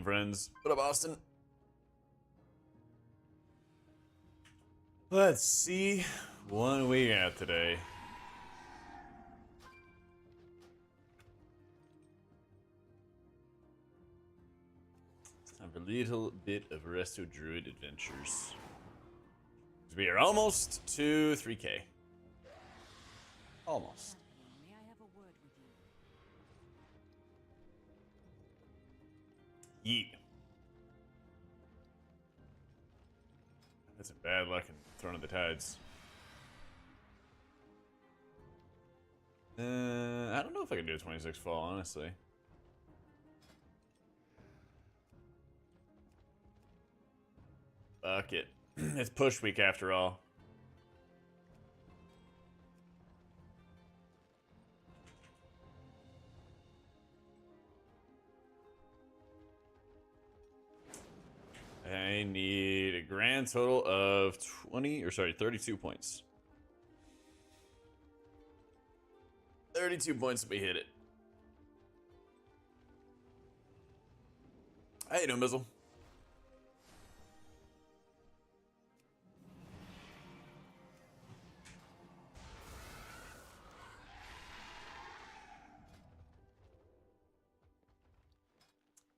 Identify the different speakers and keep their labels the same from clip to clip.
Speaker 1: friends? What up, Austin? Let's see what we got today. Time for a little bit of Rdruid adventures. We are almost to 3K. Almost.
Speaker 2: May I have a word with you?
Speaker 1: Yeet. That's some bad luck in Throne of the Tides. I don't know if I can do a 26 fall, honestly. Fuck it. It's push week after all. I need a grand total of 32 points. 32 points if we hit it. How you doing, Bizzle?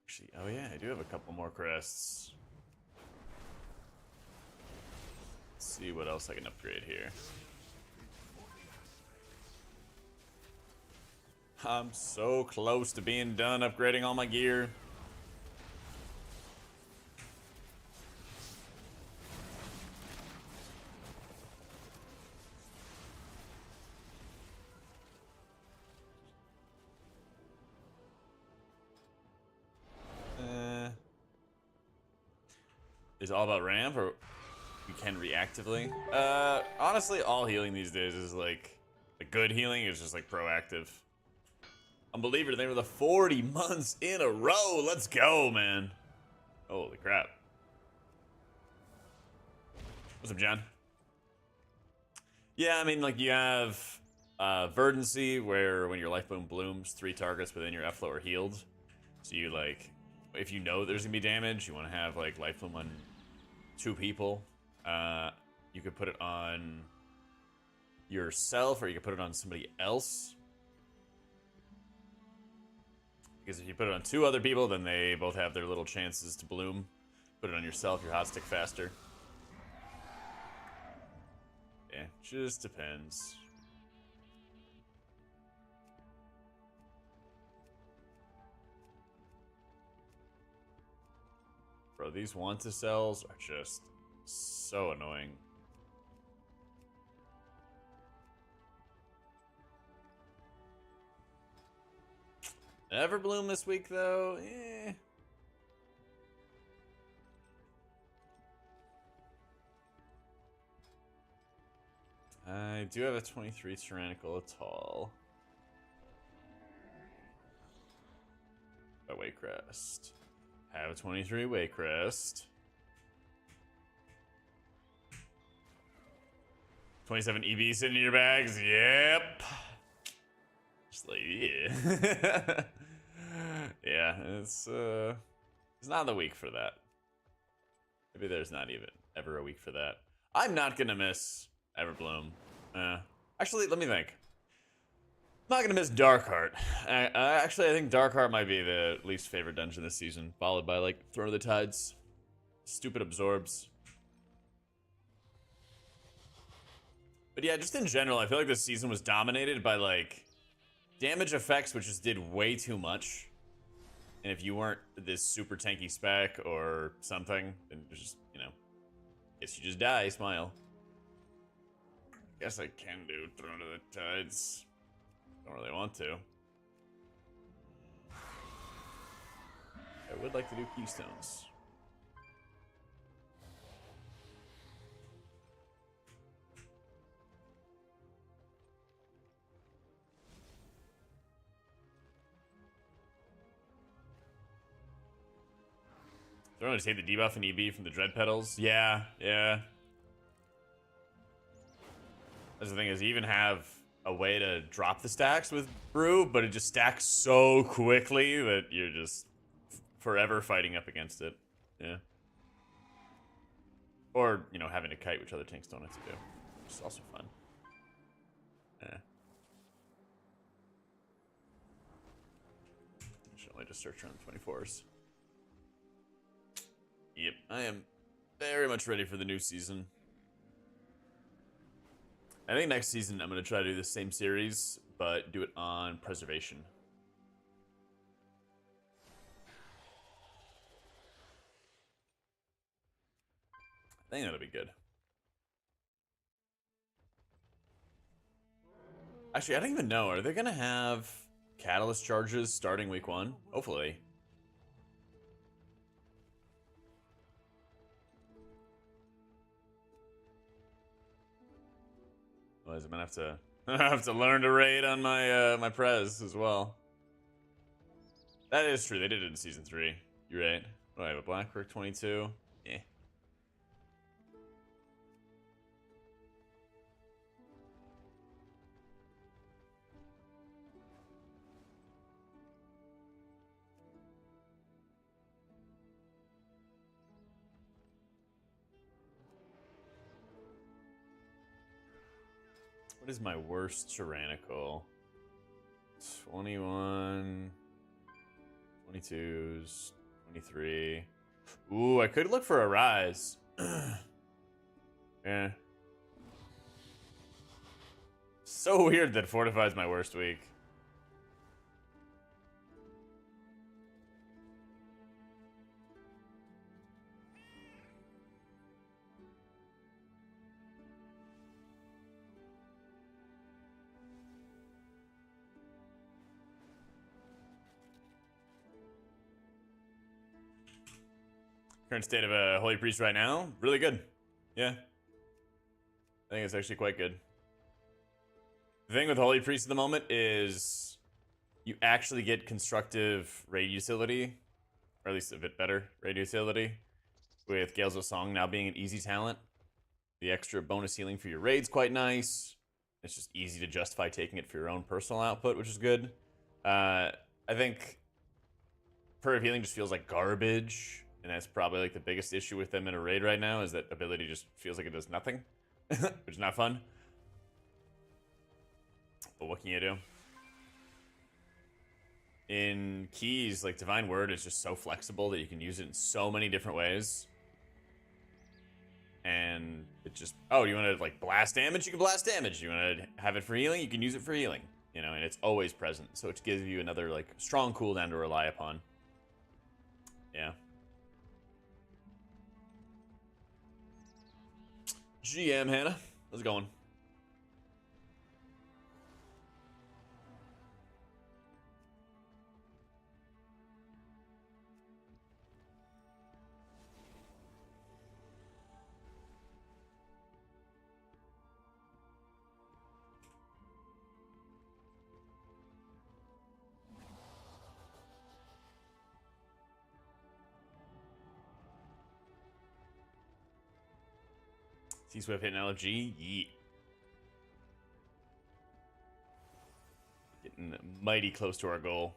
Speaker 1: Actually, oh yeah, I do have a couple more crests. Let's see what else I can upgrade here. I'm so close to being done upgrading all my gear. Is it all about ramp, or you can reactively? Honestly, all healing these days is like, the good healing is just like proactive. Unbeliever, they were the 40 months in a row. Let's go, man. Holy crap. What's up, John? Yeah, I mean, like, you have Verdancy, where when your life bloom blooms, 3 targets within your F-flow are healed. So you, like, if you know there's gonna be damage, you want to have, like, life bloom on 2 people. You could put it on yourself, or you could put it on somebody else. Because if you put it on 2 other people, then they both have their little chances to bloom. Put it on yourself, your hot stick faster. Yeah, just depends. Bro, these want-to cells are just so annoying. Everbloom this week, though, eh. I do have a 23 Tyrannical Atoll. A Waycrest. Have a 23 Waycrest. 27 EV sitting in your bags? Yep. Just like, yeah. Yeah, it's not the week for that. Maybe there's not even ever a week for that. I'm not gonna miss Everbloom. Actually, let me think. I'm not gonna miss Darkheart. Actually, I think Darkheart might be the least favorite dungeon this season, followed by like Throne of the Tides. Stupid absorbs. But yeah, just in general, I feel like this season was dominated by like damage effects, which just did way too much. And if you weren't this super tanky spec or something, then just, you know, guess you just die, smile. Guess I can do Throne of the Tides. Don't really want to. I would like to do Keystones. Don't really take the debuff and EB from the Dread Petals. Yeah, yeah. That's the thing, is you even have a way to drop the stacks with Brew, but it just stacks so quickly that you're just forever fighting up against it. Yeah. Or, you know, having to kite, which other tanks don't have to do. Which is also fun. Yeah. Should only just search around the 24s. Yep, I am very much ready for the new season. I think next season I'm going to try to do the same series, but do it on preservation. I think that'll be good. Actually, I don't even know. Are they going to have catalyst charges starting week 1? Hopefully. Otherwise, I'm gonna have to learn to raid on my my prez as well. That is true. They did it in season 3. You're right. Oh, I have a black perk 22. Yeah. What is my worst tyrannical? 21, 22s, 23. Ooh, I could look for a rise. Yeah. So weird that Fortify is my worst week. Current state of a Holy Priest right now, really good. Yeah. I think it's actually quite good. The thing with Holy Priest at the moment is you actually get constructive raid utility, or at least a bit better raid utility, with Gales of Song now being an easy talent. The extra bonus healing for your raid's quite nice. It's just easy to justify taking it for your own personal output, which is good. I think Prayer of Healing just feels like garbage, and that's probably like the biggest issue with them in a raid right now, is that ability just feels like it does nothing, which is not fun. But what can you do? In keys, like Divine Word is just so flexible that you can use it in so many different ways. And it just, oh, you want to like blast damage? You can blast damage. You want to have it for healing? You can use it for healing. You know, and it's always present. So it gives you another like strong cooldown to rely upon. Yeah. GM Hannah, how's it going? T-Swift hitting LFG, yeet. Getting mighty close to our goal.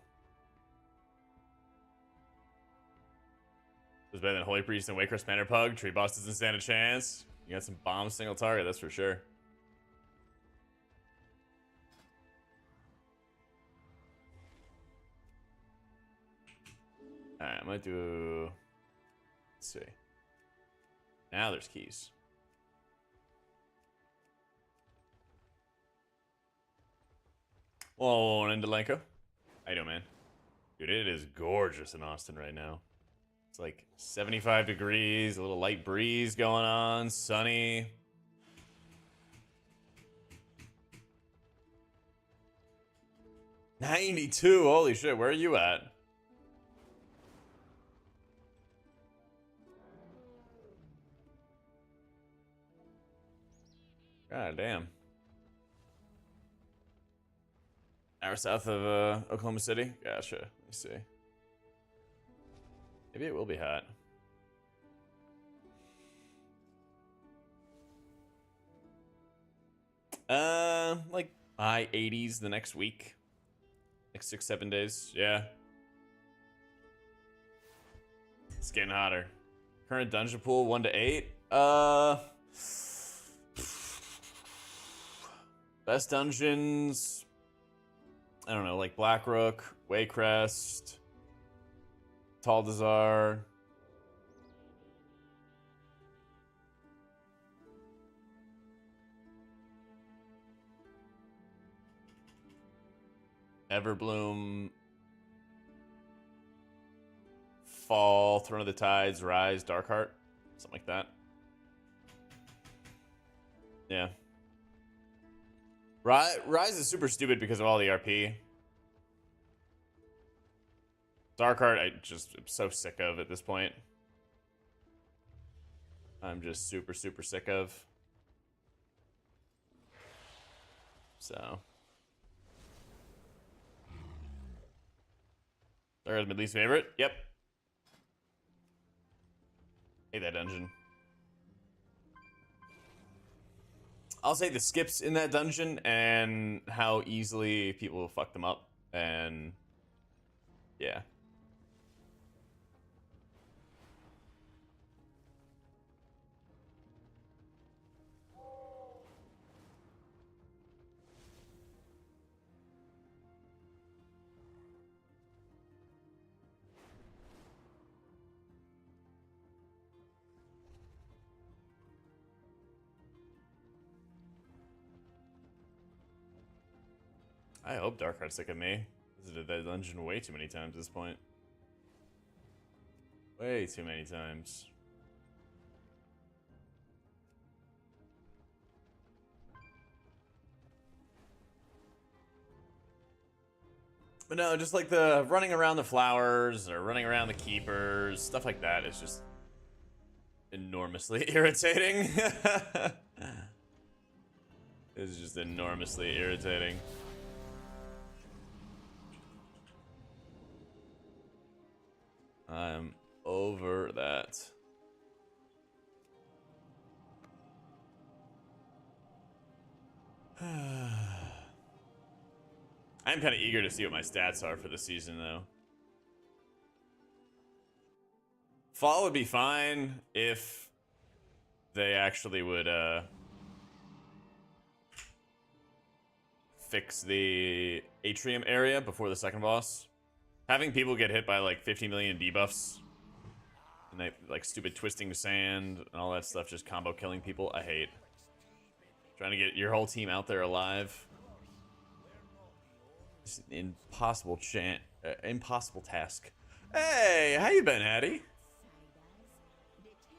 Speaker 1: It was better than Holy Priest and Waycrest Banner Pug. Tree Boss doesn't stand a chance. You got some bombs single target, that's for sure. Alright, I might do... Let's see. Now there's keys. Oh, and Delenko. How you doing, man? Dude, it is gorgeous in Austin right now. It's like 75 degrees, a little light breeze going on, sunny. $92, holy shit, where are you at? God damn. Hour south of Oklahoma City? Gotcha. Let me see. Maybe it will be hot. Like high 80s the next week. Next 6-7 days. Yeah. It's getting hotter. Current dungeon pool 1 to 8. Best dungeons. I don't know, like Blackrook, Waycrest, Taldazar. Everbloom, Fall, Throne of the Tides, Rise, Darkheart, something like that. Yeah. Rise is super stupid because of all the RP. Darkheart, I just am so sick of at this point. I'm just super, super sick of. So. Darkheart's my least favorite. Yep. Hate that dungeon. I'll say the skips in that dungeon and how easily people fuck them up. And yeah. I hope Darkheart's sick of me. Visited that dungeon way too many times at this point. Way too many times. But no, just like the running around the flowers or running around the keepers, stuff like that is just enormously irritating. It's just enormously irritating. I'm over that. I'm kind of eager to see what my stats are for the season, though. Fall would be fine if they actually would fix the atrium area before the second boss. Having people get hit by like 50 million debuffs and they like stupid twisting sand and all that stuff, just combo killing people, I hate. Trying to get your whole team out there alive. It's an impossible task. Hey, how you been, Hattie?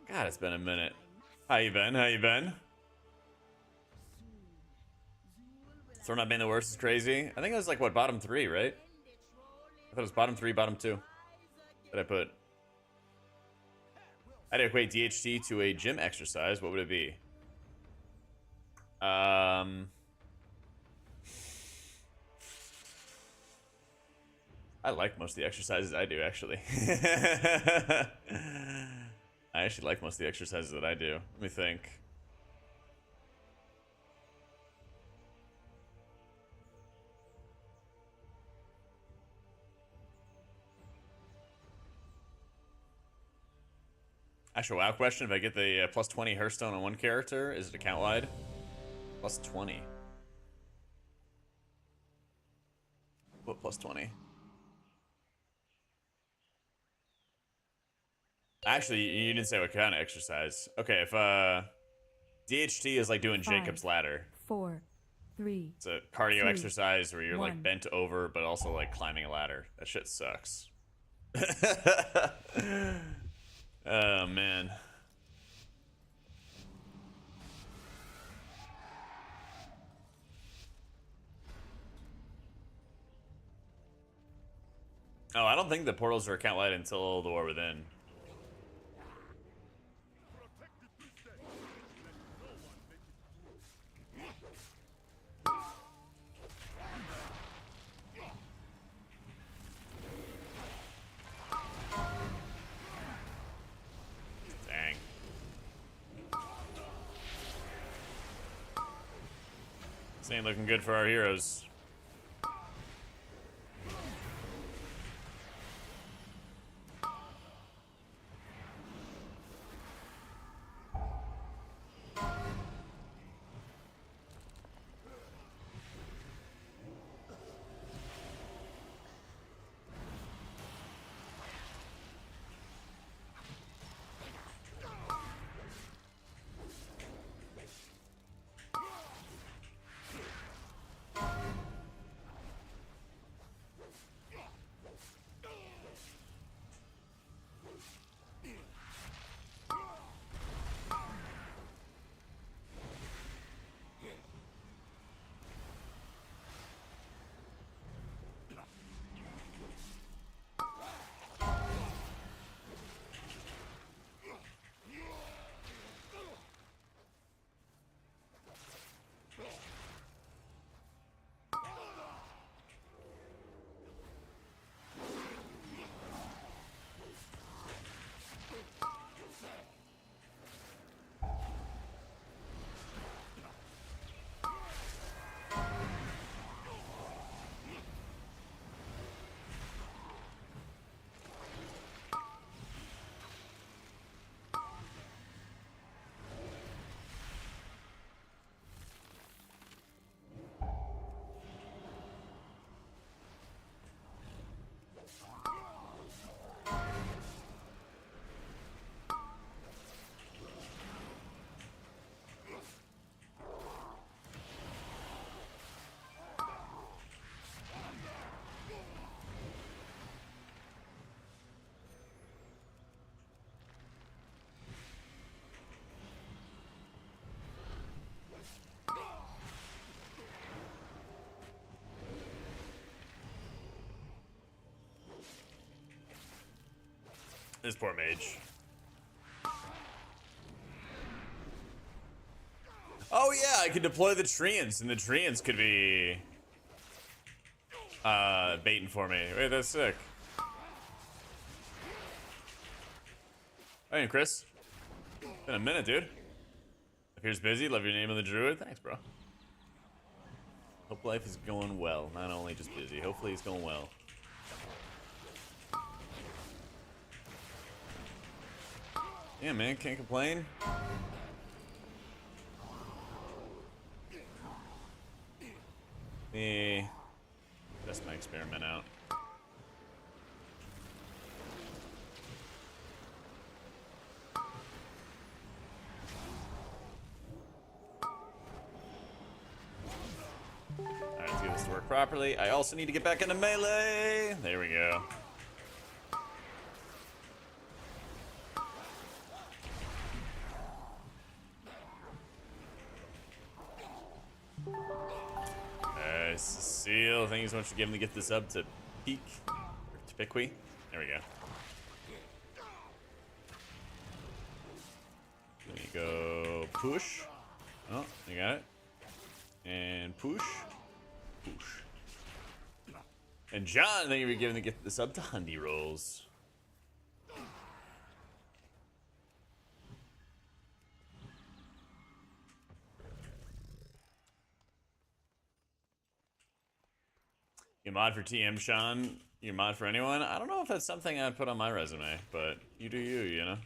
Speaker 1: God, it's been a minute. How you been? How you been? Throw not being the worst is crazy. I think it was like, what, bottom 3, right? I thought it was bottom 3, bottom 2. That I put. I'd equate DHT to a gym exercise. What would it be? I like most of the exercises I do, actually. I actually like most of the exercises that I do. Let me think. Actual WoW question, if I get the plus 20 Hearthstone on one character, is it account wide? Plus 20. What plus 20? Actually, you didn't say what kind of exercise. Okay, if DHT is like doing Jacob's ladder.
Speaker 2: 4, 3.
Speaker 1: It's a cardio
Speaker 2: 2,
Speaker 1: exercise where you're
Speaker 2: 1.
Speaker 1: like bent over, but also like climbing a ladder. That shit sucks. Oh man. Oh, I don't think the portals are account wide until the War Within. Dang. This ain't looking good for our heroes. This poor mage. Oh yeah, I could deploy the treants, and the treants could be baiting for me. Wait, that's sick. Hey, Chris. Been a minute, dude. Appears busy. Love your name on the druid. Thanks, bro. Hope life is going well. Not only just busy. Hopefully it's going well. Yeah, man. Can't complain. Me test my experiment out. Alright, let's get this to work properly. I also need to get back into melee. There we go. Cecile, thank you so much for giving me get this up to peak. Or to Piqui. There we go. Let me go push. Oh, you got it. And push. Push. And John, thank you for giving me get this up to Hundy rolls. You mod for TM, Sean? You mod for anyone? I don't know if that's something I'd put on my resume, but you do you, you know?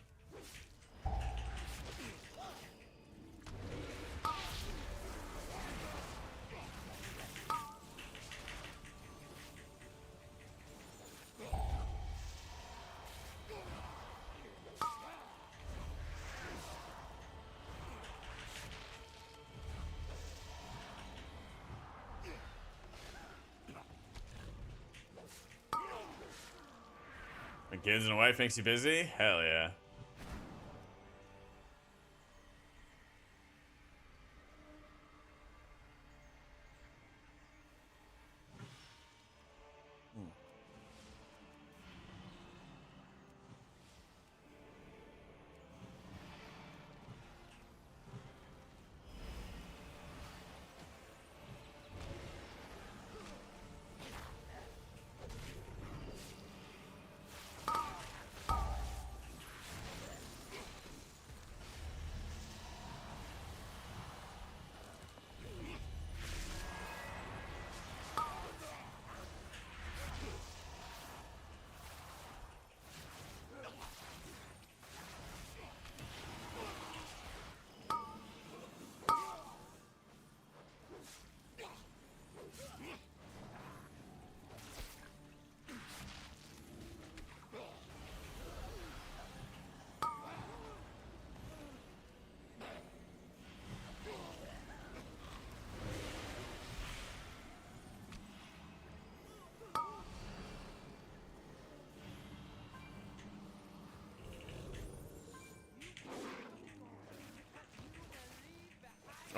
Speaker 1: When kids and a wife makes you busy? Hell yeah.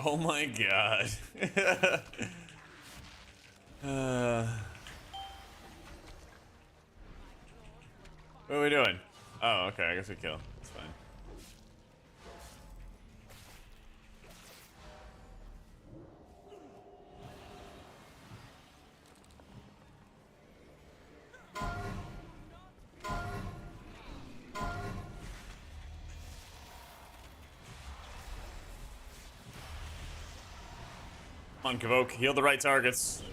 Speaker 1: Oh my god. What are we doing? Oh, okay, I guess we kill. That's fine. Come on, Kavoke, heal the right targets.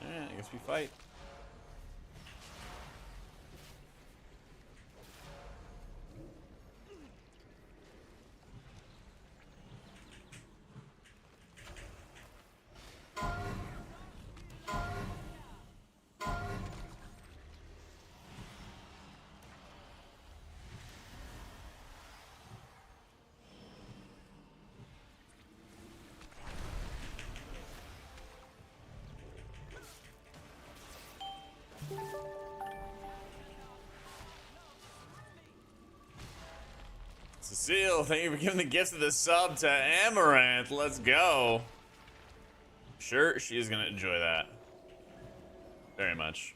Speaker 1: Alright, I guess we fight. Cecile, thank you for giving the gift of the sub to Amaranth. Let's go. Sure, she's gonna enjoy that. Very much.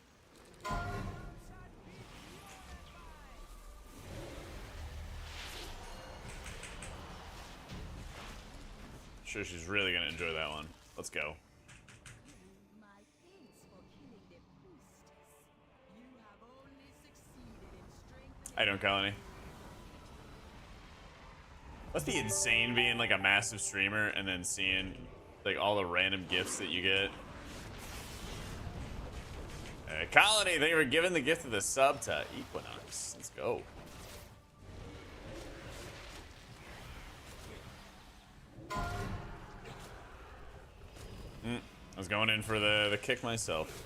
Speaker 1: Sure, she's really gonna enjoy that one. Let's go. I don't, Colony. Must be insane being like a massive streamer and then seeing like all the random gifts that you get. Colony, thank you for giving the gift of the sub to Equinox. Let's go. I was going in for the kick myself.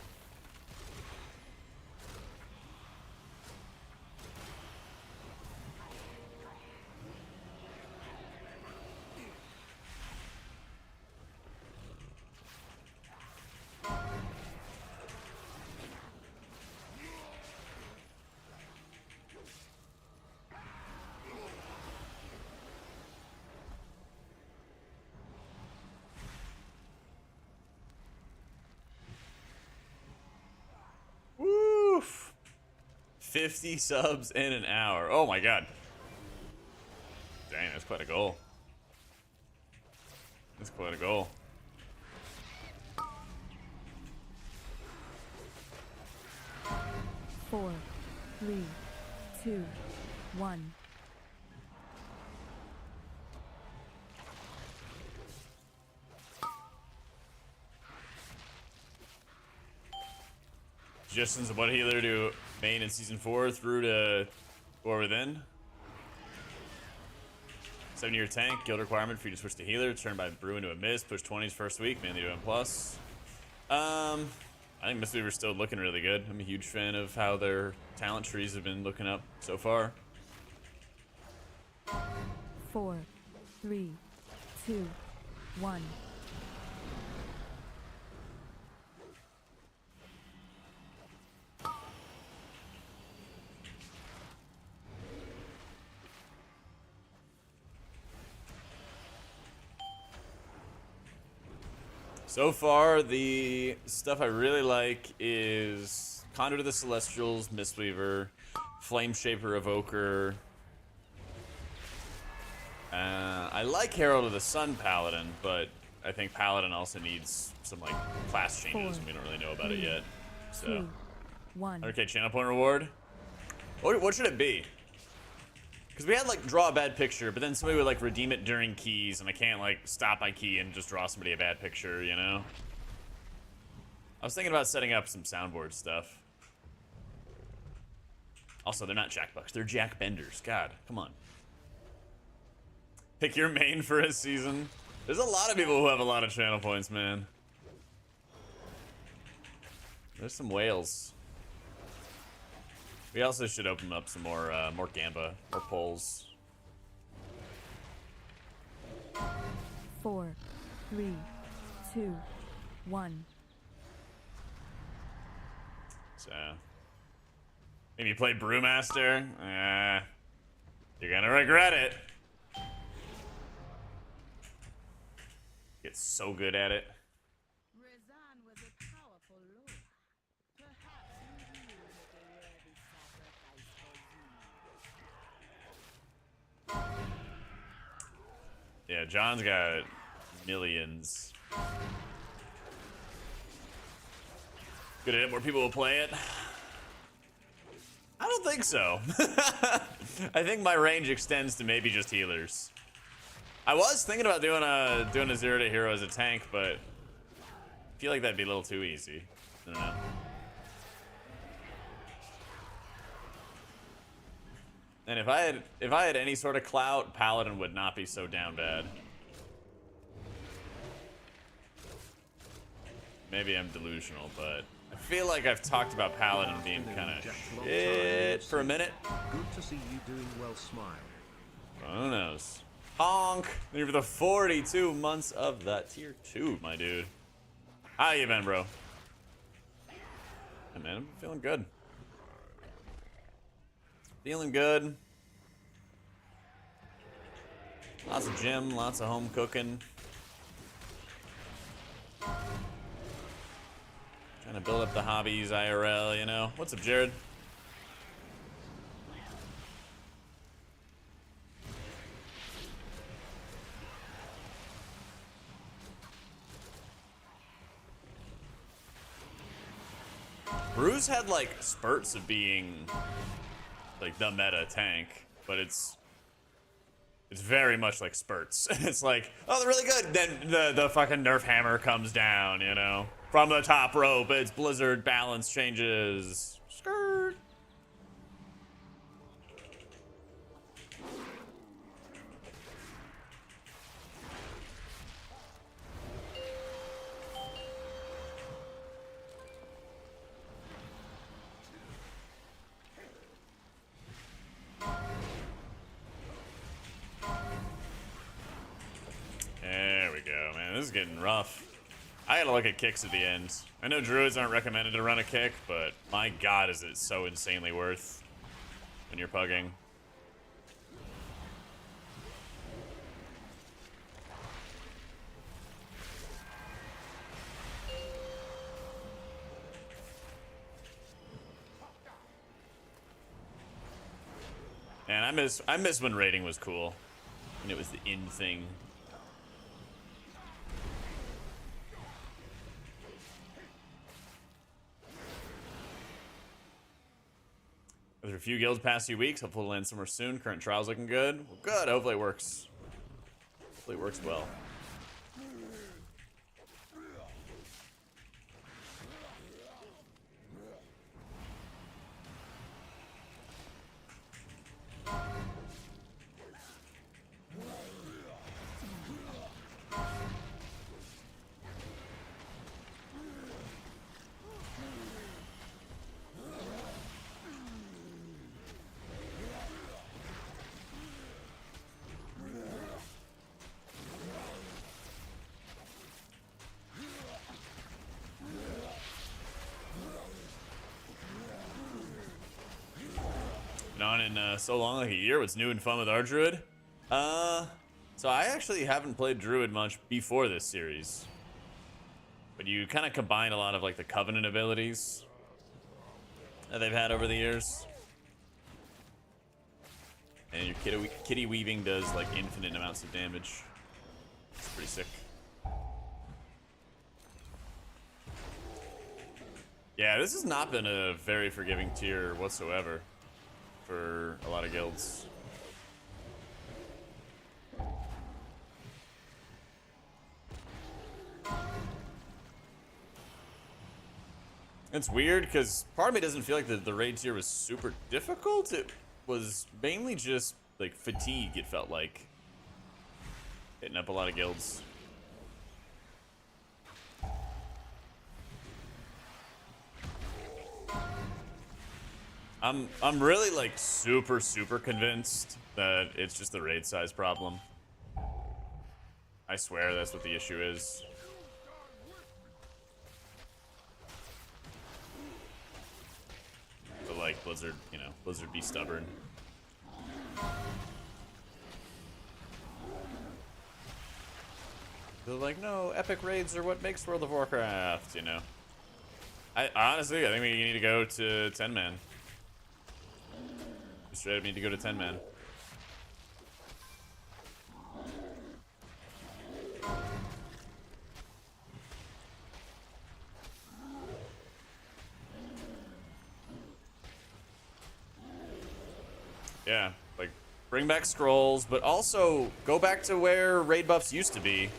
Speaker 1: Woof. 50 subs in an hour. Oh my god. Dang, that's quite a goal. That's quite a goal.
Speaker 2: Four, 3, 2, 1.
Speaker 1: Suggestions of what healer to main in season 4 through to War Within. 7-year tank, guild requirement for you to switch to healer, turn by brew into a mist, push 20s first week, mainly doing plus. I think Mistweaver's still looking really good. I'm a huge fan of how their talent trees have been looking up so far.
Speaker 2: 4, 3, 2, 1.
Speaker 1: So far, the stuff I really like is Conduit of the Celestials, Mistweaver, Flame Shaper, Evoker. I like Herald of the Sun Paladin, but I think Paladin also needs some like class changes, and we don't really know about it yet. So,
Speaker 2: 2, 1.
Speaker 1: 100k channel point reward. What should it be? Because we had like draw a bad picture, but then somebody would like redeem it during keys, and I can't like stop my key and just draw somebody a bad picture, you know? I was thinking about setting up some soundboard stuff. Also, they're not Jackbucks, they're Jack Benders. God, come on. Pick your main for a season. There's a lot of people who have a lot of channel points, man. There's some whales. We also should open up some more Gamba or polls.
Speaker 2: 4, 3, 2, 1.
Speaker 1: So maybe play Brewmaster. You're gonna regret it. Get so good at it. Yeah, John's got millions. Good at it, more people will play it. I don't think so. I think my range extends to maybe just healers. I was thinking about doing a 0 to hero as a tank, but I feel like that'd be a little too easy. I don't know. And if I had any sort of clout, Paladin would not be so down bad. Maybe I'm delusional, but I feel like I've talked about Paladin being kind of shit for a minute.
Speaker 3: Good to see you doing well, smile.
Speaker 1: Who knows? Honk! Thank you for the 42 months of that tier 2, my dude. How you been, bro? Hey, man, I'm feeling good. Feeling good. Lots of gym, lots of home cooking. Trying to build up the hobbies IRL, you know? What's up, Jared? Bruce had like spurts of being like the meta tank, but it's very much like spurts. It's like, oh, they're really good. Then the fucking nerf hammer comes down, you know, from the top rope. It's Blizzard balance changes. Skirt. There we go, man. This is getting rough. I gotta look at kicks at the end. I know druids aren't recommended to run a kick, but my god, is it so insanely worth when you're pugging. And I miss when raiding was cool. And it was the in thing. There's a few guilds past few weeks. Hopefully we'll land somewhere soon. Current trial's looking good. Well, good. Hopefully it works. Hopefully it works well. Been on in so long, like a year. What's new and fun with Rdruid? So I actually haven't played Druid much before this series. But you kind of combine a lot of like the Covenant abilities that they've had over the years. And your kitty weaving does like infinite amounts of damage. It's pretty sick. Yeah, this has not been a very forgiving tier whatsoever for a lot of guilds. It's weird because part of me doesn't feel like the raid tier was super difficult. It was mainly just like fatigue, it felt like. Hitting up a lot of guilds. I'm really like super convinced that it's just the raid size problem. I swear that's what the issue is. But like Blizzard, you know, Blizzard be stubborn. They're like, no, epic raids are what makes World of Warcraft, you know. I honestly think we need to go to 10-man. Straight up need to go to 10-man. Yeah, like bring back scrolls, but also go back to where raid buffs used to be,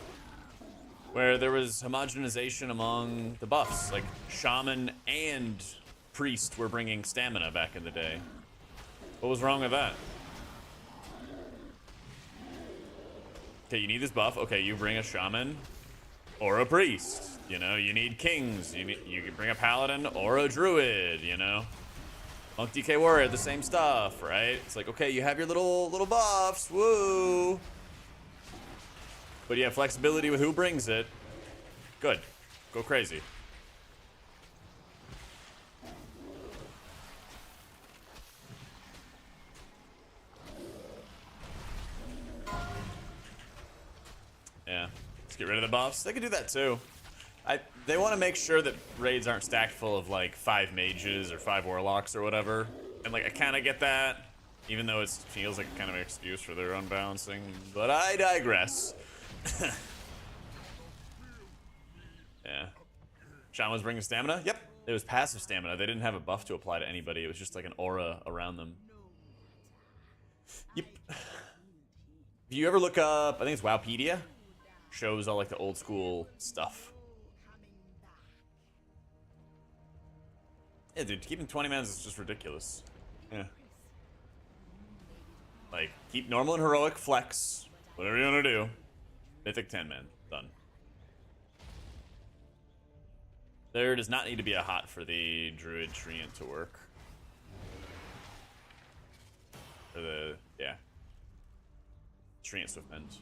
Speaker 1: where there was homogenization among the buffs. Like shaman and priest were bringing stamina back in the day. What was wrong with that? Okay, you need this buff. Okay, you bring a shaman or a priest. You know, you need kings. You can bring a paladin or a druid. You know, monk, DK, warrior, the same stuff, right? It's like, okay, you have your little buffs. Woo! But you have flexibility with who brings it. Good. Go crazy. Yeah. Let's get rid of the buffs. They could do that too. They want to make sure that raids aren't stacked full of like 5 mages or 5 warlocks or whatever. And like I kind of get that, even though it feels like kind of an excuse for their unbalancing. But I digress. Yeah. Shamans bringing stamina? Yep. It was passive stamina. They didn't have a buff to apply to anybody. It was just like an aura around them. Yep. If you ever look up, I think it's Wowpedia, shows all like the old school stuff. Yeah, dude, keeping 20 mans is just ridiculous. Yeah. Like, keep normal and heroic, flex, whatever you want to do. Mythic 10 man, done. There does not need to be a hot for the Druid Treant to work. Or the, yeah. Treant Swiftmend.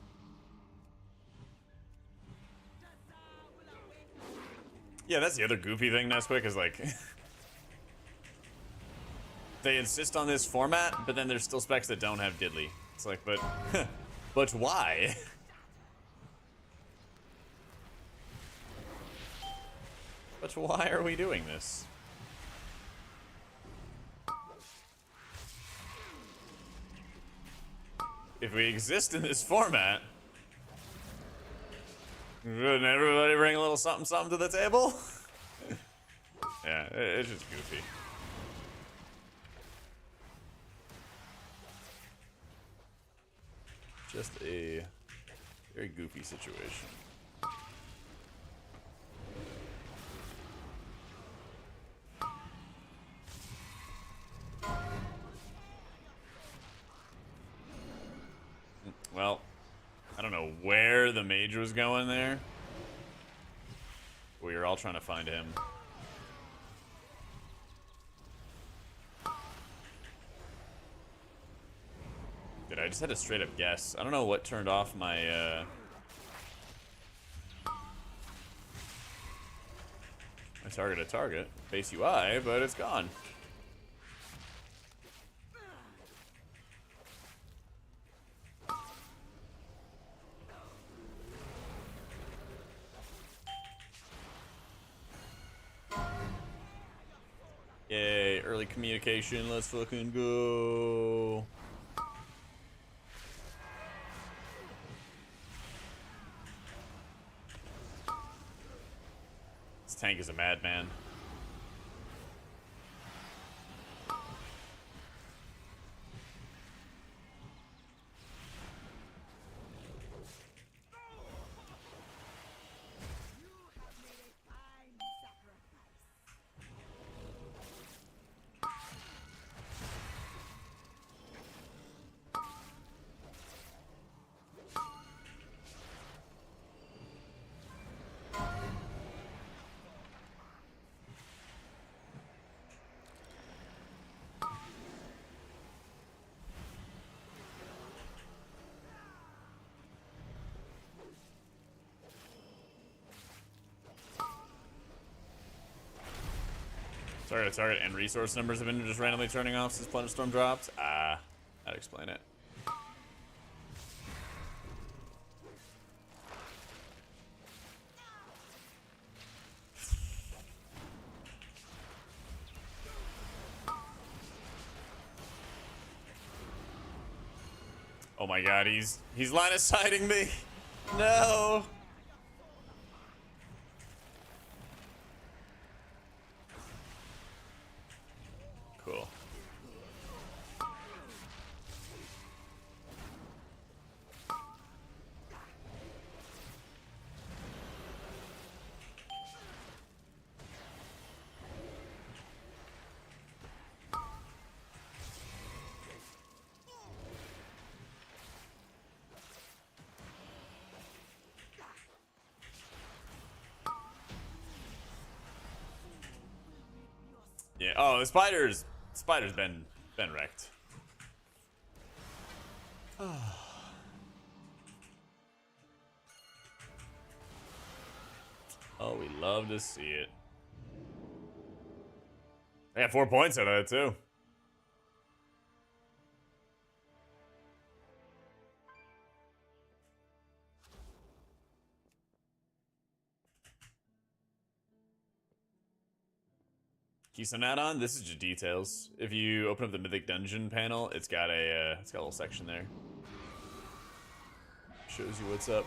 Speaker 1: Yeah, that's the other goofy thing, Nesquick, is like... they insist on this format, but then there's still specs that don't have diddly. It's like, but... but why? But why are we doing this? If we exist in this format, wouldn't everybody bring a little something something to the table? Yeah, it's just goofy. Just a very goofy situation. Well, I don't know where the mage was going there. We were all trying to find him. Dude, I just had a straight up guess. I don't know what turned off my my target base UI, but it's gone. Yay, early communication, let's fucking go. This tank is a madman. Target and resource numbers have been just randomly turning off since Plunder Storm dropped. Ah, that'd explain it. Oh my god, he's line of sighting me. No. Cool. Yeah. Oh, the spider's been wrecked. Oh, we love to see it. I got 4 points out of it too. piece I'm not on. This is just details. If you open up the Mythic Dungeon panel, it's got a little section there. Shows you what's up.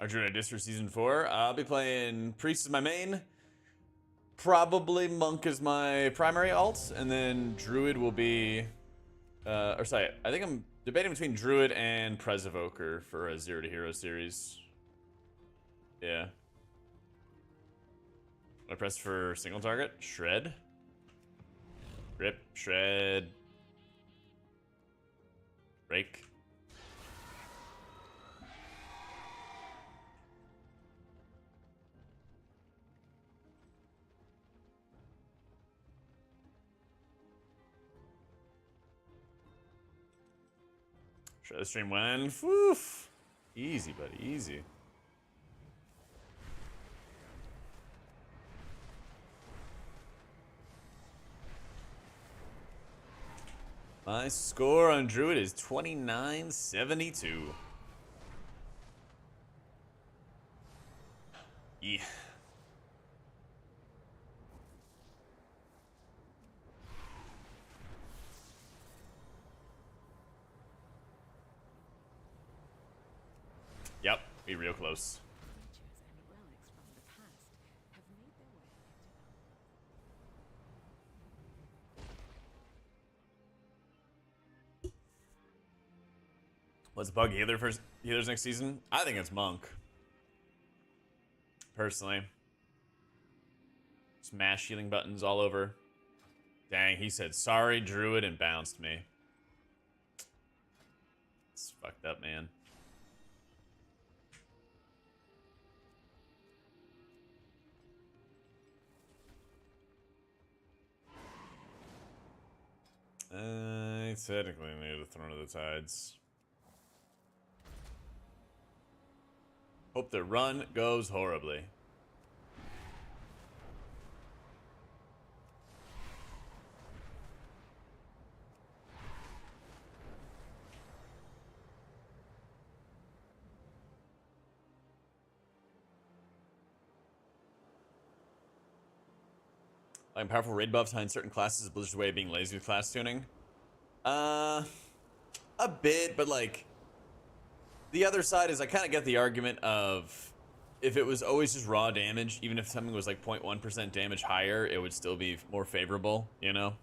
Speaker 1: Rdruid Zero Season 4. I'll be playing Priest as my main. Probably Monk is my primary alt. And then Druid will be... I think I'm debating between Druid and Prez Evoker for a 0 to Hero series. Yeah. I press for single target. Shred. Rip. Shred. Break. Shred the stream when? Woof. Easy, buddy. Easy. My score on Druid is 2972. Yeah. Yep, be real close. What's bug healers next season? I think it's Monk. Personally. Smash healing buttons all over. Dang, he said sorry, Druid, and bounced me. It's fucked up, man. I technically need a Throne of the Tides. Hope the run goes horribly. Like powerful raid buffs behind certain classes is Blizzard's way of being lazy with class tuning. A bit, but like the other side is I kind of get the argument of if it was always just raw damage, even if something was like 0.1% damage higher, it would still be more favorable, you know?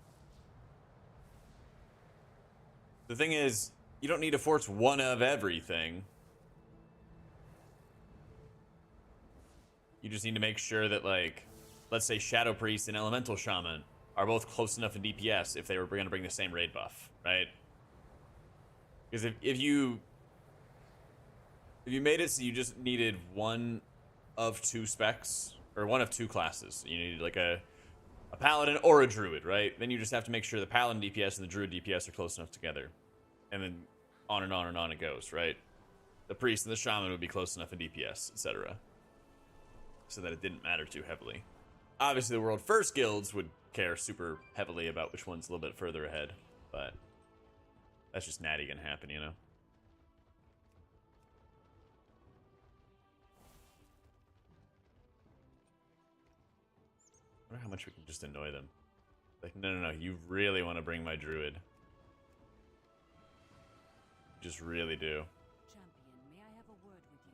Speaker 1: The thing is, you don't need to force one of everything. You just need to make sure that, like, let's say Shadow Priest and Elemental Shaman are both close enough in DPS if they were going to bring the same raid buff, right? Because if you made it so you just needed one of two specs, or one of two classes, you needed like a Paladin or a Druid, right? Then you just have to make sure the Paladin DPS and the Druid DPS are close enough together. And then on and on and on it goes, right? The Priest and the Shaman would be close enough in DPS, etc. So that it didn't matter too heavily. Obviously, the World First guilds would care super heavily about which one's a little bit further ahead, but that's just natty gonna happen, you know? I wonder how much we can just annoy them. Like, no, you really want to bring my Druid. You just really do.
Speaker 2: Champion, may I have a word with you?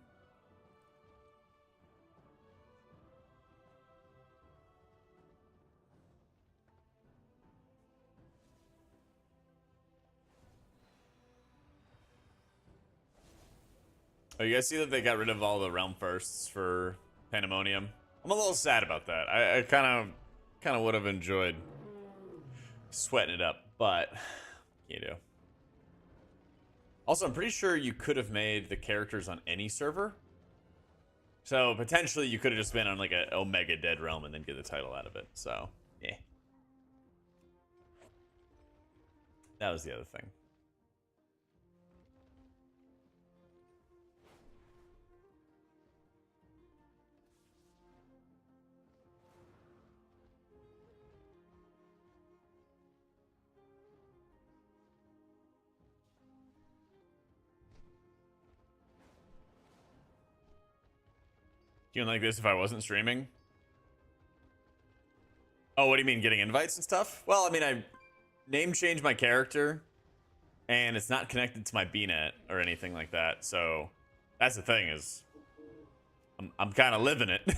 Speaker 1: Oh, you guys see that they got rid of all the realm firsts for Pandemonium? I'm a little sad about that. I kind of would have enjoyed sweating it up, but you know. Also, I'm pretty sure you could have made the characters on any server. So potentially you could have just been on like a Omega Dead Realm and then get the title out of it. So, yeah. That was the other thing. Feeling like this if I wasn't streaming. Oh, what do you mean, getting invites and stuff? Well, I mean, I name changed my character, and it's not connected to my BNet or anything like that. So that's the thing is, I'm kind of living it.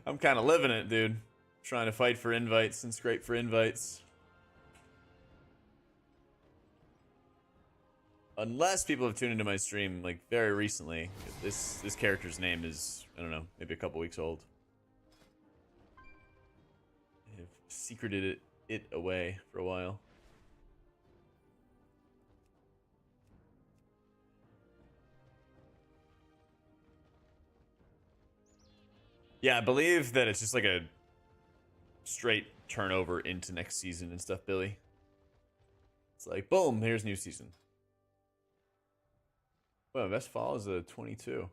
Speaker 1: I'm kind of living it, dude. Trying to fight for invites and scrape for invites. Unless people have tuned into my stream like very recently. This character's name is, I don't know, maybe a couple weeks old. I've secreted it away for a while. Yeah, I believe that it's just like a straight turnover into next season and stuff, Billy. It's like, boom, here's new season. Well, best fall is a 22.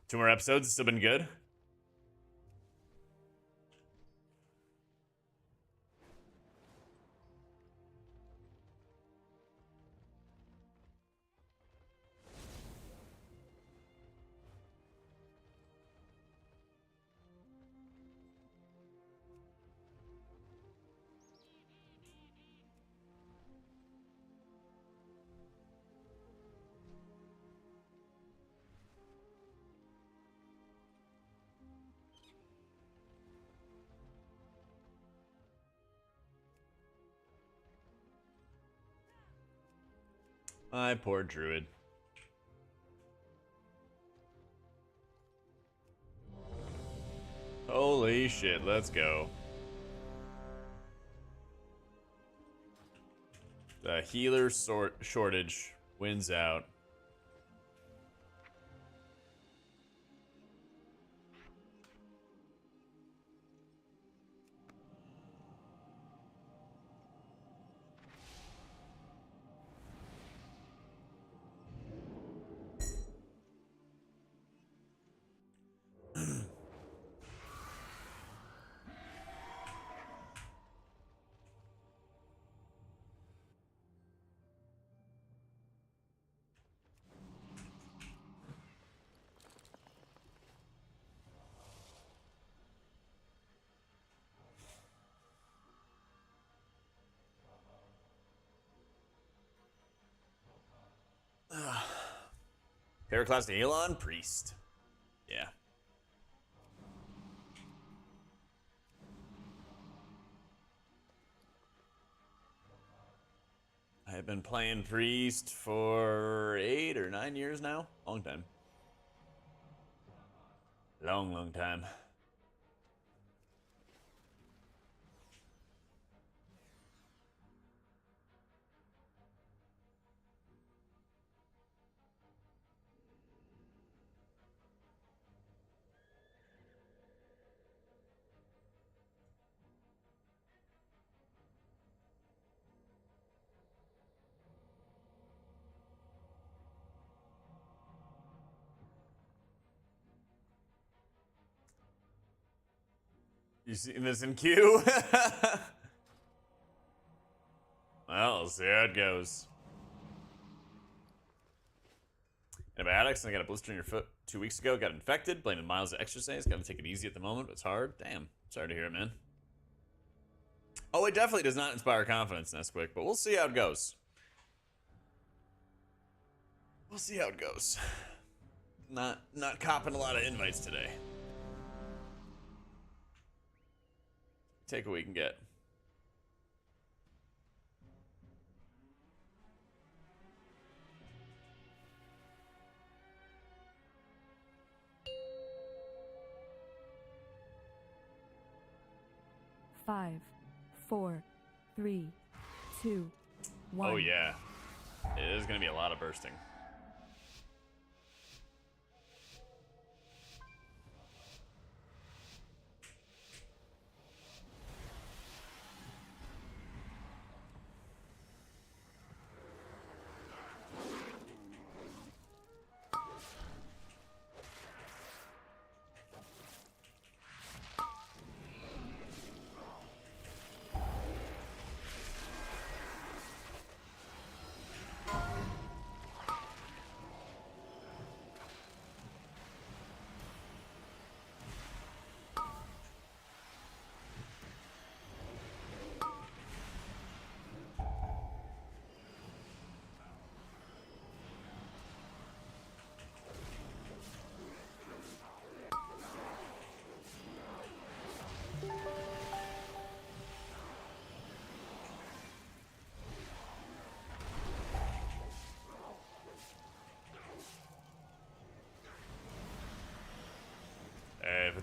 Speaker 1: Two more episodes, it's still been good. My poor druid. Holy shit, let's go. The healer shortage wins out. Favorite class to heal on? Priest. Yeah. I have been playing Priest for 8 or 9 years now. Long time. Long time. You seen this in queue? Well, we'll see how it goes. Antibiotics, and I got a blister in your foot 2 weeks ago. Got infected. Blaming Miles' exercise. Got to take it easy at the moment, but it's hard. Damn. Sorry to hear it, man. Oh, it definitely does not inspire confidence, Nesquik, but we'll see how it goes. We'll see how it goes. Not copping a lot of invites today. Take what we can get.
Speaker 2: Five, 4, 3, 2, 1.
Speaker 1: Oh yeah, it is gonna be a lot of bursting.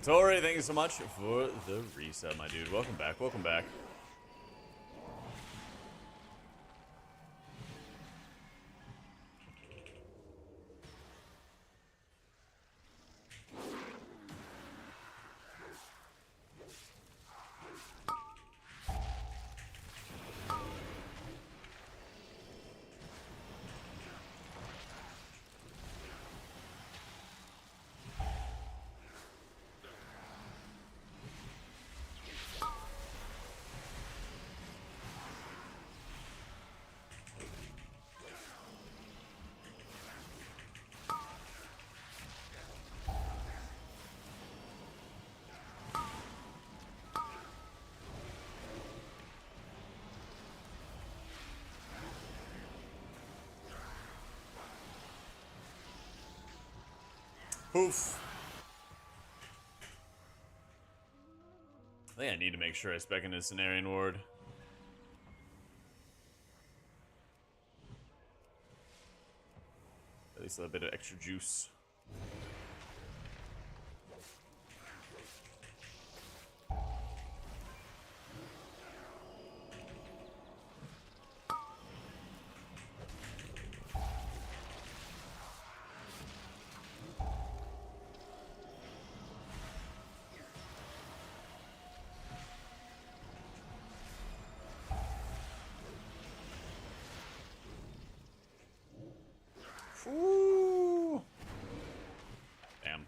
Speaker 1: Tori, thank you so much for the reset, my dude. Welcome back, welcome back. Oof. I think I need to make sure I spec into Cenarian Ward. At least a bit of extra juice. Ooh. Damn.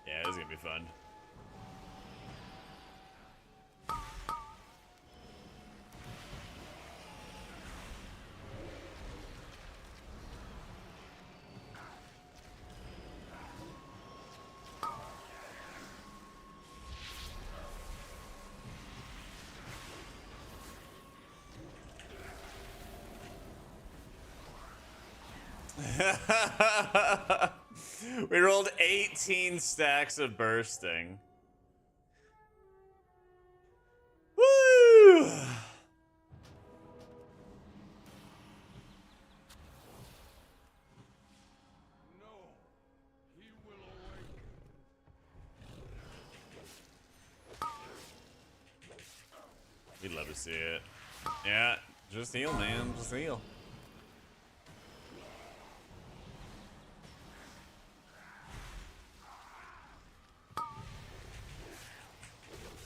Speaker 1: Yeah, this is gonna be fun. We rolled 18 stacks of bursting. Woo! We'd love to see it. Yeah, just heal, man. Just heal.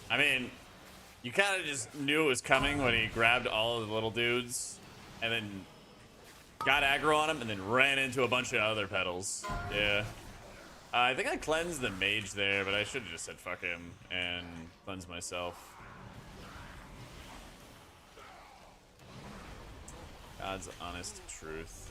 Speaker 1: I mean, you kind of just knew it was coming when he grabbed all of the little dudes and then got aggro on him and then ran into a bunch of other pedals. Yeah. I think I cleansed the mage there, but I should have just said fuck him and cleansed myself. God's honest truth.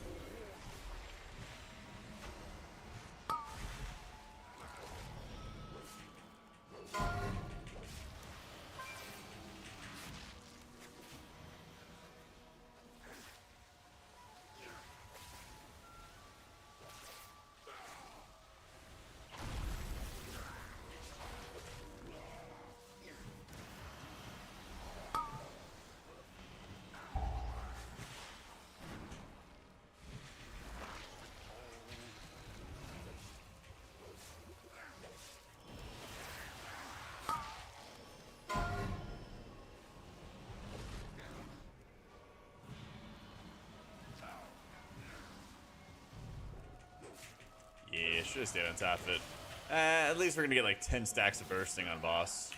Speaker 1: Yeah, should have stayed on top of it. At least we're gonna get like 10 stacks of bursting on boss.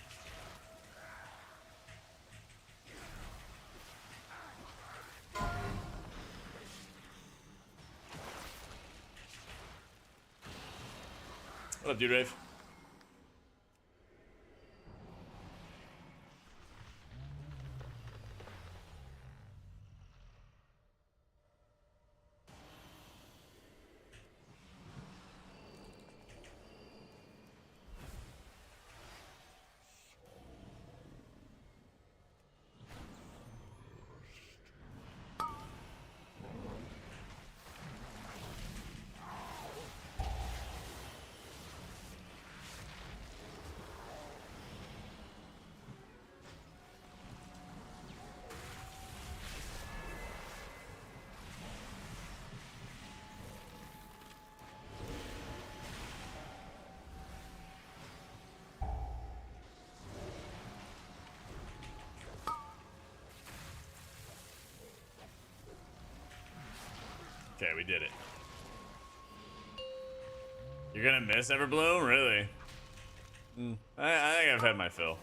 Speaker 1: What up, dude, Rave? Okay, we did it. You're gonna miss Everbloom? Really? I think I've had my fill.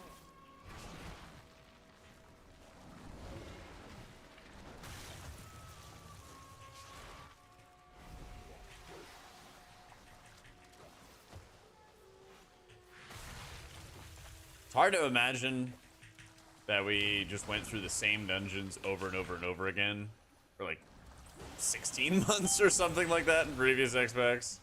Speaker 1: It's hard to imagine that we just went through the same dungeons over and over and over again for like 16 months or something like that in previous X-Packs.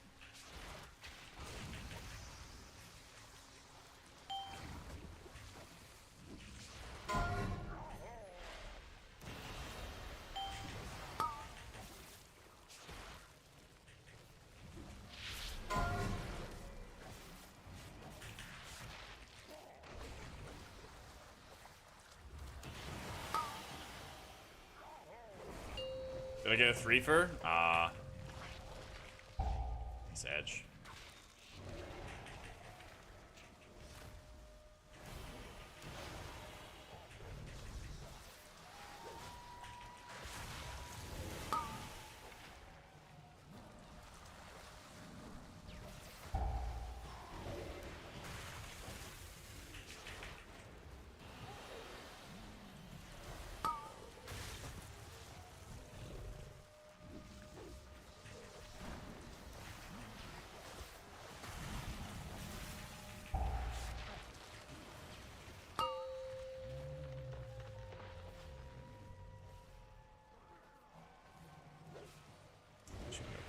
Speaker 1: Did I get a 3-fer? Ah. It's edge.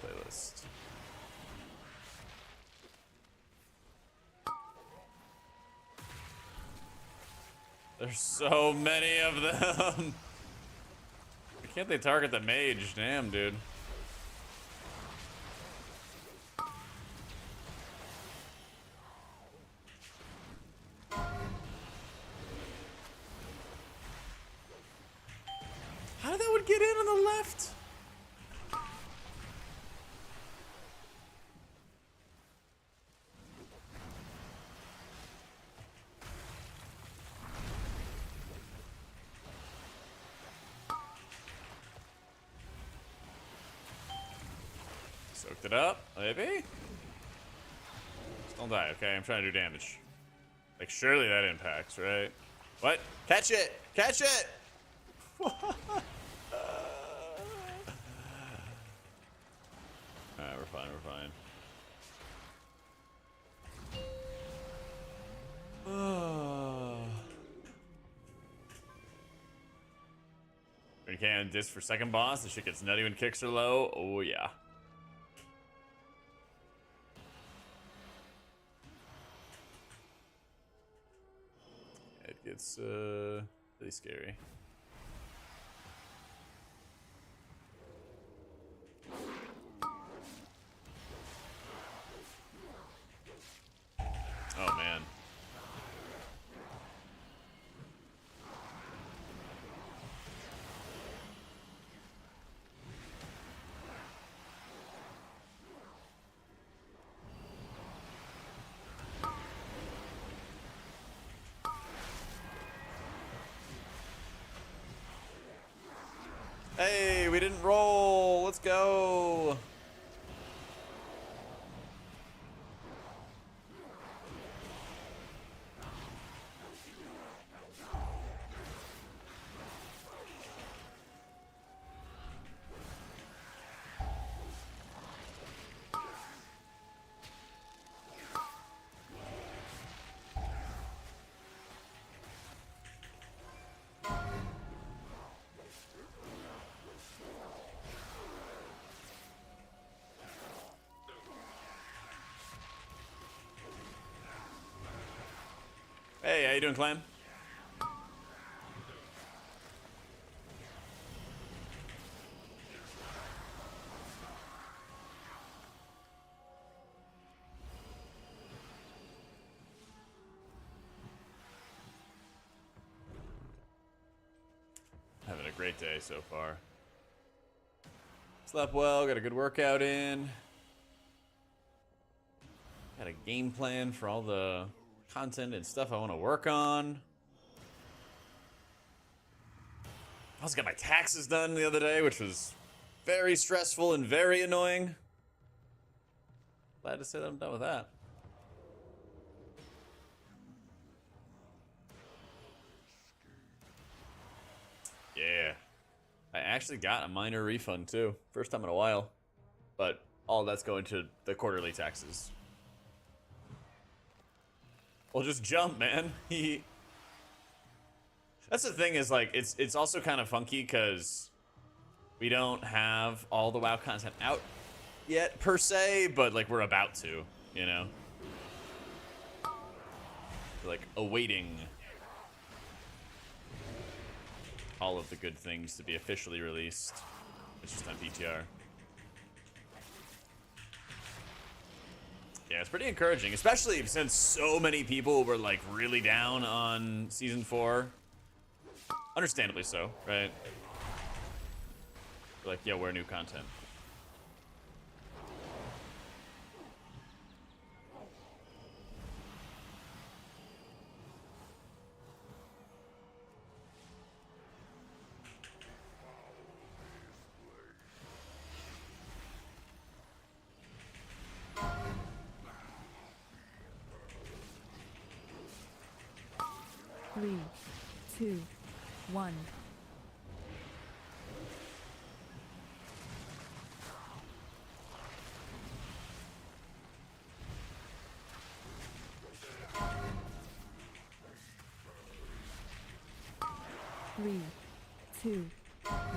Speaker 1: Playlist. There's so many of them. Why can't they target the mage? Damn, dude. How did that one get in on the left? Soaked it up, maybe? Just don't die, okay? I'm trying to do damage. Like, surely that impacts, right? What? Catch it! Catch it! Alright, we're fine, we're fine. When you can disc for second boss, the shit gets nutty when kicks are low. Oh yeah. It gets really scary. Oh man. Hey, we didn't roll. Let's go. Hey, how you doing, Clan? Having a great day so far. Slept well, got a good workout in. Got a game plan for all the content and stuff I want to work on. I also got my taxes done the other day, which was very stressful and very annoying. Glad to say that I'm done with that. Yeah. I actually got a minor refund too. First time in a while. But all that's going to the quarterly taxes. Well, just jump, man. That's the thing is, like, it's also kind of funky because we don't have all the WoW content out yet, per se, but, like, we're about to, you know? We're, like, awaiting all of the good things to be officially released. It's just on PTR. Yeah, it's pretty encouraging, especially since so many people were, like, really down on Season 4. Understandably so, right? Like, yeah, we're new content.
Speaker 2: Three, two, one. Three, two,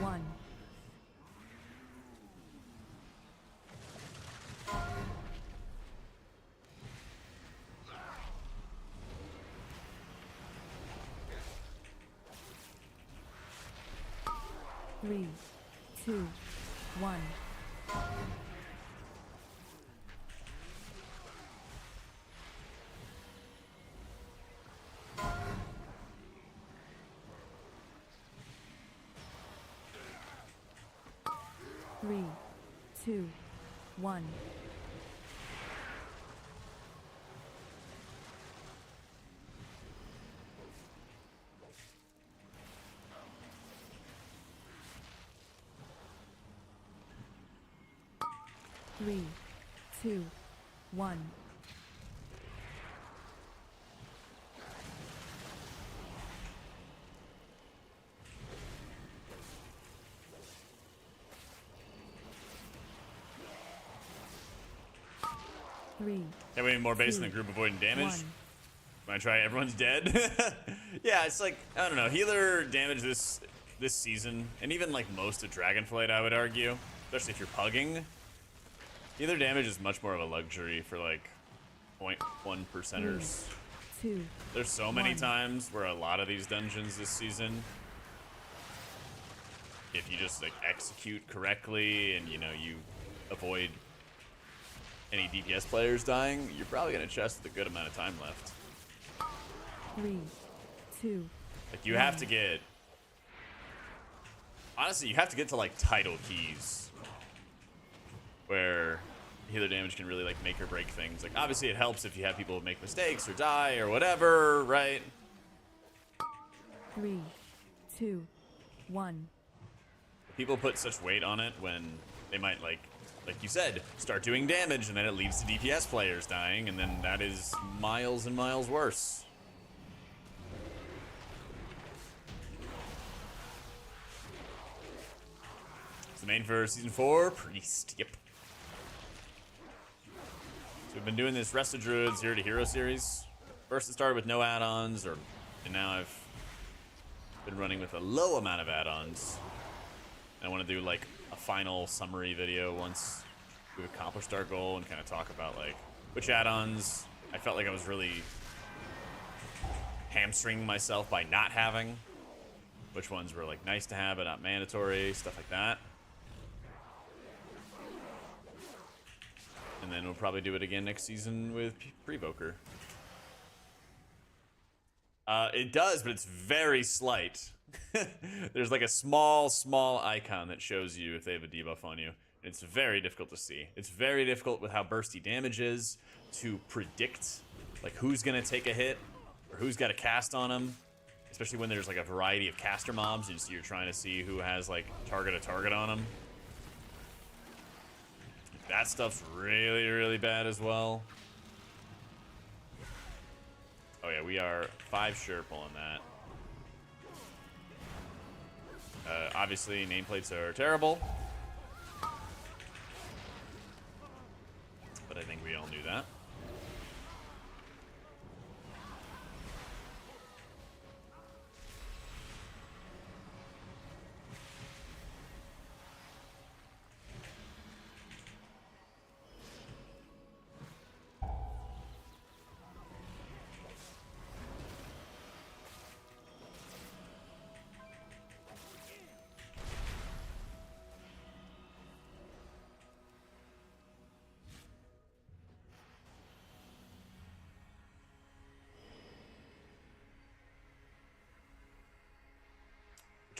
Speaker 2: one. Three, two, one. Three, two, one. Three, two, one. Three.
Speaker 1: Have we any more base in the group avoiding damage?
Speaker 2: One.
Speaker 1: Wanna try everyone's dead? Yeah, it's like, I don't know, healer damage this season, and even like most of Dragonflight, I would argue, especially if you're pugging, healer damage is much more of a luxury for like 0.1 percenters.
Speaker 2: Two.
Speaker 1: There's so many
Speaker 2: One.
Speaker 1: times where a lot of these dungeons this season, if you just like execute correctly and you know you avoid any DPS players dying, you're probably gonna chest with a good amount of time left.
Speaker 2: Three, two.
Speaker 1: Like you have to get, honestly, you have to get to like title keys where healer damage can really like make or break things. Like obviously it helps if you have people make mistakes or die or whatever, right?
Speaker 2: Three, two, one.
Speaker 1: People put such weight on it when they might like you said, start doing damage and then it leads to DPS players dying, and then that is miles and miles worse. It's the main for Season 4, Priest, yep. So we've been doing this Rdruid Zero to Hero series. First it started with no add-ons, and now I've been running with a low amount of add-ons. I want to do like a final summary video once we've accomplished our goal and kind of talk about like which add-ons I felt like I was really hamstringing myself by not having, which ones were like nice to have but not mandatory, stuff like that. And then we'll probably do it again next season with Prevoker. It does, but it's very slight. There's like a small icon that shows you if they have a debuff on you. It's very difficult to see. It's very difficult with how bursty damage is to predict like who's gonna take a hit or who's got a cast on them, especially when there's like a variety of caster mobs and you're trying to see who has like target on them. That stuff's really, really bad as well. Oh yeah, we are 5 sure pulling that. Obviously, nameplates are terrible. But I think we all knew that.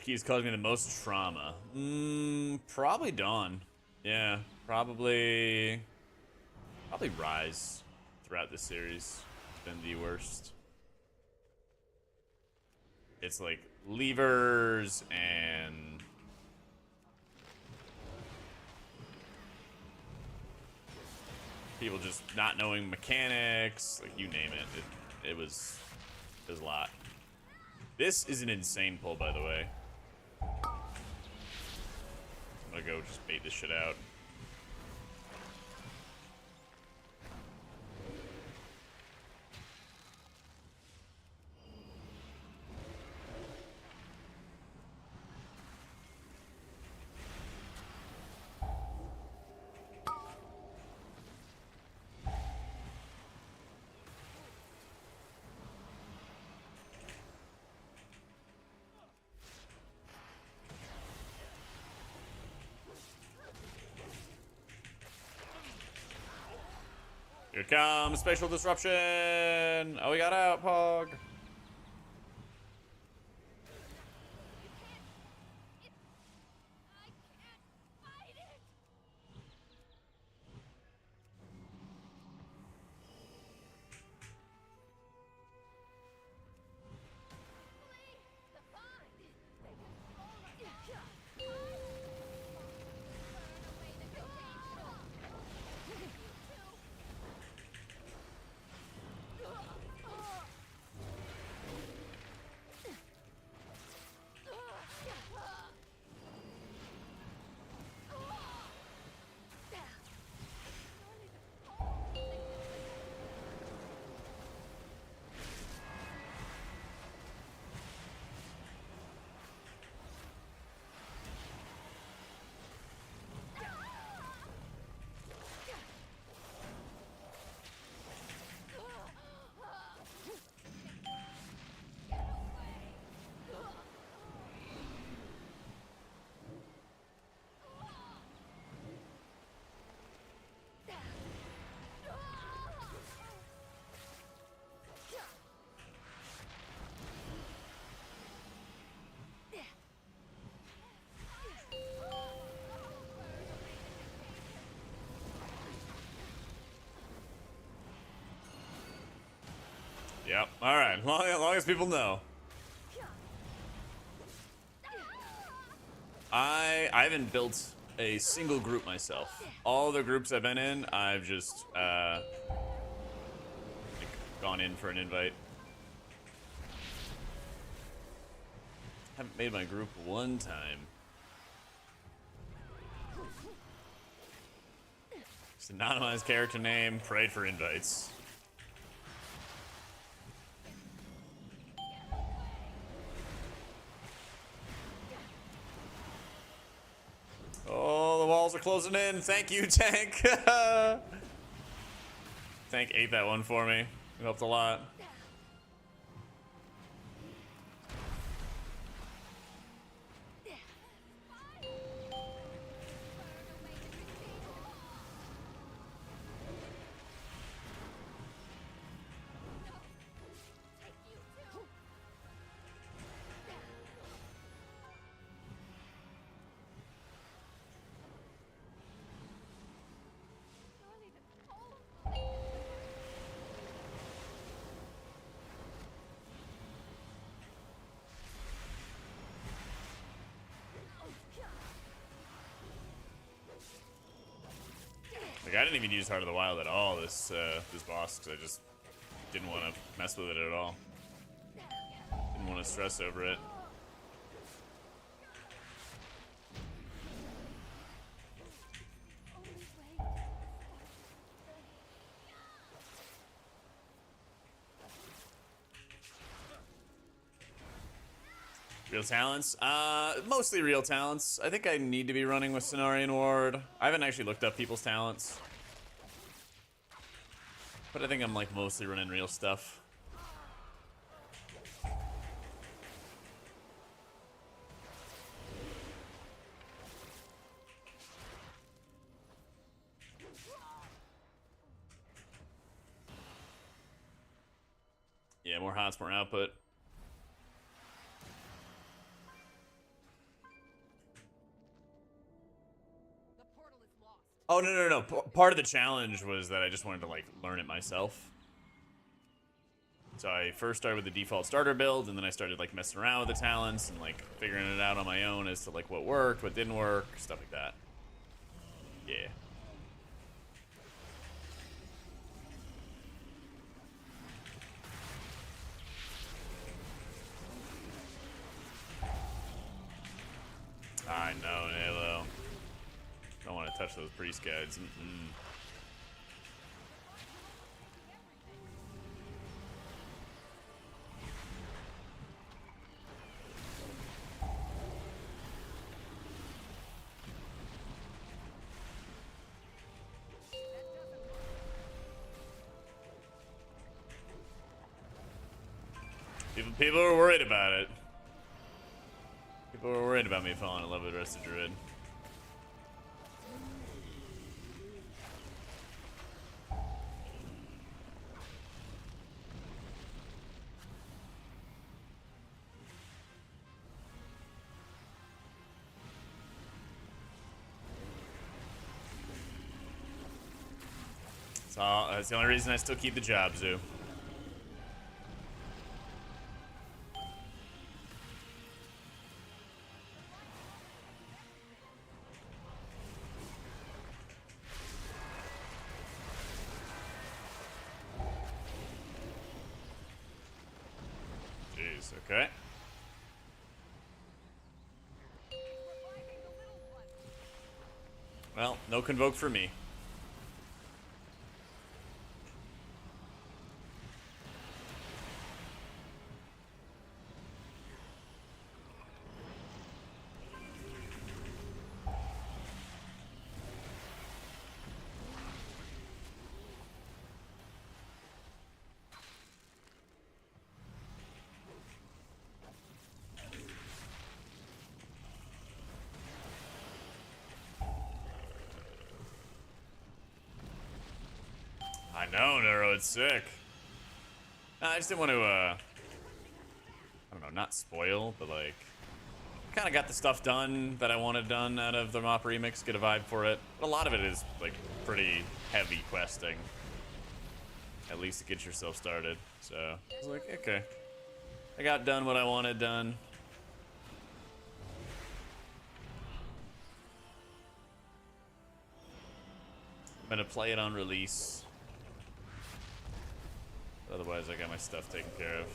Speaker 1: Keys causing me the most trauma. Probably Dawn. Yeah, probably Rise throughout this series. It's been the worst. It's like levers and people just not knowing mechanics, like you name it. It was a lot. This is an insane pull, by the way. I'm gonna go just bait this shit out. Here comes spatial disruption. Oh, we got out, Pog. Yep. All right. Long as people know. I haven't built a single group myself. All the groups I've been in, I've just like gone in for an invite. Haven't made my group one time. Just anonymized character name, prayed for invites. Oh, the walls are closing in. Thank you, Tank. Tank ate that one for me. It helped a lot. I didn't even use Heart of the Wild at all this this boss because I just didn't want to mess with it at all. Didn't want to stress over it. Real talents? Mostly real talents. I think I need to be running with Cenarian Ward. I haven't actually looked up people's talents. But I think I'm like mostly running real stuff. Yeah, more hots, more output. Oh, no. Part of the challenge was that I just wanted to, like, learn it myself. So I first started with the default starter build, and then I started, like, messing around with the talents and, like, figuring it out on my own as to, like, what worked, what didn't work, stuff like that. Yeah. I know, Halo. Don't want to touch those priest guides. People were worried about it. People were worried about me falling in love with the rest of Druid. So that's the only reason I still keep the job, Zoo. Jeez, okay. Well, no convoke for me. I know, Neuro, it's sick. I just didn't want to, I don't know, not spoil, but like, kind of got the stuff done that I wanted done out of the Mop remix, get a vibe for it. But a lot of it is like pretty heavy questing, at least to get yourself started. So I was like, okay, I got done what I wanted done. I'm gonna play it on release. Otherwise, I got my stuff taken care of.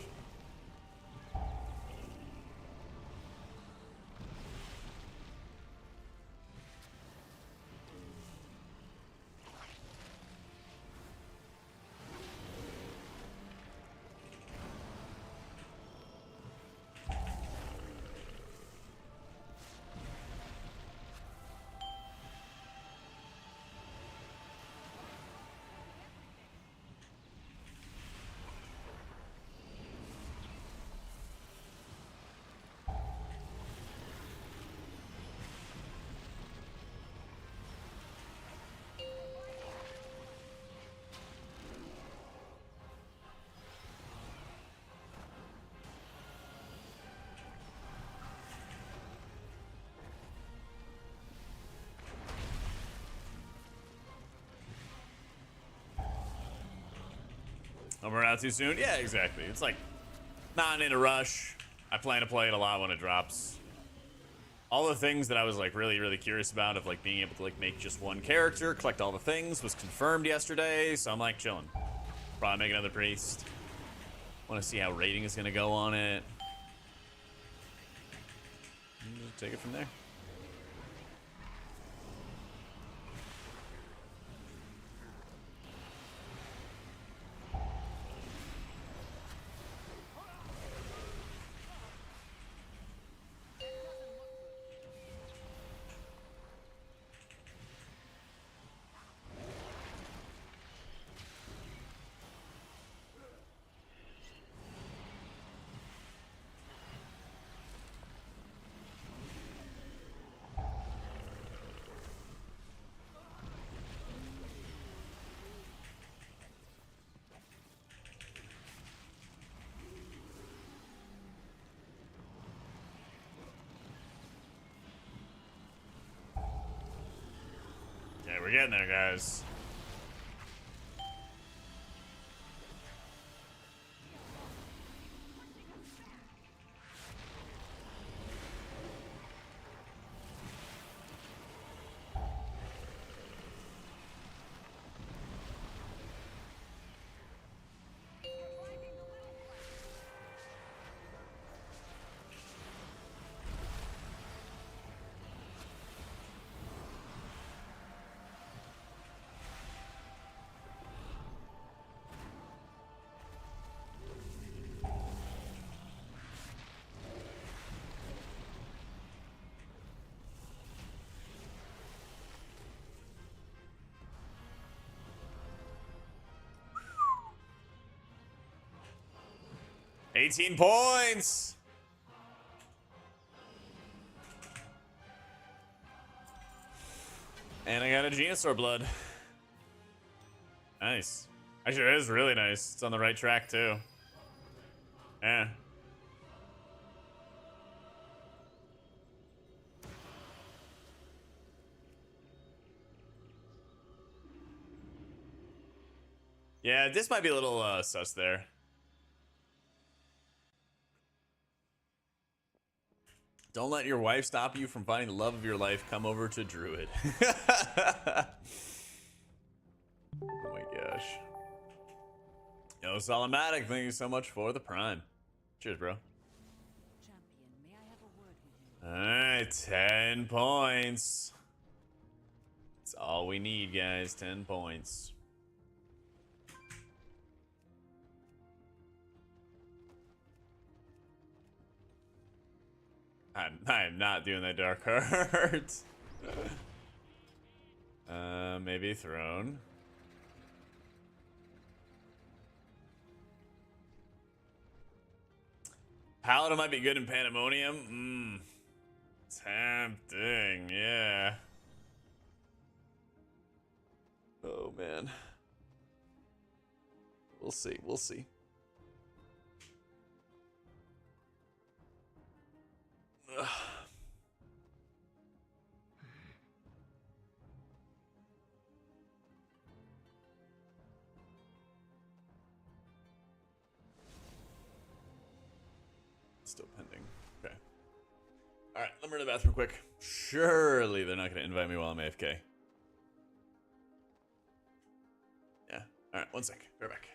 Speaker 1: I'm around too soon? Yeah, exactly. It's like, not in a rush. I plan to play it a lot when it drops. all the things that I was like really curious about of like being able to like make just one character, collect all the things, was confirmed yesterday. So I'm like chilling. Probably make another priest. Want to see how rating is gonna go on it. And just take it from there. Yeah, we're getting there, guys. $18 points. And I got a Venusaur blood. Nice. Actually, it is really nice. It's on the right track too. Yeah. Yeah, this might be a little sus there. Don't let your wife stop you from finding the love of your life. Come over to Druid. Oh my gosh. Yo, Solomatic, thank you so much for the prime. Cheers, bro.
Speaker 2: Champion, may I have a word with you?
Speaker 1: Alright, 10 points. That's all we need, guys. 10 points. I'm not doing that dark heart. Maybe throne. Paladin might be good in Pandemonium. Tempting, yeah. Oh man. We'll see, we'll see. Ugh. Still pending. Okay. Alright, let me run to the bathroom quick. Surely they're not going to invite me while I'm AFK. Yeah. Alright, one sec. Be right back.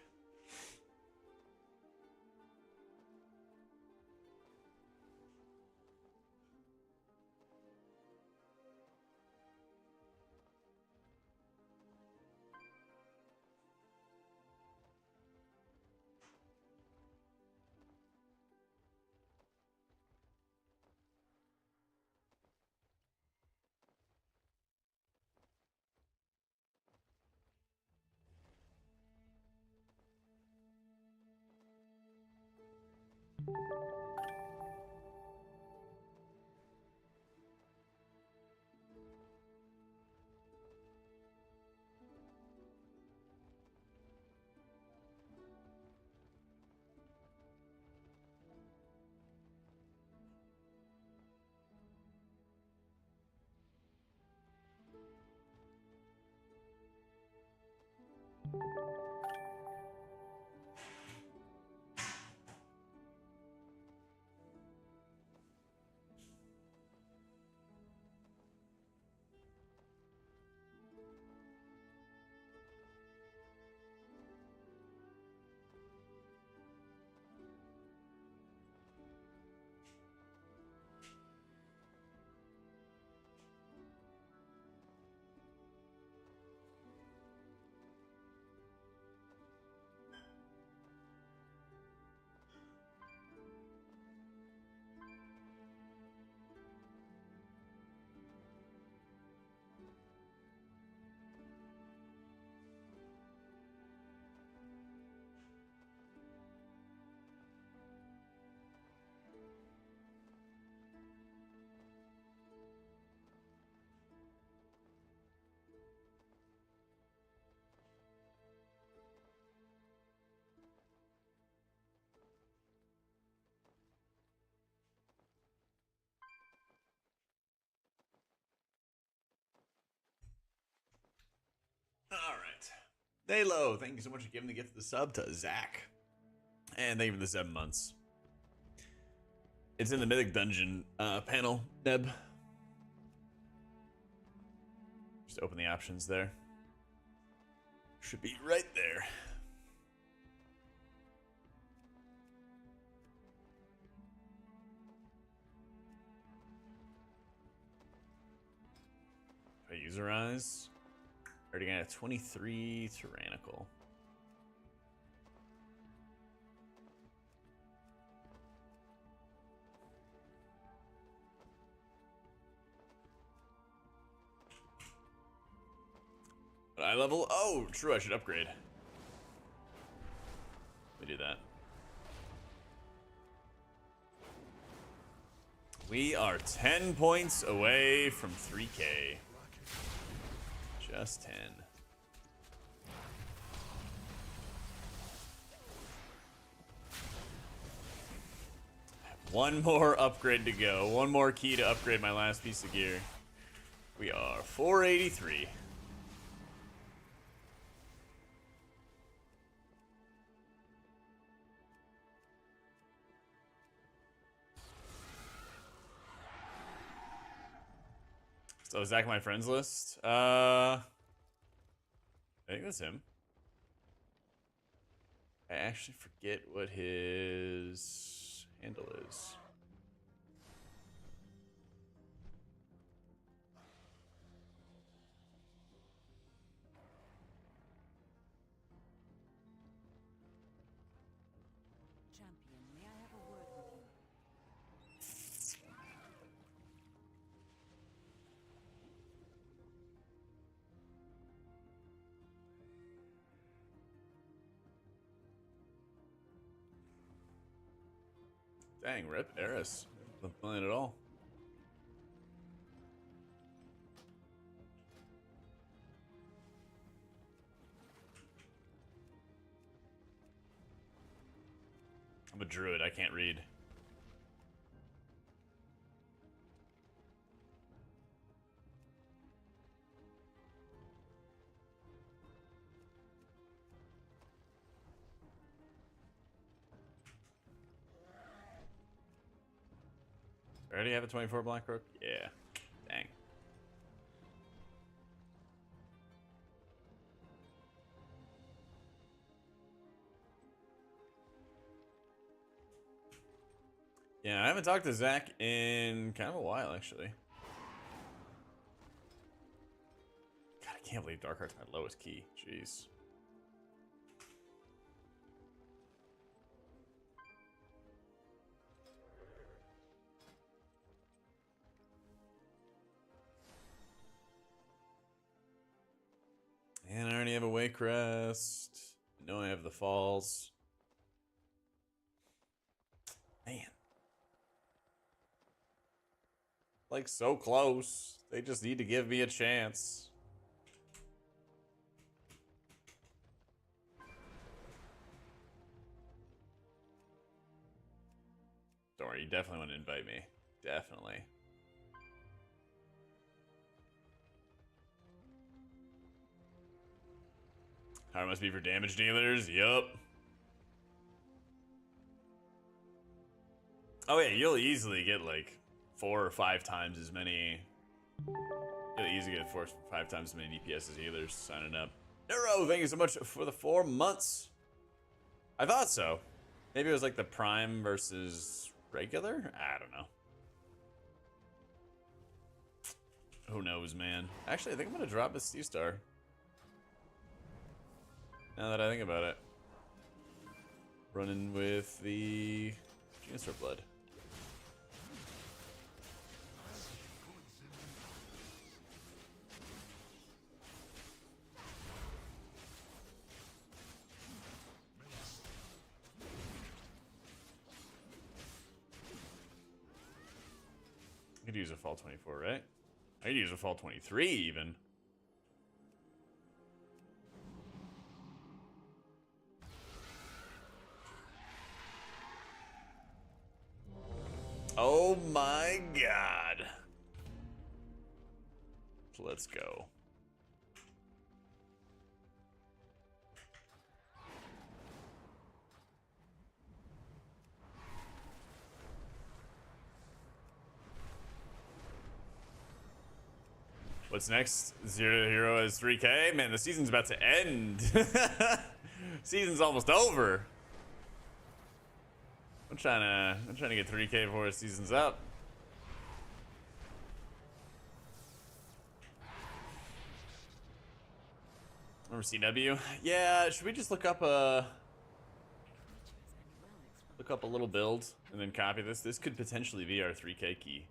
Speaker 1: Nalo, thank you so much for giving the gift of the sub to Zach. And thank you for the 7 months. It's in the Mythic Dungeon panel, Neb. Just open the options there. Should be right there. If I userize, already got a 23 tyrannical. But eye level? Oh, true, I should upgrade. Let me do that. We are 10 points away from 3K. Just 10. One more upgrade to go. One more key to upgrade my last piece of gear. We are 483. So is Zach my friends list? I think that's him. I actually forget what his handle is.
Speaker 2: Champion, may I have a word with you?
Speaker 1: Dang, rip Eris. Not playing at all. I'm a druid, I can't read. I already have a 24 Black Rook? Yeah. Dang. Yeah, I haven't talked to Zach in kind of a while, actually. God, I can't believe Dark Heart's my lowest key. Jeez. And I already have a Waycrest. I know I have the Falls. Man. Like, so close. They just need to give me a chance. Don't worry, you definitely want to invite me. Definitely. How it must be for damage dealers? Yup. Oh yeah, you'll easily get like 4 or 5 times as many. You'll easily get 4 or 5 times as many DPS as healers signing up. Neuro, thank you so much for the 4 months. I thought so. Maybe it was like the prime versus regular? I don't know. Who knows, man. Actually, I think I'm gonna drop this Steve Star. Now that I think about it. Running with the Geosaur Blood. I could use a fall 24, right? I could use a fall 23 even. Oh my god. Let's go. What's next? 0 to Hero is 3K. Man, the season's about to end. Season's almost over. I'm trying to get 3K before the season's up. Remember CW? Yeah, should we just look up a little build and then copy this? This could potentially be our 3K key.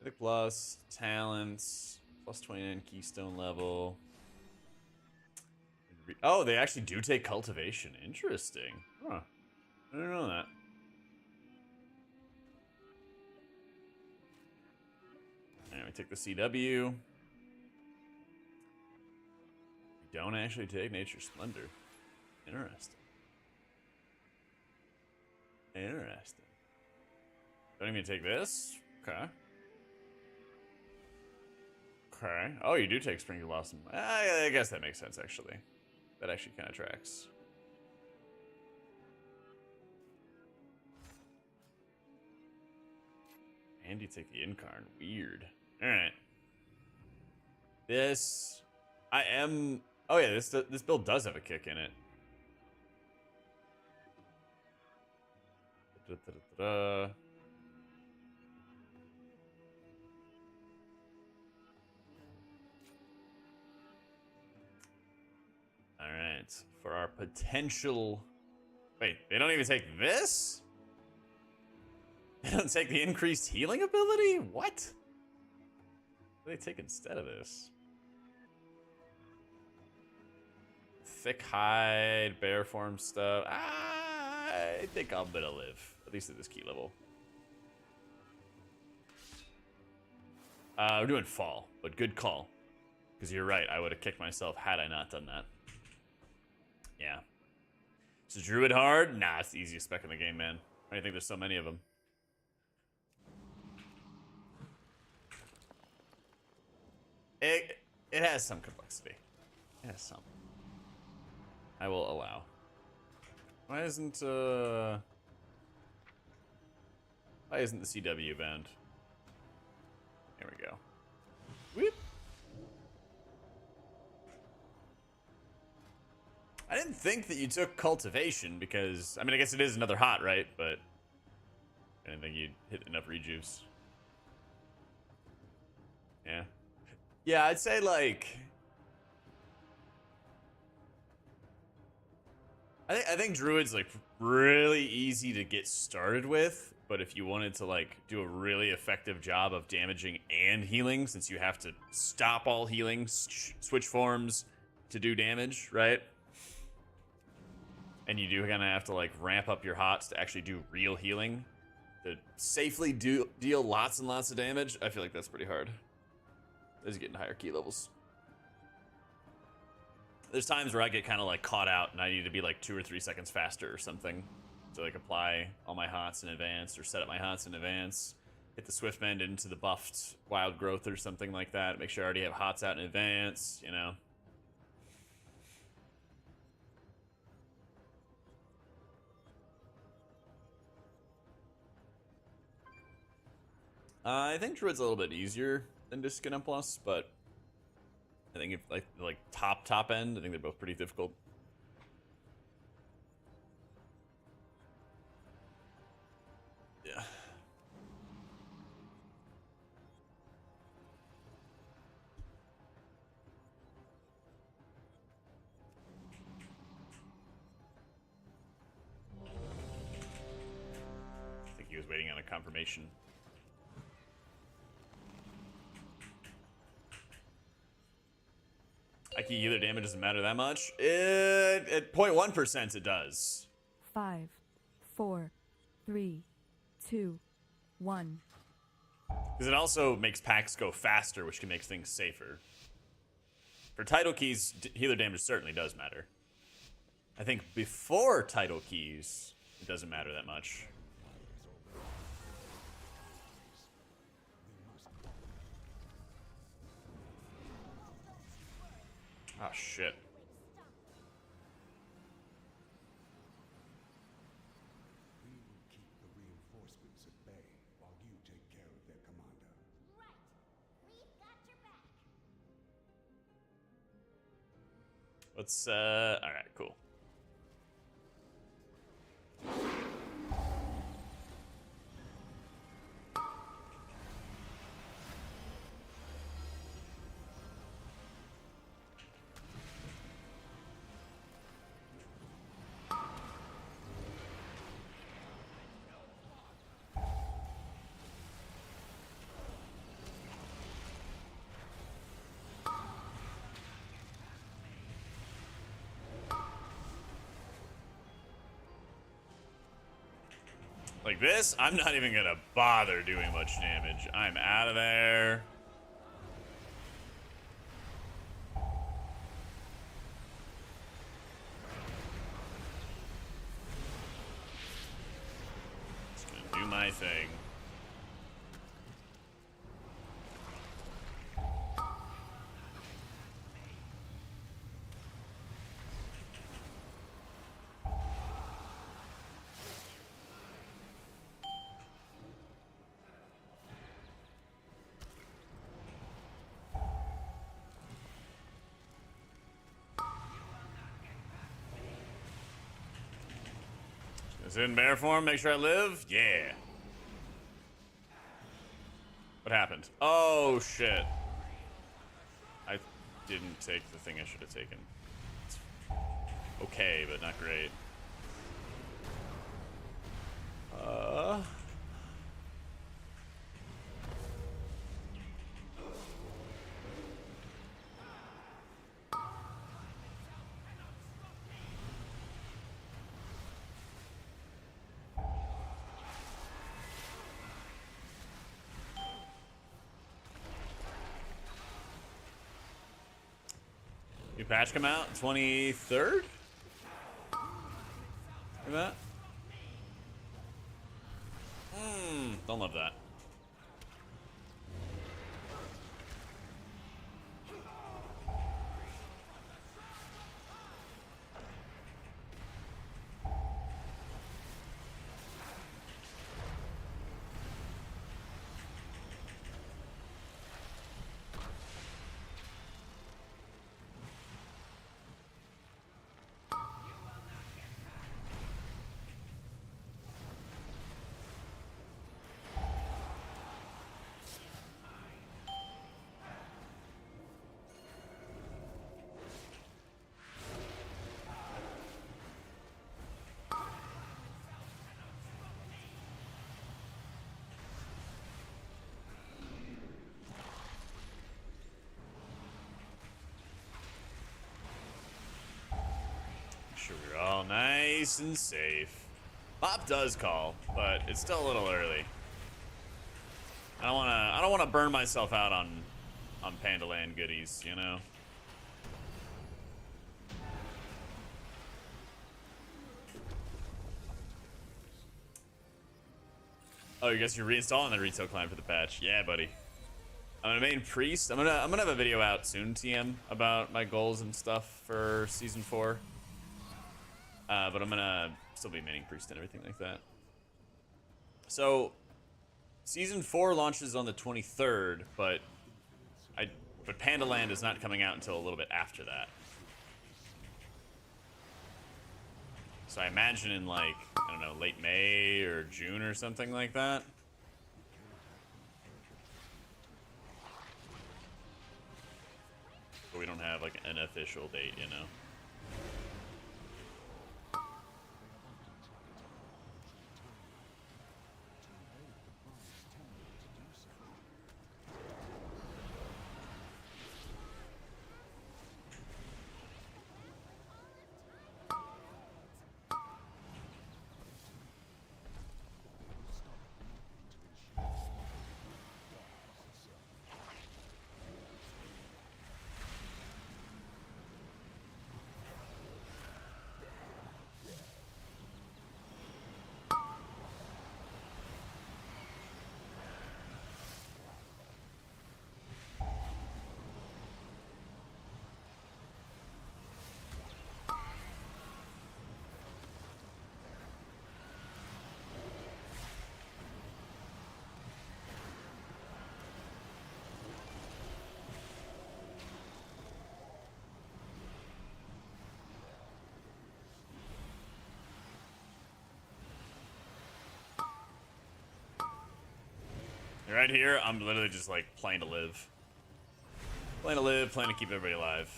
Speaker 1: Mythic plus, talents, plus 29 keystone level. Oh, they actually do take cultivation. Interesting. Huh. I didn't know that. Alright, we take the CW. We don't actually take Nature's Splendor. Interesting. Interesting. Don't even take this? Okay. Okay. Oh, you do take Spring Blossom. I guess that makes sense, actually. That actually kind of tracks. And you take the Incarn. Weird. Alright. This... I am... Oh yeah, this build does have a kick in it. Alright. For our potential... Wait, they don't even take this? They don't take the increased healing ability? What? What do they take instead of this? Thick hide, bear form stuff. I think I'm gonna live. At least at this key level. We're doing fall, but good call. Because you're right, I would have kicked myself had I not done that. Yeah. So Druid hard? Nah, it's the easiest spec in the game, man. I don't think there's so many of them. It has some complexity. It has some. I will allow. Why isn't the CW banned? There we go. Whoop. I didn't think that you took cultivation because I mean I guess it is another hot, right? But I didn't think you'd hit enough rejuves. Yeah. Yeah, I'd say like I think Druid's like really easy to get started with, but if you wanted to like do a really effective job of damaging and healing, since you have to stop all healing, switch forms to do damage, right? And you do kind of have to like ramp up your hots to actually do real healing to safely deal lots and lots of damage. I feel like that's pretty hard. As you get in higher key levels. There's times where I get kind of like caught out and I need to be like 2 or 3 seconds faster or something to like apply all my hots in advance or set up my hots in advance. Hit the Swift Mend into the buffed Wild Growth or something like that. Make sure I already have hots out in advance, you know. I think Druid's a little bit easier than Disconnect Plus, but I think if like top end, I think they're both pretty difficult. Yeah. I think he was waiting on a confirmation. Key healer damage doesn't matter that much. At 0.1% it does.
Speaker 2: 5, 4, 3, 2, 1.
Speaker 1: Because it also makes packs go faster, which can make things safer. For title keys, healer damage certainly does matter. I think before title keys, it doesn't matter that much. Oh, shit. Let's, alright, cool. Like this, I'm not even gonna bother doing much damage. I'm out of there. Just gonna do my thing. Is it in bear form? Make sure I live? Yeah. What happened? Oh, shit. I didn't take the thing I should have taken. It's okay, but not great. New patch come out 23rd? Look at that. Don't love that. Sure, we're all nice and safe. Pop does call, but it's still a little early. I don't wanna burn myself out on Pandaland goodies, you know? Oh, you guys are reinstalling the retail client for the patch. Yeah, buddy. I'm gonna main priest. I'm gonna have a video out soon, TM, about my goals and stuff for season 4. But I'm gonna still be maining priest and everything like that. So, season 4 launches on the 23rd, but Pandaland is not coming out until a little bit after that. So I imagine in like, I don't know, late May or June or something like that. But we don't have like an official date, you know. Right here, I'm literally just like playing to live. Playing to live, playing to keep everybody alive.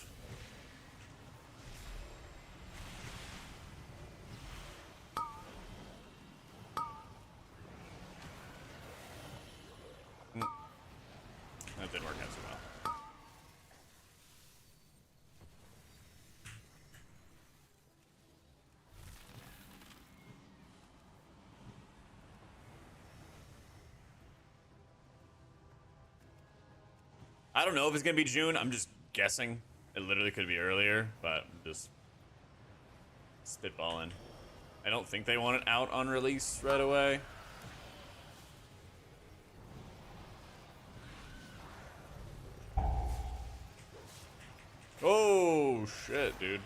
Speaker 1: That didn't work out so well. I don't know if it's gonna be June. I'm just guessing. It literally could be earlier, but I'm just spitballing. I don't think they want it out on release right away. Oh shit, dude.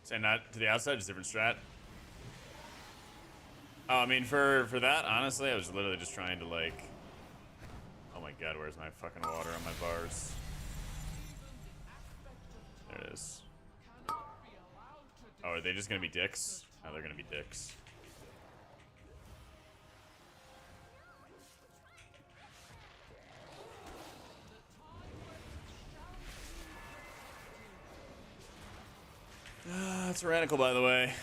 Speaker 1: Say not to the outside, just different strat. Oh, I mean, for that, honestly, I was literally just trying to, like... Oh my god, where's my fucking water on my bars? There it is. Oh, are they just gonna be dicks? No, they're gonna be dicks. It's tyrannical, by the way.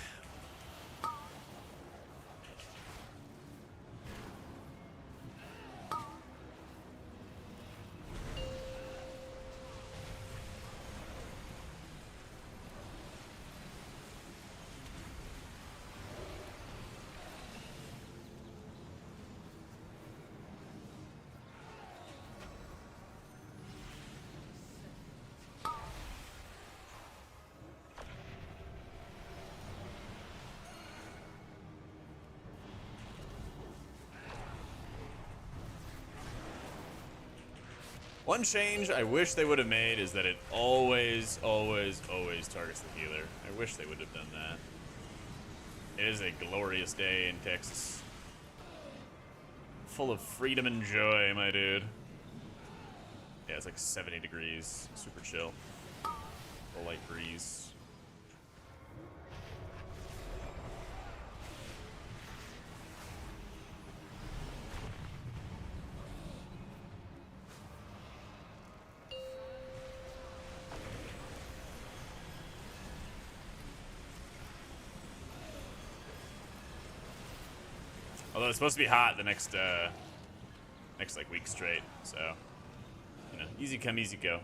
Speaker 1: One change I wish they would have made is that it always, always, always targets the healer. I wish they would have done that. It is a glorious day in Texas. Full of freedom and joy, my dude. Yeah, it's like 70 degrees. Super chill. A light breeze. Although it's supposed to be hot the next like week straight, so you know, easy come, easy go.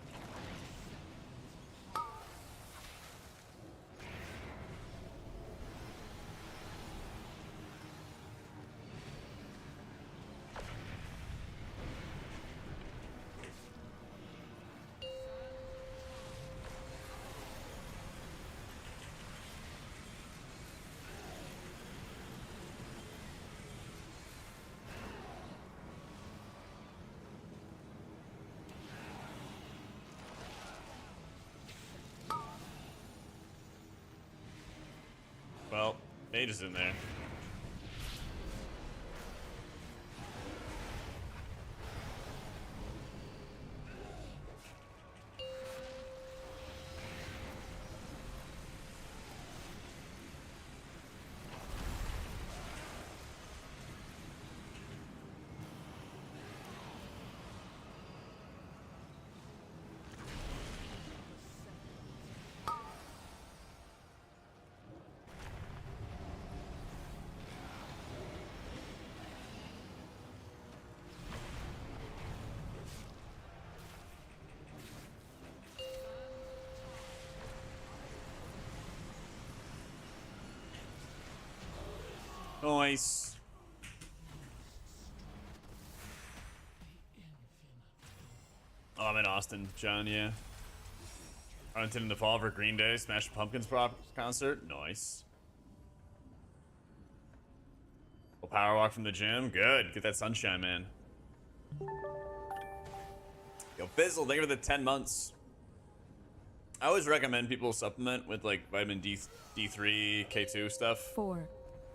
Speaker 1: Well, Mage is in there. Nice. Oh, I'm in Austin, John, yeah. Arlington in the fall for Green Day, Smash Pumpkins concert. Nice. We'll power walk from the gym. Good. Get that sunshine, man. Yo, Fizzle, thank you for the 10 months. I always recommend people supplement with like vitamin D3, K2 stuff.
Speaker 2: 4,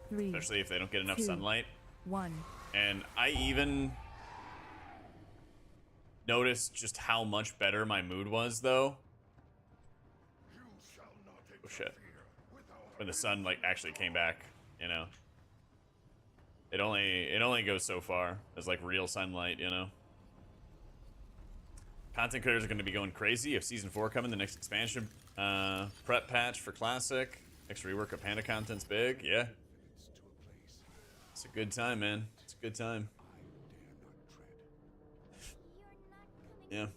Speaker 2: 3,
Speaker 1: Especially if they don't get enough
Speaker 2: 2,
Speaker 1: sunlight.
Speaker 2: 1.
Speaker 1: And I even noticed just how much better my mood was, though. Oh shit. When the sun like actually came back, you know. It only goes so far as like real sunlight, you know. Content creators are going to be going crazy. You have season 4 coming, the next expansion prep patch for classic. Next rework of Panda content's big, yeah. It's a good time, man. It's a good time. Yeah.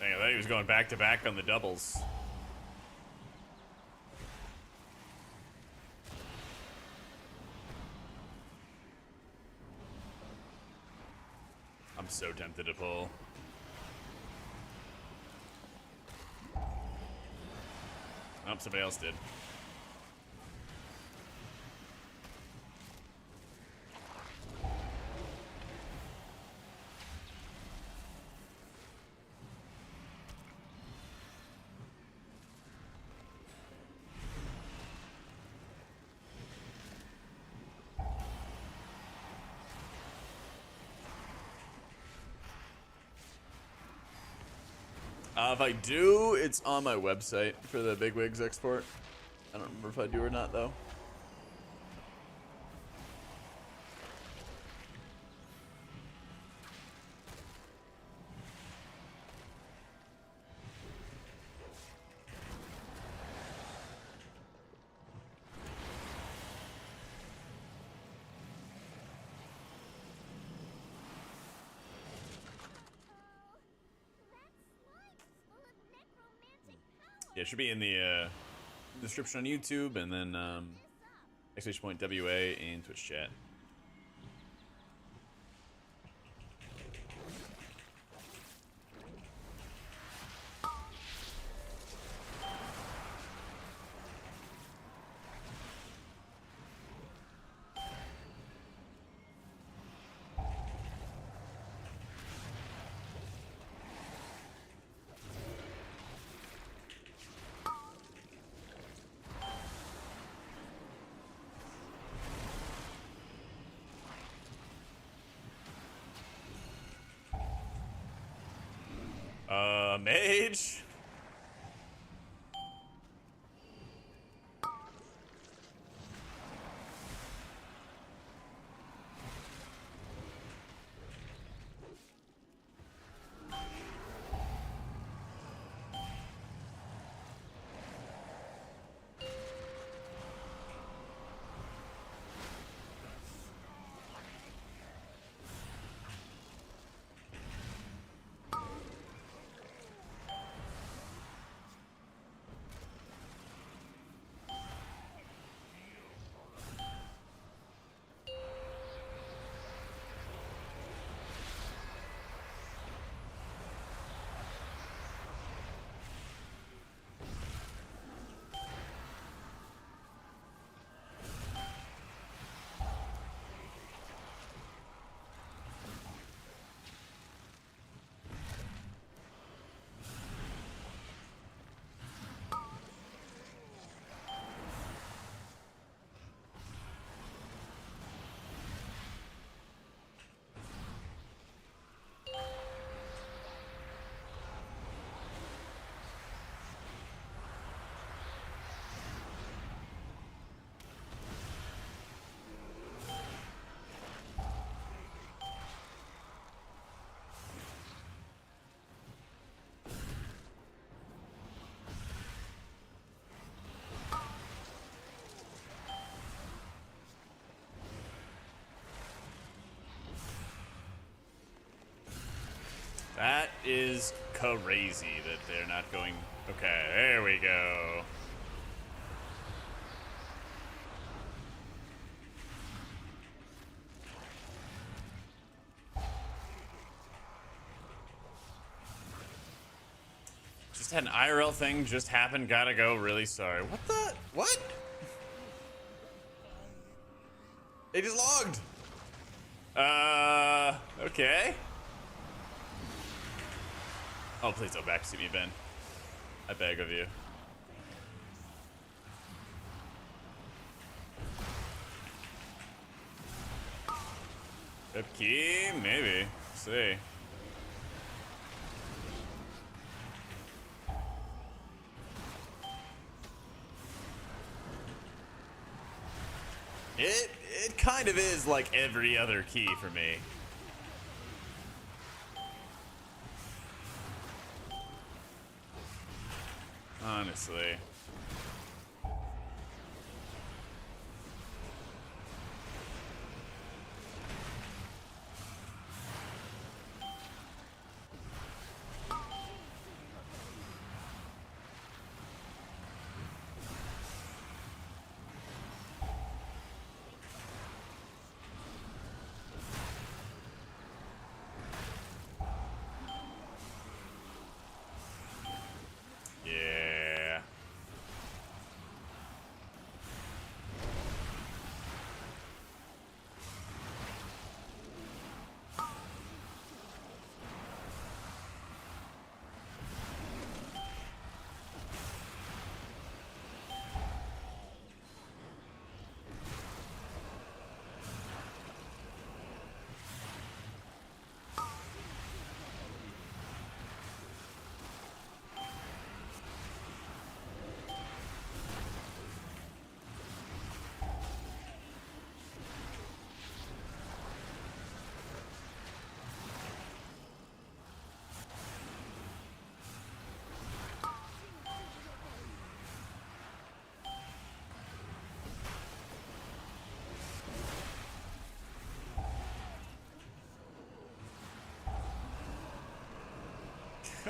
Speaker 1: Dang, I thought he was going back to back on the doubles. I'm so tempted to pull. Oh, somebody else did. If I do, it's on my website for the Big Wigs export. I don't remember if I do or not, though. Yeah, it should be in the description on YouTube, and then !WA in Twitch chat. Mage? That is crazy that they're not going. Okay, there we go. Just had an IRL thing just happened. Gotta go. Really sorry. What the? What? They just logged. Okay. Oh, please don't backseat me, Ben. I beg of you. Rip key? Maybe. Let's see. It kind of is like every other key for me. Honestly. Yeah.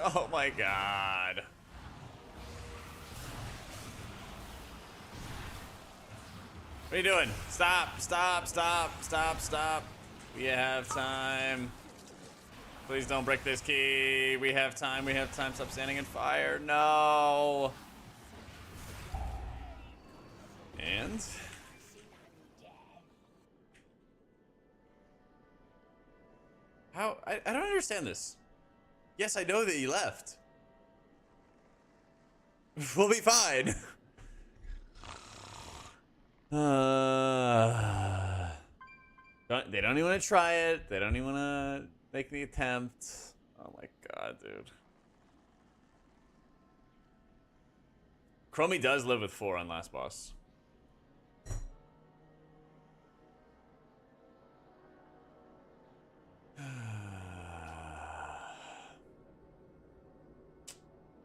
Speaker 1: Oh my god. What are you doing? Stop, stop, stop, stop, stop. We have time. Please don't break this key. We have time, we have time. Stop standing in fire. No. And? How? I don't understand this. Yes, I know that you left. We'll be fine. They don't even want to try it. They don't even want to make the attempt. Oh my god, dude. Chromie does live with 4 on last boss.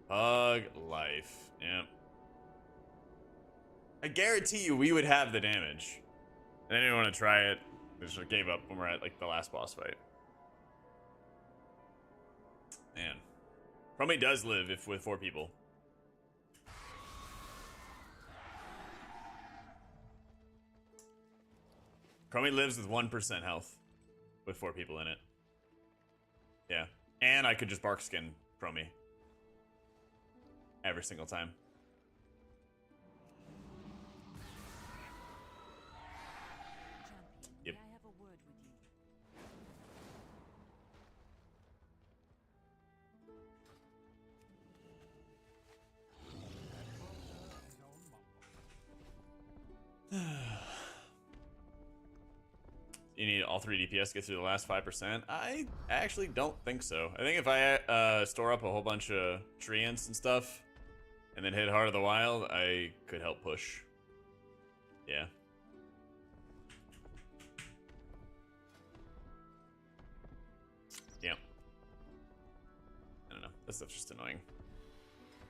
Speaker 1: Bug life. Yep. I guarantee you we would have the damage. They didn't want to try it. They just gave up when we're at like the last boss fight. Man. Chromie does live if with 4 people. Chromie lives with 1% health with 4 people in it. Yeah. And I could just bark skin Chromie. Every single time.
Speaker 2: Champion,
Speaker 1: Yep.
Speaker 2: may I have a word with you?
Speaker 1: You need all 3 DPS to get through the last 5%? I actually don't think so. I think if I store up a whole bunch of treants and stuff, and then hit Heart of the Wild, I could help push. Yeah. Yeah. I don't know. That stuff's just annoying.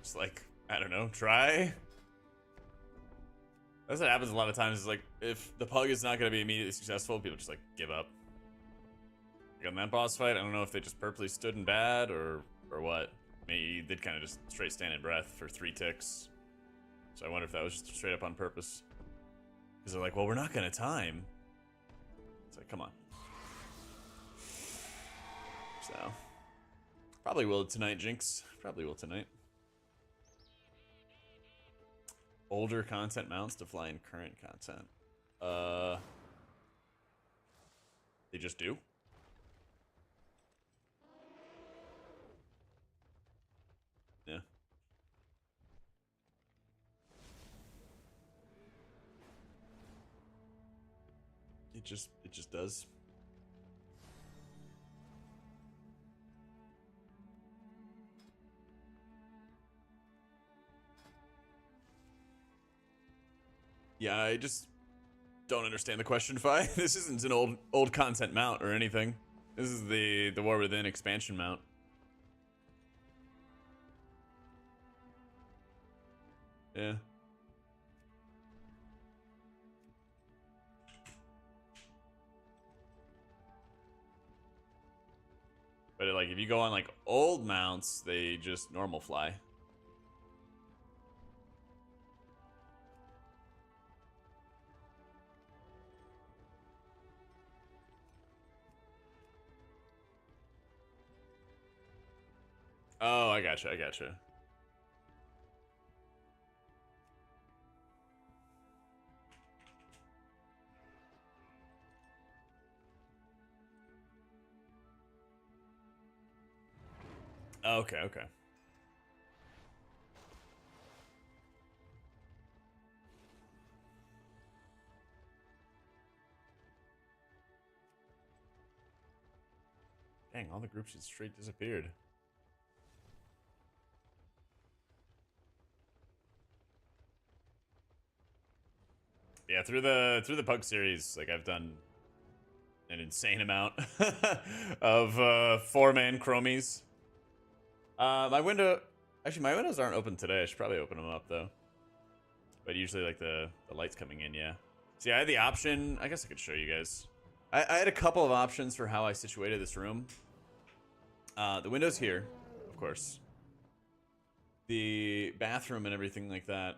Speaker 1: Just like, I don't know, try? That's what happens a lot of times is like, if the pug is not going to be immediately successful, people just like give up. Like on that boss fight, I don't know if they just purposely stood in bad or what. Maybe they'd kind of just straight stand in breath for 3 ticks. So I wonder if that was just straight up on purpose. Because they're like, well, we're not gonna time. It's like, come on. So probably will tonight, Jinx. Probably will tonight. Older content mounts to fly in current content. They just do. Yeah. It just does. Yeah, I just don't understand the question, Fi. This isn't an old content mount or anything. This is the War Within expansion mount. Yeah. But like, if you go on like old mounts, they just normal fly. Oh, I gotcha, I gotcha. Okay, okay. Dang, all the groups just straight disappeared. Yeah, through the Pug series, like I've done an insane amount of 4-man chromies. My windows aren't open today. I should probably open them up though. But usually like the light's coming in, yeah. See, I had the option. I guess I could show you guys. I had a couple of options for how I situated this room. The window's here, of course. The bathroom and everything like that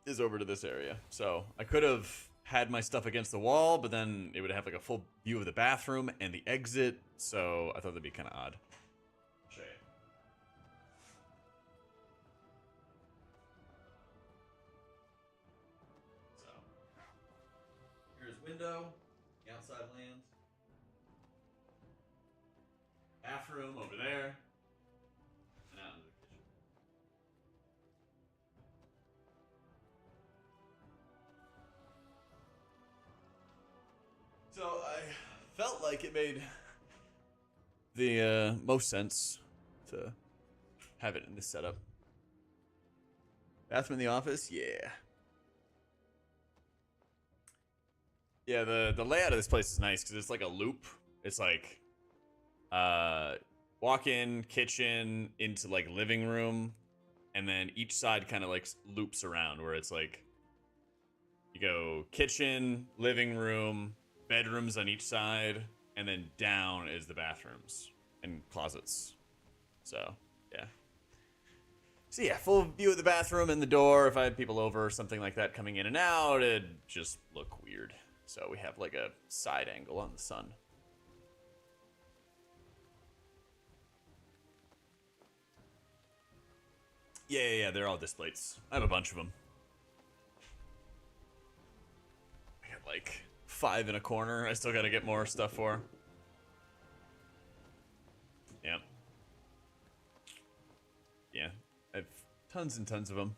Speaker 1: is over to this area. So I could have had my stuff against the wall, but then it would have like a full view of the bathroom and the exit. So I thought that'd be kind of odd. Show you. So here's window, the outside land, bathroom over there, and out into the kitchen. So I felt like it made the most sense to have it in this setup. Bathroom in the office, yeah. Yeah, the layout of this place is nice because it's like a loop. It's like walk in, kitchen, into like living room, and then each side kind of like loops around where it's like you go kitchen, living room, bedrooms on each side, and then down is the bathrooms and closets. So, yeah. So yeah, full view of the bathroom and the door. If I had people over or something like that coming in and out, it'd just look weird. So we have like a side angle on the sun. Yeah, they're all displays. I have a bunch of them. I got like 5 in a corner. I still gotta get more stuff for. Yep. Yeah, I have tons and tons of them.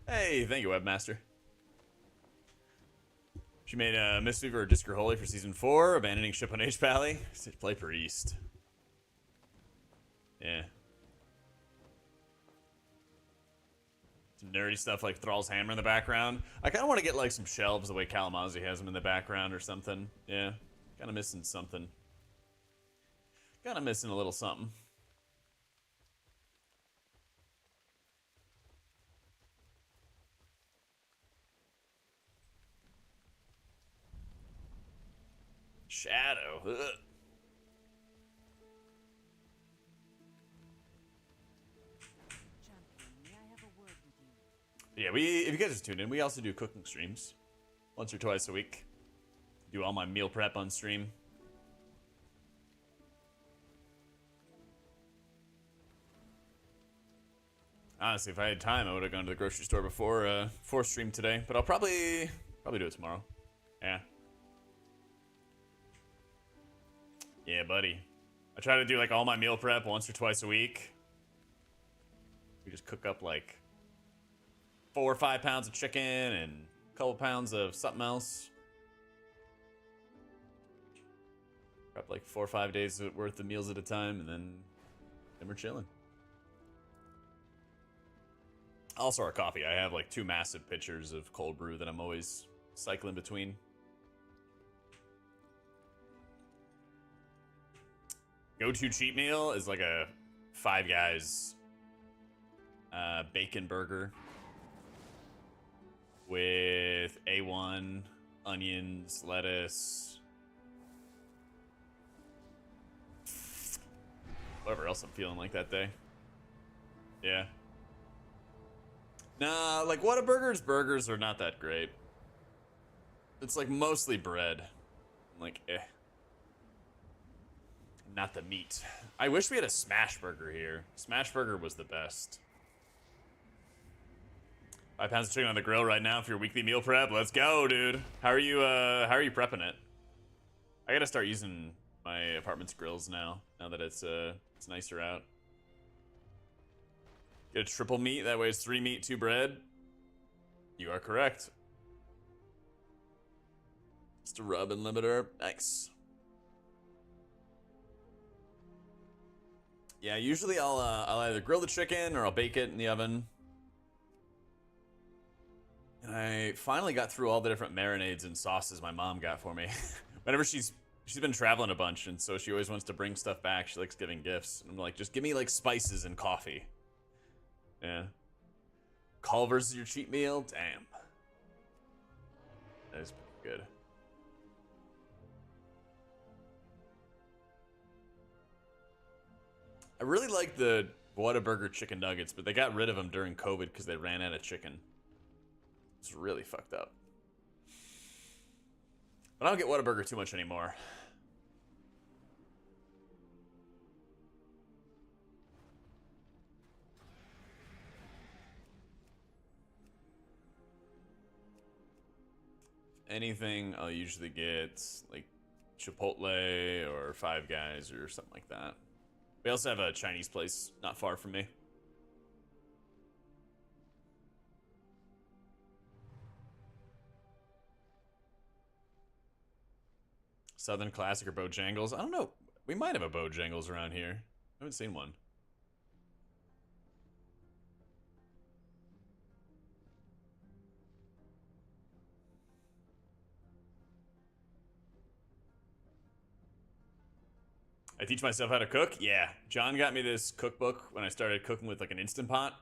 Speaker 1: Hey, thank you, Webmaster. She made a Mistweaver or Disc Holy for Season 4, abandoning ship on H-Pally. Play for East. Yeah. Some nerdy stuff like Thrall's Hammer in the background. I kind of want to get like some shelves the way Kalamazoo has them in the background or something. Yeah. Kind of missing something. Kind of missing a little something. Shadow. Ugh.
Speaker 2: Champion, may I have a word with you?
Speaker 1: Yeah, if you guys just tuned in, we also do cooking streams once or twice a week. Do all my meal prep on stream. Honestly, if I had time, I would have gone to the grocery store before stream today. But I'll probably do it tomorrow. Yeah. Yeah, buddy. I try to do like all my meal prep once or twice a week. We just cook up like 4 or 5 pounds of chicken and a couple pounds of something else. Prep like 4 or 5 days worth of meals at a time, and then we're chilling. Also, our coffee. I have like 2 massive pitchers of cold brew that I'm always cycling between. Go-to cheat meal is like a Five Guys bacon burger with A1, onions, lettuce, whatever else I'm feeling like that day. Yeah. Nah, like burgers are not that great. It's like mostly bread. Like, not the meat. I wish we had a smash burger here. Smash burger was the best. 5 pounds of chicken on the grill right now for your weekly meal prep. Let's go, dude. How are you prepping it? I gotta start using my apartment's grills now that it's nicer out. Get a triple meat, that way it's 3 meat, 2 bread. You are correct. Just a rub and limiter. Nice. Yeah, usually I'll either grill the chicken or I'll bake it in the oven. And I finally got through all the different marinades and sauces my mom got for me. Whenever she's been traveling a bunch, and so she always wants to bring stuff back. She likes giving gifts. And I'm like, just give me like spices and coffee. Yeah. Culver's your cheat meal? Damn. That is pretty good. I really like the Whataburger chicken nuggets, but they got rid of them during COVID because they ran out of chicken. It's really fucked up. But I don't get Whataburger too much anymore. Anything, I'll usually get like Chipotle or Five Guys or something like that. We also have a Chinese place not far from me. Southern Classic or Bojangles? I don't know. We might have a Bojangles around here. I haven't seen one. I teach myself how to cook? Yeah. John got me this cookbook when I started cooking with like an Instant Pot.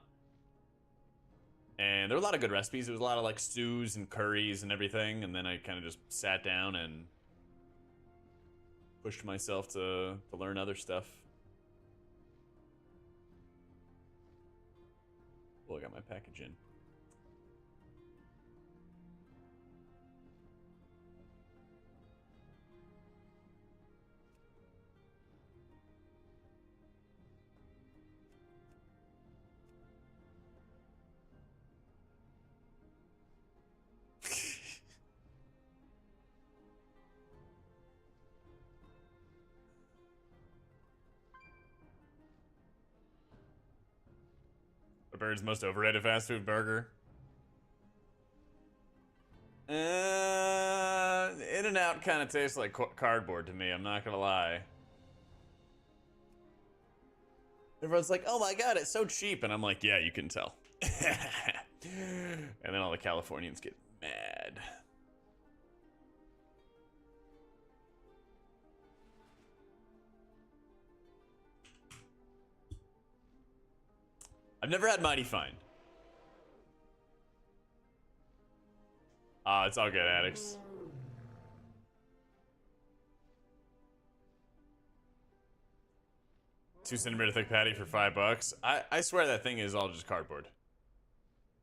Speaker 1: And there were a lot of good recipes. It was a lot of like stews and curries and everything. And then I kind of just sat down and pushed myself to learn other stuff. Oh, I got my package in. The bird's most overrated fast food burger. In-N-Out kind of tastes like cardboard to me, I'm not gonna lie. Everyone's like, oh my god, it's so cheap. And I'm like, yeah, you can tell. And then all the Californians get mad. I've never had Mighty Fine. It's all good, addicts. 2 centimeter thick patty for $5. I swear that thing is all just cardboard.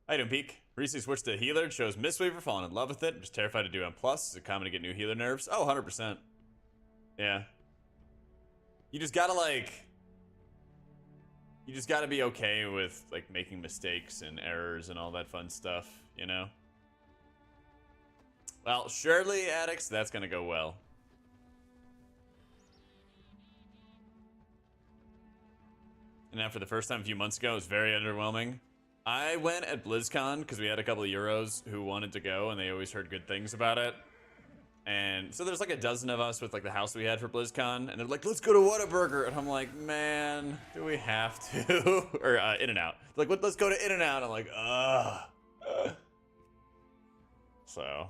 Speaker 1: How you doing, Peak? Recently switched to healer. Chose Mistweaver, fallen in love with it. I'm just terrified to do M+. Is it common to get new healer nerfs? Oh, 100%. Yeah. You just gotta you just gotta be okay with like making mistakes and errors and all that fun stuff, you know? Well, surely, addicts, that's gonna go well. And now for the first time a few months ago, it was very underwhelming. I went at BlizzCon because we had a couple of Euros who wanted to go and they always heard good things about it. And so there's like a dozen of us with like the house we had for BlizzCon, and they're like, let's go to Whataburger. And I'm like, man, do we have to? Or In-N-Out. Like, let's go to In-N-Out. I'm like, ugh. So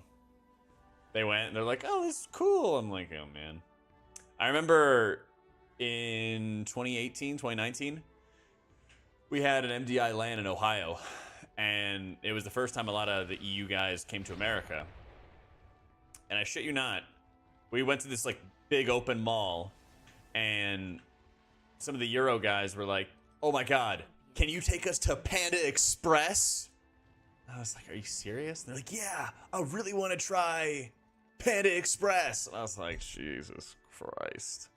Speaker 1: they went and they're like, oh, this is cool. I'm like, oh man. I remember in 2018, 2019, we had an MDI LAN in Ohio, and it was the first time a lot of the EU guys came to America. And I shit you not, we went to this like big open mall, and some of the Euro guys were like, oh my god, can you take us to Panda Express? I was like, are you serious? And they're like, yeah, I really want to try Panda Express. And I was like, Jesus Christ.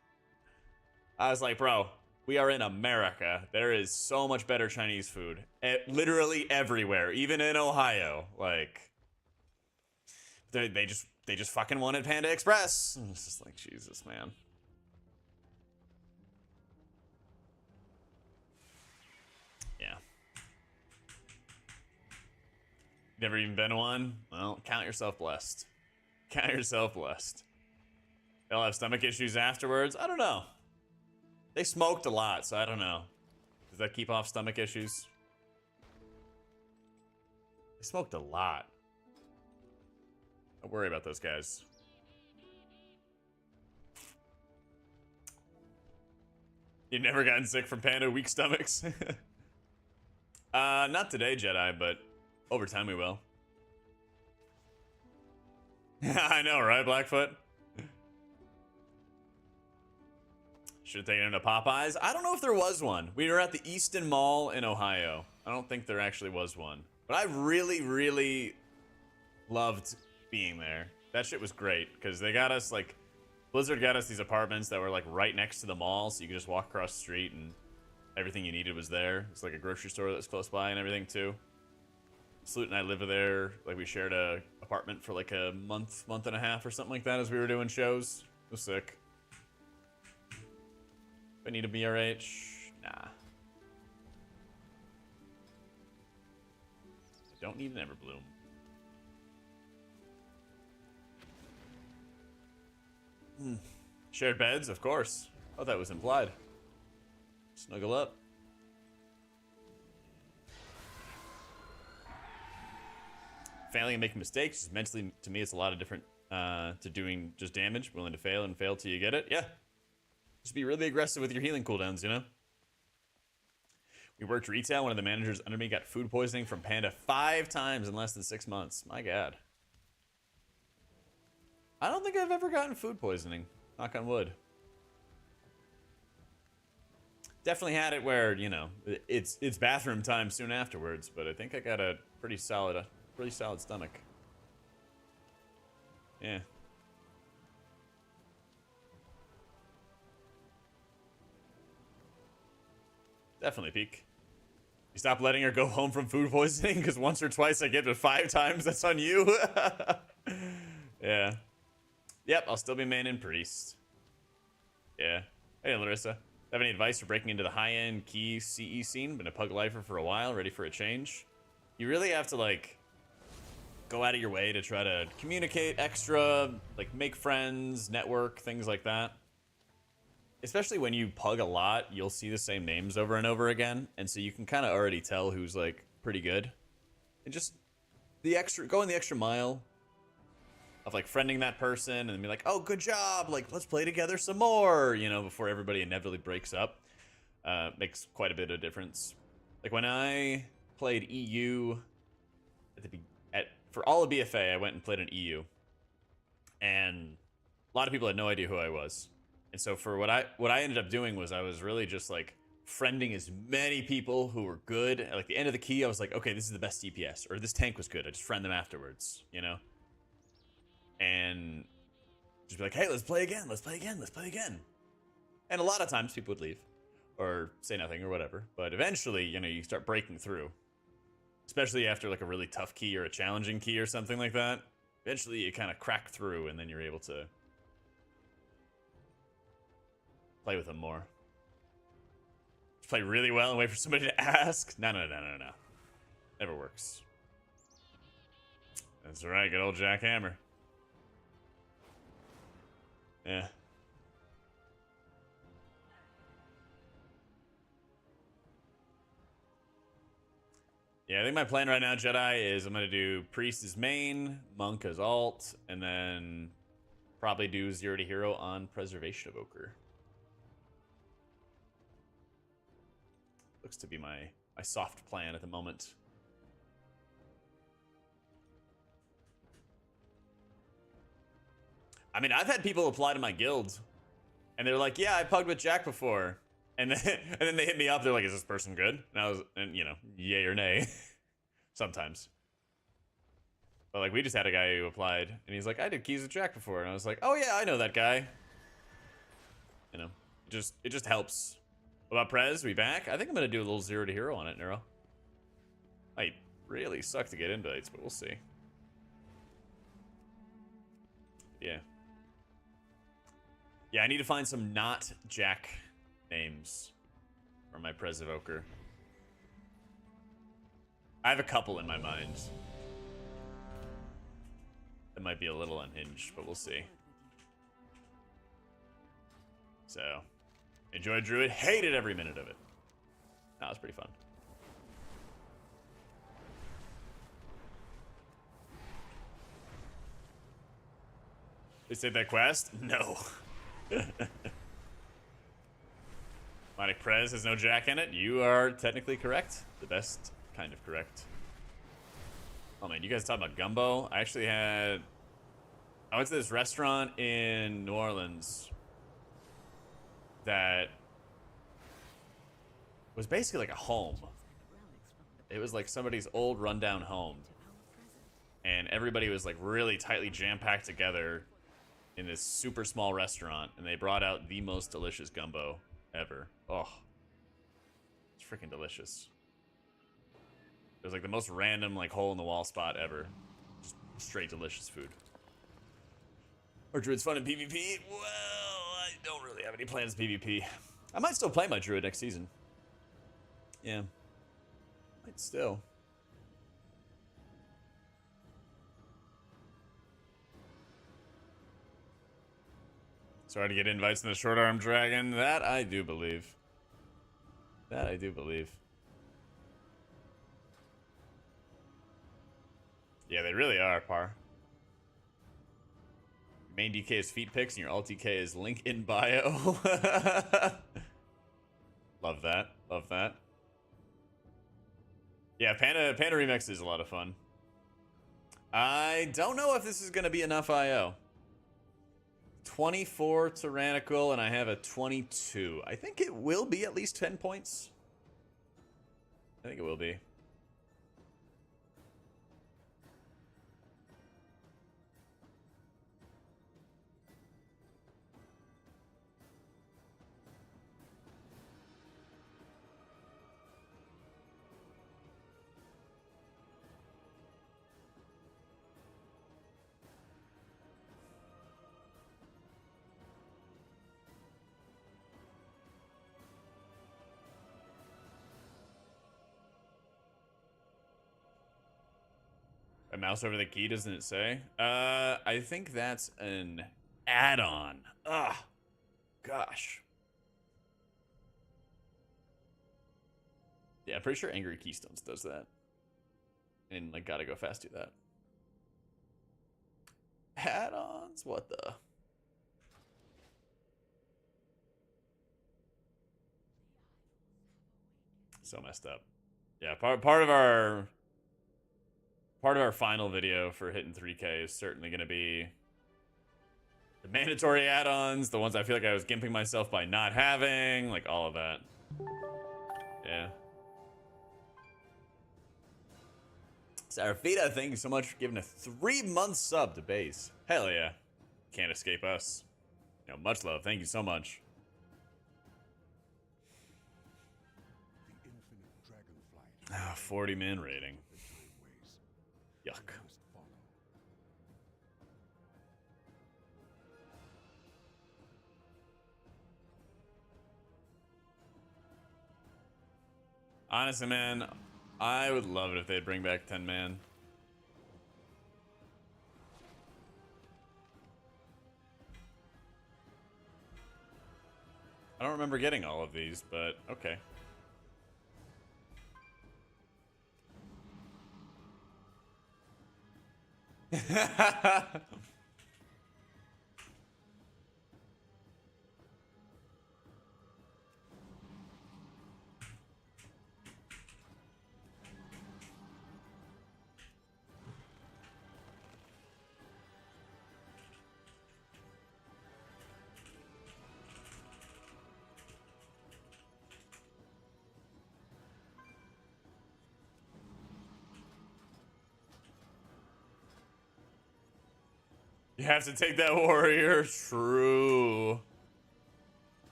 Speaker 1: I was like, bro, we are in America. There is so much better Chinese food. Literally everywhere, even in Ohio. Like, they just fucking wanted Panda Express. And it's just like, Jesus, man. Yeah. Never even been to one? Well, count yourself blessed. Count yourself blessed. They'll have stomach issues afterwards? I don't know. They smoked a lot, so I don't know. Does that keep off stomach issues? They smoked a lot. Don't worry about those guys. You've never gotten sick from Panda, weak stomachs? Not today, Jedi, but over time we will. I know, right, Blackfoot? Should have taken him to Popeyes. I don't know if there was one. We were at the Easton Mall in Ohio. I don't think there actually was one. But I really, really loved being there. That shit was great because they got us like, Blizzard got us these apartments that were like right next to the mall, so you could just walk across the street and everything you needed was there. It's like a grocery store that's close by and everything too. Salute and I lived there. Like we shared a apartment for like a month and a half or something like that as we were doing shows. It was sick. Do I need a BRH? Nah. I don't need an Everbloom. Shared beds, of course. Oh, that was implied. Snuggle up. Failing and making mistakes, just mentally, to me, it's a lot of different to doing just damage. Willing to fail and fail till you get it. Yeah. Just be really aggressive with your healing cooldowns, you know? We worked retail. One of the managers under me got food poisoning from Panda 5 times in less than 6 months. My God. I don't think I've ever gotten food poisoning. Knock on wood. Definitely had it where, you know, it's bathroom time soon afterwards, but I think I got a pretty solid stomach. Yeah. Definitely, Peak. You stop letting her go home from food poisoning because once or twice I get to 5 times. That's on you. Yeah. Yep, I'll still be main and priest. Yeah. Hey, Larissa. Have any advice for breaking into the high-end key CE scene? Been a pug lifer for a while, ready for a change. You really have to like go out of your way to try to communicate extra, like make friends, network, things like that. Especially when you pug a lot, you'll see the same names over and over again, and so you can kind of already tell who's like pretty good. And just going the extra mile of like friending that person and be like, oh, good job, like let's play together some more, you know, before everybody inevitably breaks up. Makes quite a bit of difference. Like when I played EU for all of BFA, I went and played an EU, and a lot of people had no idea who I was. And so for what I ended up doing was I was really just like friending as many people who were good. At like the end of the key, I was like, okay, this is the best DPS, or this tank was good. I just friend them afterwards, you know? And just be like, hey, let's play again, let's play again, let's play again. And a lot of times people would leave or say nothing or whatever. But eventually, you know, you start breaking through. Especially after like a really tough key or a challenging key or something like that. Eventually you kind of crack through and then you're able to play with them more. Just play really well and wait for somebody to ask. No. Never works. That's right, good old jackhammer. Yeah. Yeah, I think my plan right now, Jedi, is I'm going to do Priest as main, Monk as alt, and then probably do 0 to hero on Preservation Evoker. Looks to be my soft plan at the moment. I mean, I've had people apply to my guild, and they're like, yeah, I pugged with Jack before. And then they hit me up, they're like, is this person good? And you know, yay or nay. Sometimes. But like, we just had a guy who applied, and he's like, I did keys with Jack before. And I was like, oh yeah, I know that guy. You know, it just helps. What about Prez? We back? I think I'm gonna do a little 0 to hero on it, Neuro. Might really suck to get invites, but we'll see. Yeah. Yeah, I need to find some not Jack names for my Prez Evoker. I have a couple in my mind. That might be a little unhinged, but we'll see. So, enjoyed Druid, hated every minute of it. That was pretty fun. They said that quest? No. Automatic Prez has no Jack in it. You are technically correct. The best kind of correct. Oh man, you guys talking about gumbo? I went to this restaurant in New Orleans that was basically like a home. It was like somebody's old rundown home. And everybody was like really tightly jam-packed together in this super small restaurant, and they brought out the most delicious gumbo ever. Oh, it's freaking delicious. It was like the most random, like, hole in the wall spot ever. Just straight delicious food. Are druids fun in PvP? Well, I don't really have any plans PvP. I might still play my druid next season. Yeah, might still. Sorry to get invites in the short arm dragon. That I do believe. That I do believe. Yeah, they really are, Par. Main DK is feet pics and your alt DK is link in bio. Love that. Love that. Yeah, Panda Remix is a lot of fun. I don't know if this is going to be enough IO. 24 Tyrannical, and I have a 22. I think it will be at least 10 points. I think it will be. A mouse over the key, doesn't it say? I think that's an add-on. Ugh. Gosh. Yeah, I'm pretty sure Angry Keystones does that. And, like, gotta go fast do that. Add-ons? What the? So messed up. Yeah, part of our final video for hitting 3K is certainly going to be The mandatory add-ons, the ones I feel like I was gimping myself by not having, like all of that. Yeah. Sarafita, thank you so much for giving a 3-month sub to base. Hell yeah. Can't escape us. You know, much love. Thank you so much.
Speaker 3: The infinite dragonflight.
Speaker 1: 40-man rating.
Speaker 3: The
Speaker 1: Yuck.
Speaker 3: time ways. Must follow.
Speaker 1: Honestly, man, I would love it if they'd bring back 10-man. I don't remember getting all of these, but okay. You have to take that warrior. True.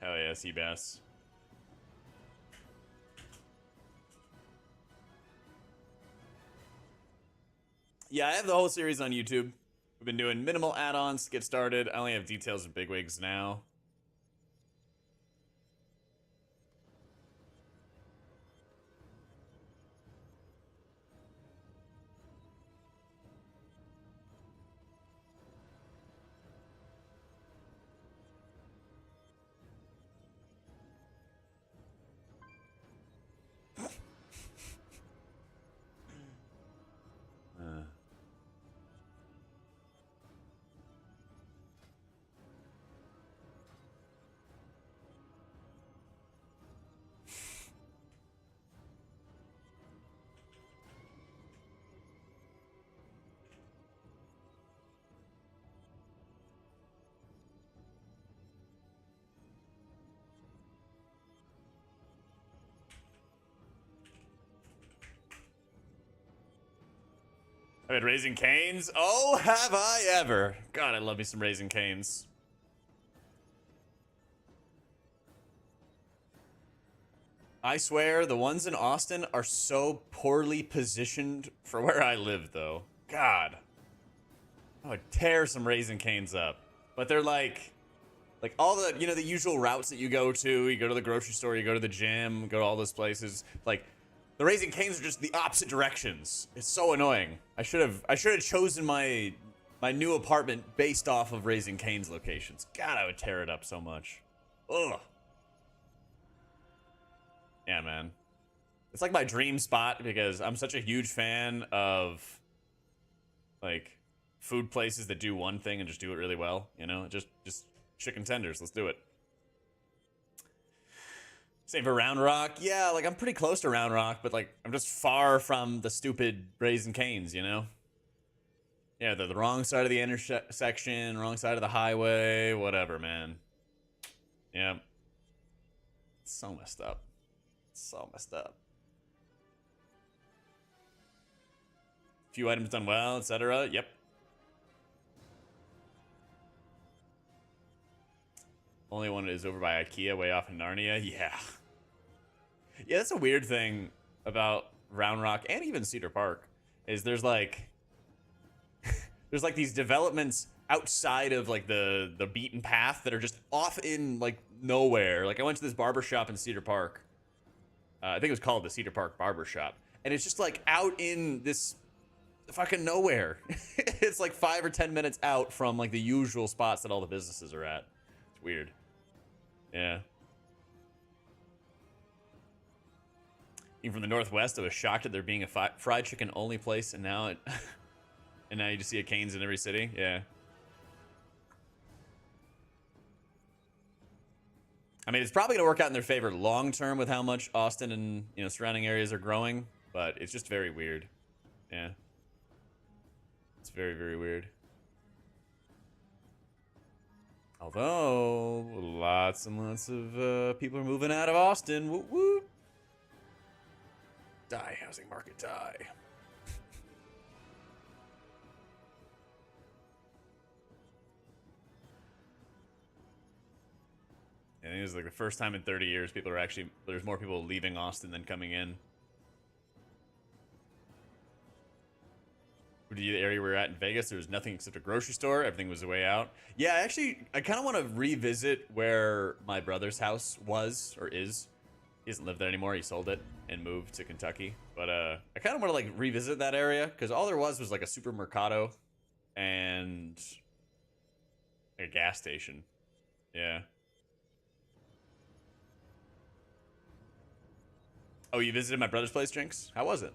Speaker 1: Hell yeah, Seabass. Yeah, I have the whole series on YouTube. We've been doing minimal add-ons to get started. I only have details of bigwigs now. I've had Raising Canes. Oh, have I ever. God, I love me some Raising Canes. I swear, the ones in Austin are so poorly positioned for where I live, though. God. I would tear some Raising Canes up. But they're like all the, you know, the usual routes that you go to. You go to the grocery store, you go to the gym, go to all those places. Like, the Raising Canes are just the opposite directions. It's so annoying. I should have chosen my new apartment based off of Raising Canes locations. God, I would tear it up so much. Ugh. Yeah, man. It's like my dream spot because I'm such a huge fan of like food places that do one thing and just do it really well, you know? Just chicken tenders. Let's do it. Same for Round Rock. Yeah, like I'm pretty close to Round Rock, but like I'm just far from the stupid Raising Canes, you know? Yeah, they're the wrong side of the intersection, wrong side of the highway, whatever, man. Yeah. It's so messed up. So messed up. Few items done well, etc. Yep. Only one is over by IKEA, way off in Narnia. Yeah. Yeah, that's a weird thing about Round Rock and even Cedar Park is there's like these developments outside of like the beaten path that are just off in like nowhere. Like I went to this barber shop in Cedar Park. I think it was called the Cedar Park Barber Shop, and it's just like out in this fucking nowhere. It's like 5 or 10 minutes out from like the usual spots that all the businesses are at. It's weird. Yeah. Even from the Northwest, I was shocked at there being a fried chicken only place, and now and now you just see a Cane's in every city. Yeah. I mean, it's probably gonna work out in their favor long term with how much Austin and, you know, surrounding areas are growing, but it's just very weird. Yeah. It's very, very weird. Although, lots and lots of people are moving out of Austin. Woo woo. Die, housing market, die. I think it's like the first time in 30 years people are actually, there's more people leaving Austin than coming in. The area we were at in Vegas, there was nothing except a grocery store. Everything was the way out. Yeah, actually, I kind of want to revisit where my brother's house was or is. He doesn't live there anymore. He sold it and moved to Kentucky. But I kind of want to like revisit that area because all there was like a supermercado and a gas station. Yeah. Oh, you visited my brother's place, Jinx? How was it?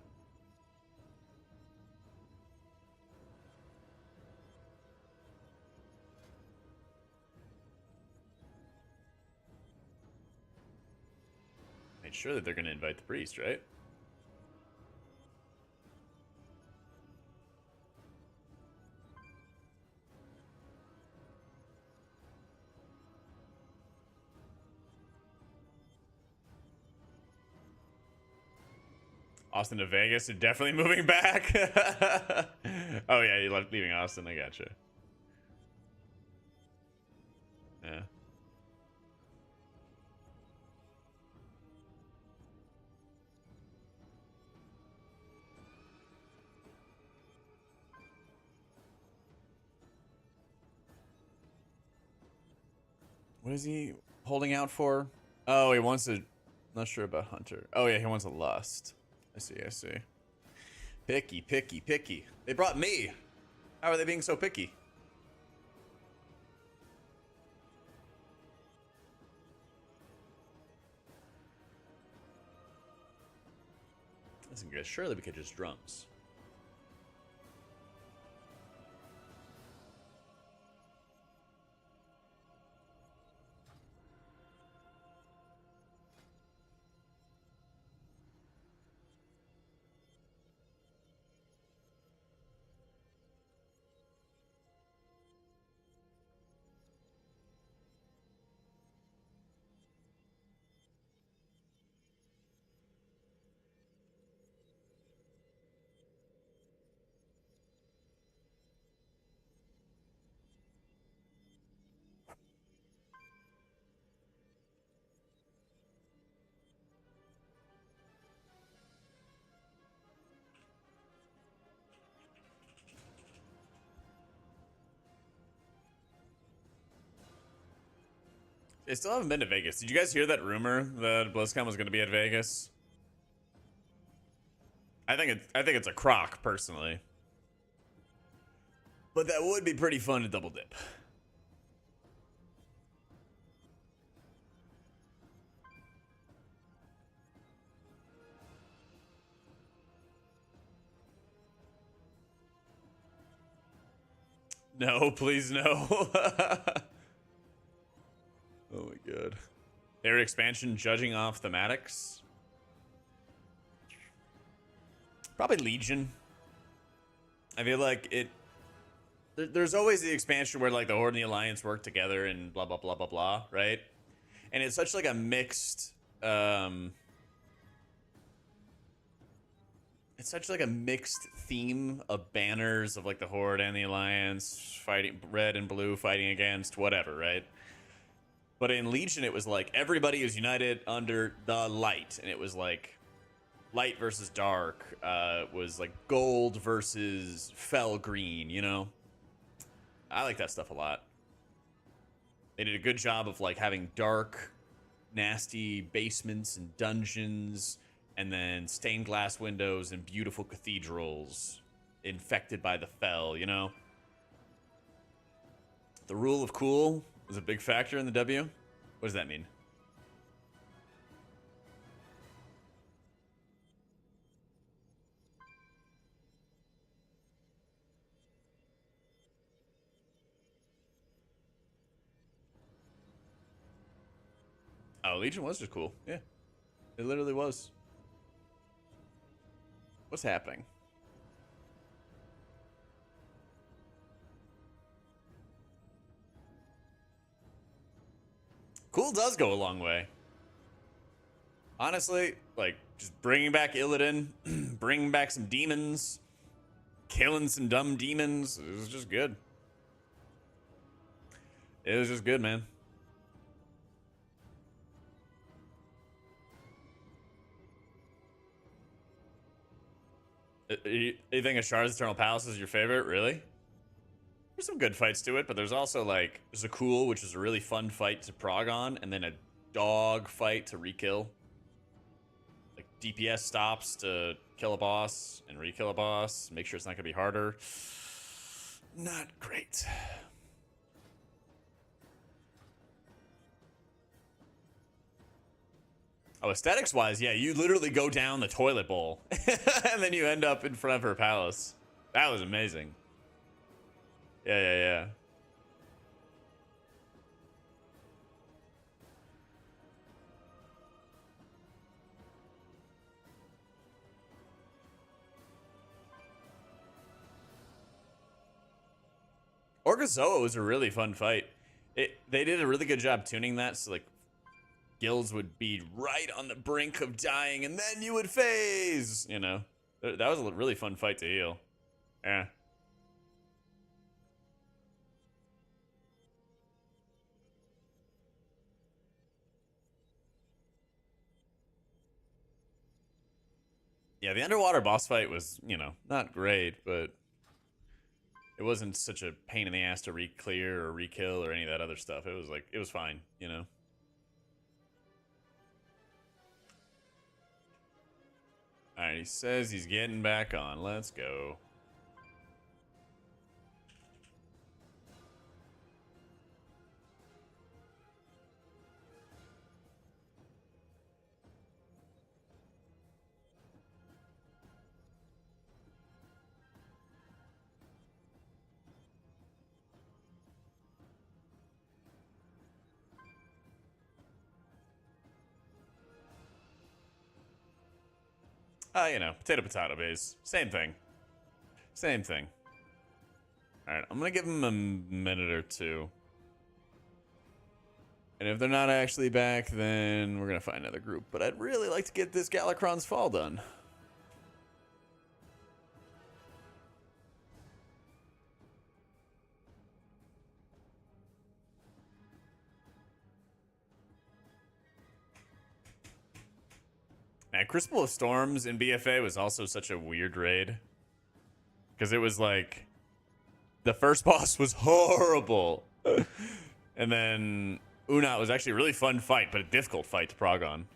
Speaker 1: Made sure that they're going to invite the priest, right? Austin to Vegas, you're definitely moving back. Oh yeah, you left leaving Austin. I gotcha. Yeah. What is he holding out for? Oh, he wants a. Not sure about Hunter. Oh yeah, he wants a lust. I see. I see. Picky, picky, picky. They brought me. How are they being so picky? Listen, guys. Surely we could just drums. They still haven't been to Vegas. Did you guys hear that rumor that BlizzCon was going to be at Vegas? I think it's a crock, personally. But that would be pretty fun to double dip. No, please no. Oh my god. Area expansion judging off thematics. Probably Legion. I feel like it. There's always the expansion where like the Horde and the Alliance work together and blah blah blah blah blah, right? And it's such like a mixed. It's such like a mixed theme of banners of like the Horde and the Alliance fighting, red and blue fighting against whatever, right? But in Legion, it was like everybody is united under the light, and it was like light versus dark. Was like gold versus fell green, you know? I like that stuff a lot. They did a good job of like having dark, nasty basements and dungeons, and then stained glass windows and beautiful cathedrals infected by the fell, you know? The rule of cool was a big factor in the W. What does that mean? Oh, Legion was just cool. Yeah. It literally was. What's happening? Cool does go a long way. Honestly, like, just bringing back Illidan, bringing back some demons, killing some dumb demons. It was just good. It was just good, man. You think Ashar's Eternal Palace is your favorite? Really? There's some good fights to it, but there's also like Zakul, which is a really fun fight to prog on, and then a dog fight to rekill. Like DPS stops to kill a boss and rekill a boss. Make sure it's not gonna be harder. Not great. Oh, aesthetics wise, yeah, you literally go down the toilet bowl and then you end up in front of her palace. That was amazing. Yeah. Orgazoa was a really fun fight. They did a really good job tuning that, so like guilds would be right on the brink of dying, and then you would phase. You know, that was a really fun fight to heal. Yeah. Yeah, the underwater boss fight was, you know, not great, but it wasn't such a pain in the ass to re-clear or re-kill or any of that other stuff. It was like, it was fine, you know? Alright, he says he's getting back on. Let's go. You know, potato base. Same thing. Same thing. Alright, I'm gonna give him a minute or two. And if they're not actually back, then we're gonna find another group. But I'd really like to get this Galakron's Fall done. Man, Crucible of Storms in BFA was also such a weird raid. Because it was like, the first boss was horrible. And then Unat was actually a really fun fight, but a difficult fight to prog on.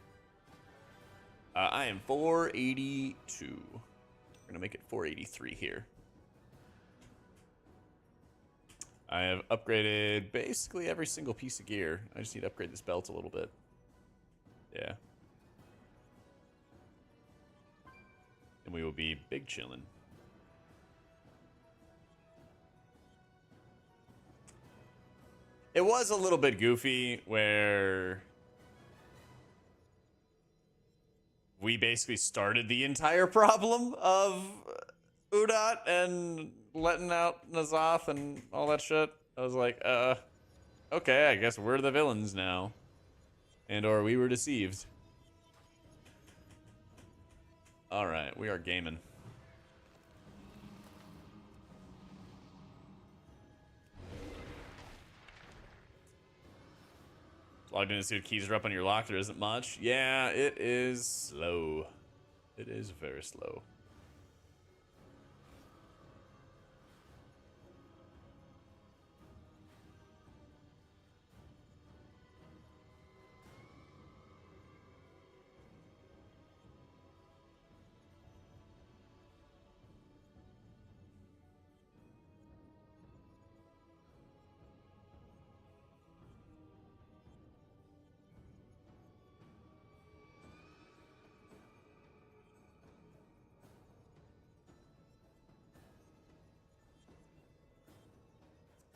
Speaker 1: I am 482. We're going to make it 483 here. I have upgraded basically every single piece of gear. I just need to upgrade this belt a little bit. Yeah. And we will be big chillin'. It was a little bit goofy where we basically started the entire problem of Udat and letting out Nazoth and all that shit. I was like, okay, I guess we're the villains now. And or we were deceived. Alright, we are gaming. Logged in to see what keys are up on your lock. There isn't much. Yeah, it is slow. It is very slow.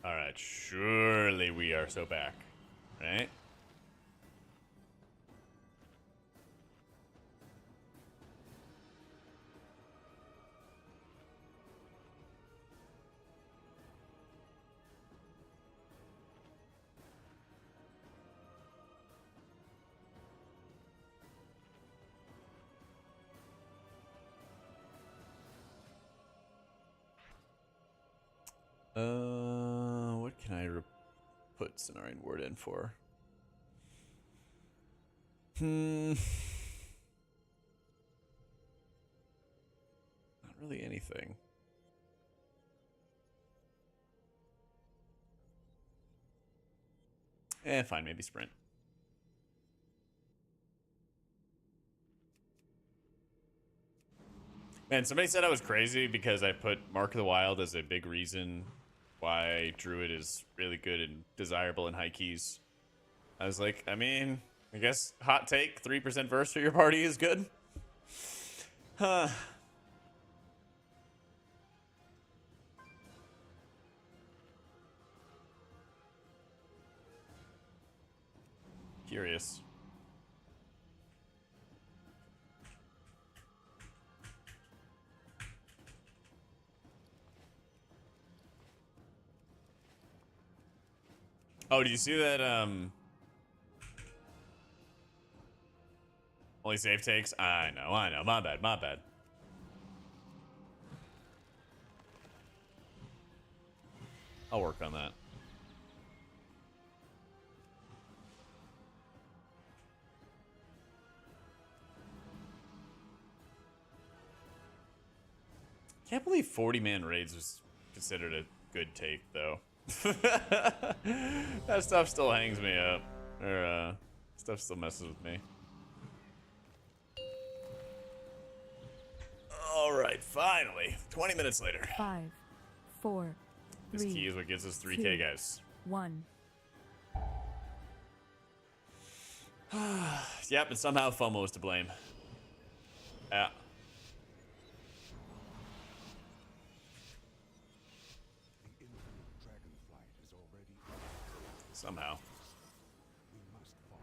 Speaker 1: Alright, surely we are so back. Right? What can I put Cenarian Ward in for? Not really anything. Fine, maybe sprint. Man, somebody said I was crazy because I put Mark of the Wild as a big reason why Druid is really good and desirable in high keys. I was like, I mean, I guess hot take, 3% verse for your party is good. Huh. Curious. Oh, did you see that, only save takes? I know. My bad. I'll work on that. Can't believe 40-man raids was considered a good take, though. That stuff still hangs me up. Or, stuff still messes with me. Alright, finally. 20 minutes later.
Speaker 2: 5, 4,
Speaker 1: This
Speaker 2: 3,
Speaker 1: key is what gives us 3k,
Speaker 2: 2,
Speaker 1: guys.
Speaker 2: 1.
Speaker 1: Yep, and somehow FOMO is to blame. Yeah.
Speaker 3: The infinite dragonflight is already.
Speaker 1: Somehow.
Speaker 3: We must follow.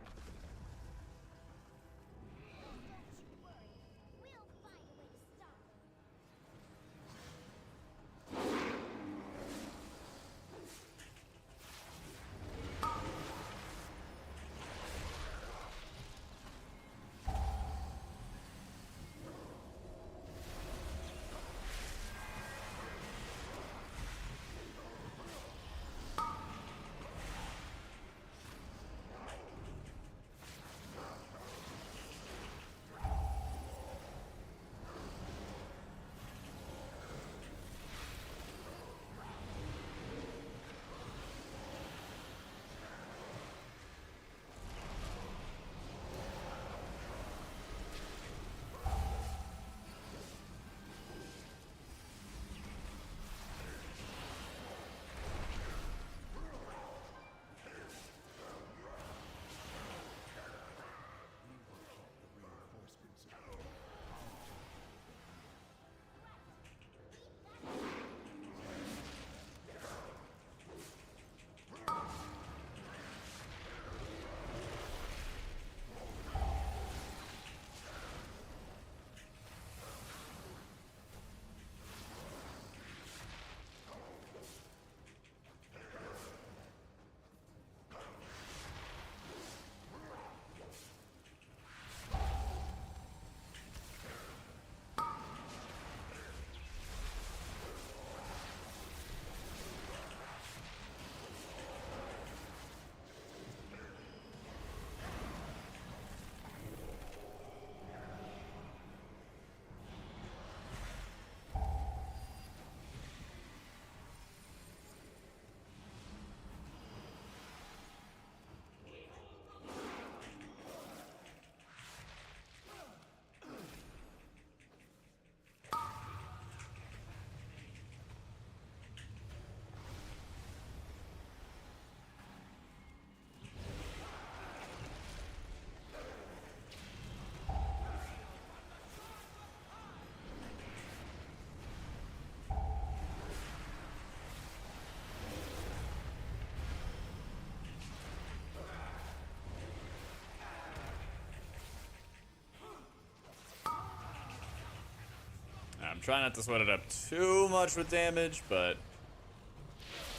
Speaker 1: I'm trying not to sweat it up too much with damage, but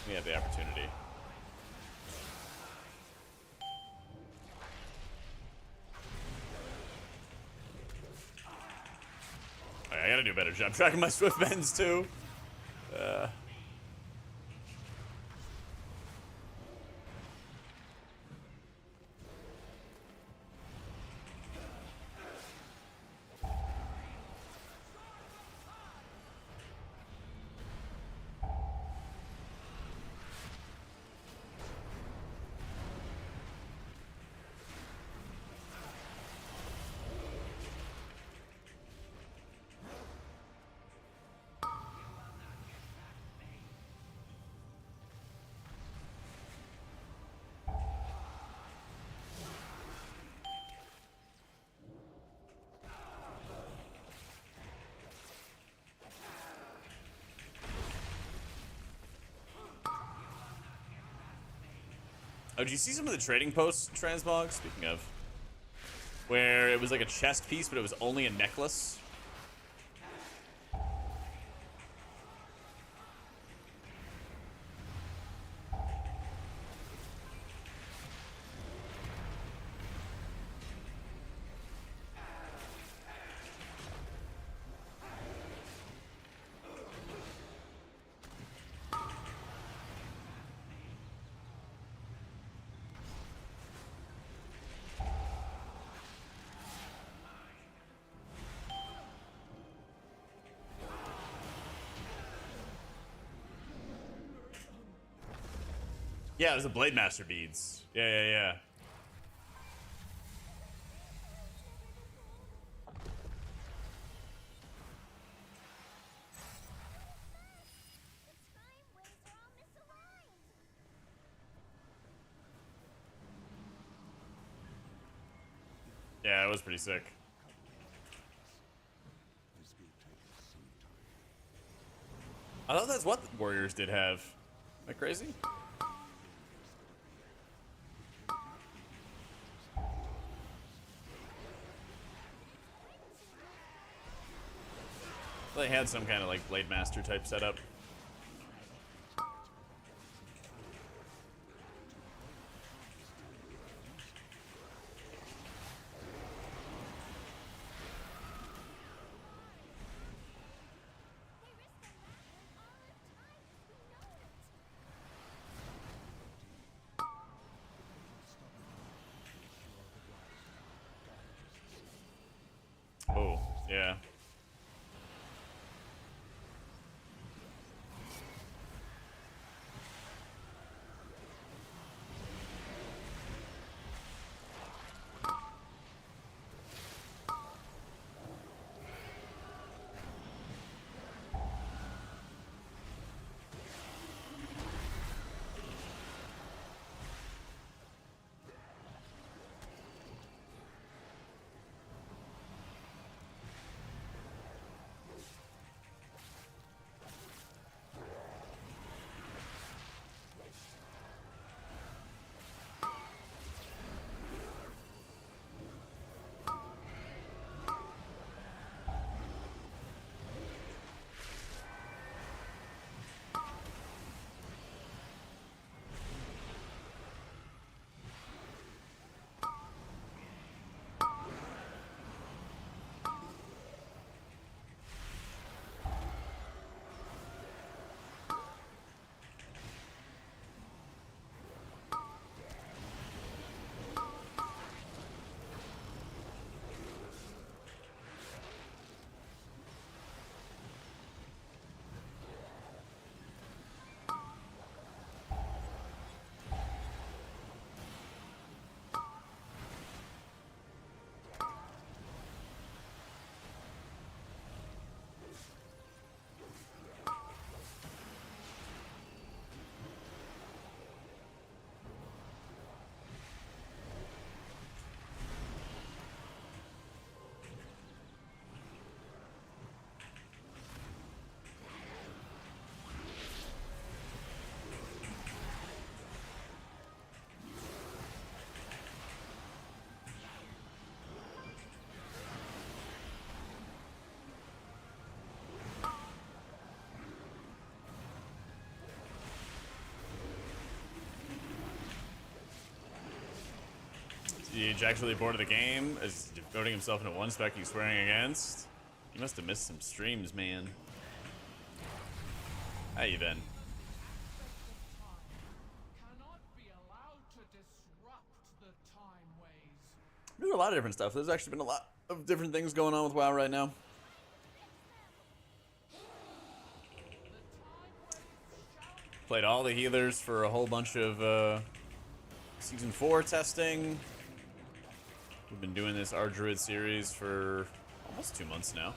Speaker 1: we have the opportunity. Alright, I gotta do a better job tracking my swift bends too. Oh, did you see some of the trading posts, Transmog? Speaking of, where it was like a chest piece, but it was only a necklace. Yeah, it was the Blade Master beads. Yeah. Yeah, it was pretty sick.
Speaker 3: This will take us some time.
Speaker 1: I thought that's what the Warriors did have. Am I crazy? They had some kind of like Blade Master type setup. Oh, yeah. Jack's really bored of the game, is devoting himself into one spec he's swearing against. You must have missed some streams, man. How you been?
Speaker 4: Cannot be allowed to disrupt the time ways.
Speaker 1: There's a lot of different stuff. There's actually been a lot of different things going on with WoW right now. Played all the healers for a whole bunch of Season 4 testing. We've been doing this Rdruid series for almost 2 months now.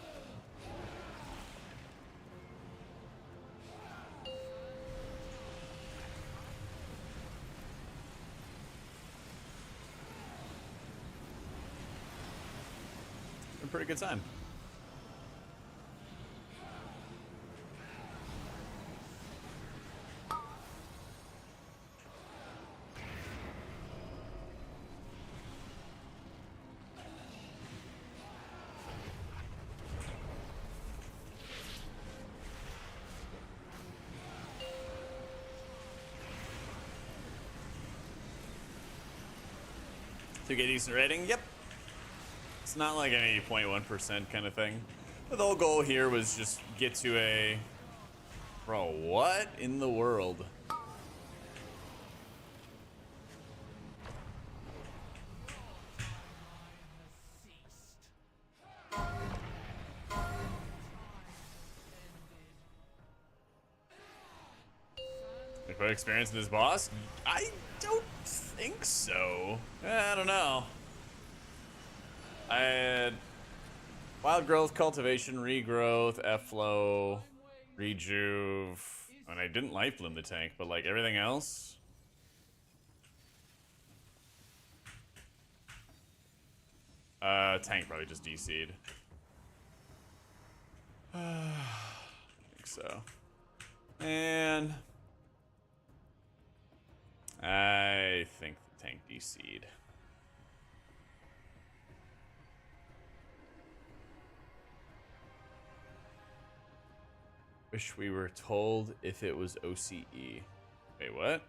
Speaker 1: Been a pretty good time. To get a decent rating, yep. It's not like an 80.1% kind of thing. But the whole goal here was just get to a... Bro, what in the world? A quick experience in this boss? I don't think so. I don't know. I had wild growth, cultivation, regrowth, F-flow, rejuve, and I didn't life bloom the tank, but like everything else. Tank probably just DC'd. I think so. And I think the tank DC'd. Wish we were told if it was OCE. Wait, what?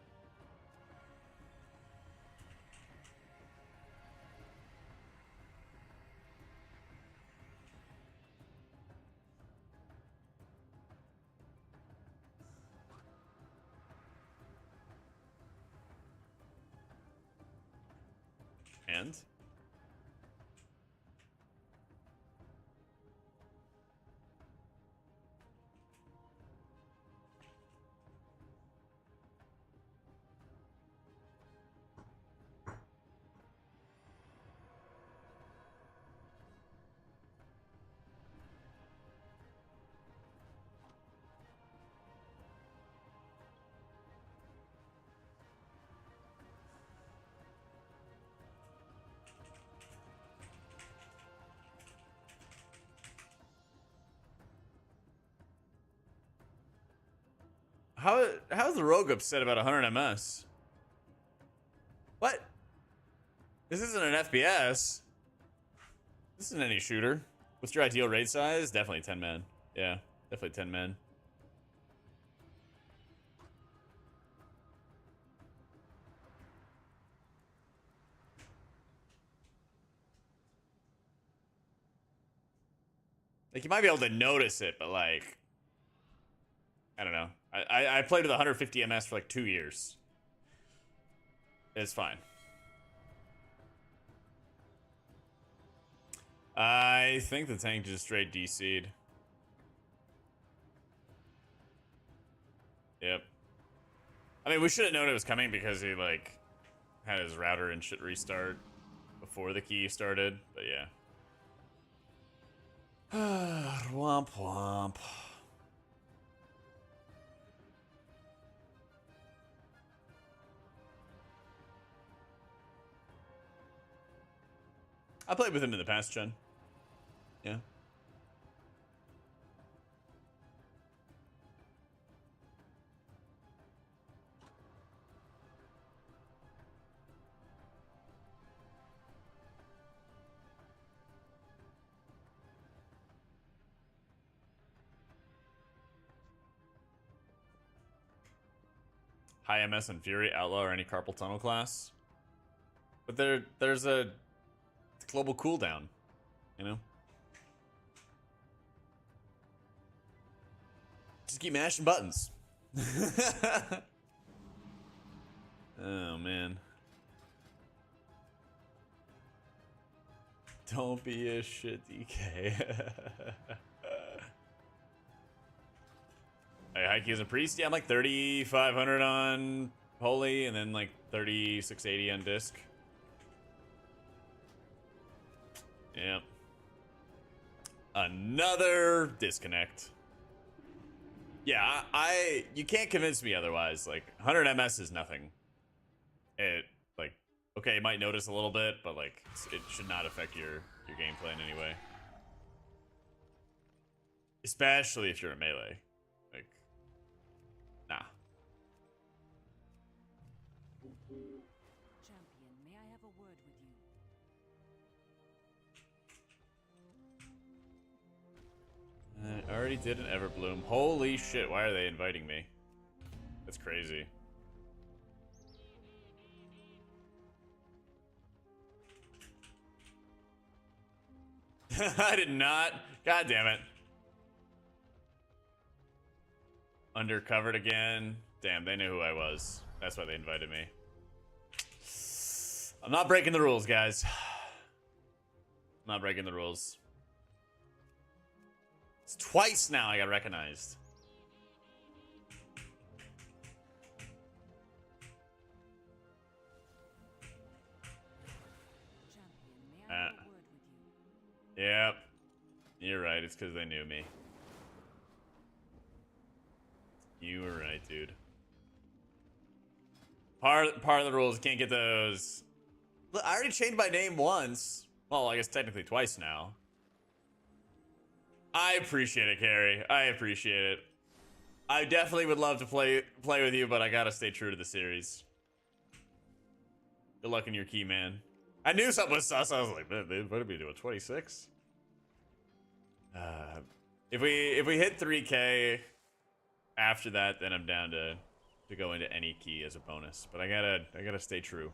Speaker 1: And? How's the rogue upset about 100 MS? What? This isn't an FPS. This isn't any shooter. What's your ideal raid size? Definitely 10 men. Yeah, definitely 10 men. Like, you might be able to notice it, but like, I don't know. I played with 150 MS for like 2 years. It's fine. I think the tank just straight DC'd. Yep. I mean, we should have known it was coming because he like had his router and shit restart before the key started, but yeah. Womp womp. I played with him in the past, Chen. Yeah. High MS and Fury, Outlaw, or any Carpal Tunnel class. But there's a global cooldown, you know? Just keep mashing buttons. Oh, man. Don't be a shit, DK. Hey, Heike is a priest. Yeah, I'm like 3,500 on Holy, and then like 3,680 on Disc. Yep. Another disconnect. Yeah, you can't convince me otherwise. Like 100 MS is nothing. It like okay, it might notice a little bit, but like it should not affect your gameplay in any way. Especially if you're a melee. Like nah.
Speaker 2: Champion, may I have a word with you?
Speaker 1: I already did an Everbloom. Holy shit, why are they inviting me? That's crazy. I did not. God damn it. Undercovered again. Damn, they knew who I was. That's why they invited me. I'm not breaking the rules, guys. I'm not breaking the rules. It's twice now I got recognized.
Speaker 2: Champion, may I have a word with you?
Speaker 1: Yep. You're right. It's because they knew me. You were right, dude. Part of the rules, can't get those. Look, I already changed my name once. Well, I guess technically twice now. I appreciate it, Carrie. I appreciate it. I definitely would love to play with you, but I gotta stay true to the series. Good luck in your key, man. I knew something was sus. I was like, man, they invited me to a 26. If we hit 3K after that, then I'm down to go into any key as a bonus. But I gotta stay true.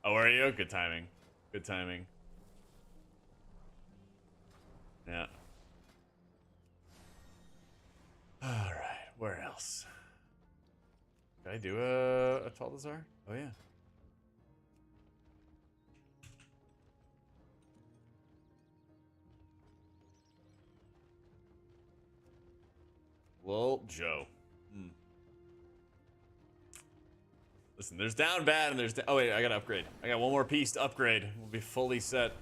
Speaker 1: Oh, are you? Good timing. Good timing. Yeah. All right. Where else? Did I do a Taldazar? Oh yeah. Well, Joe. Listen, there's down bad and there's oh wait, I gotta upgrade. I got one more piece to upgrade. We'll be fully set.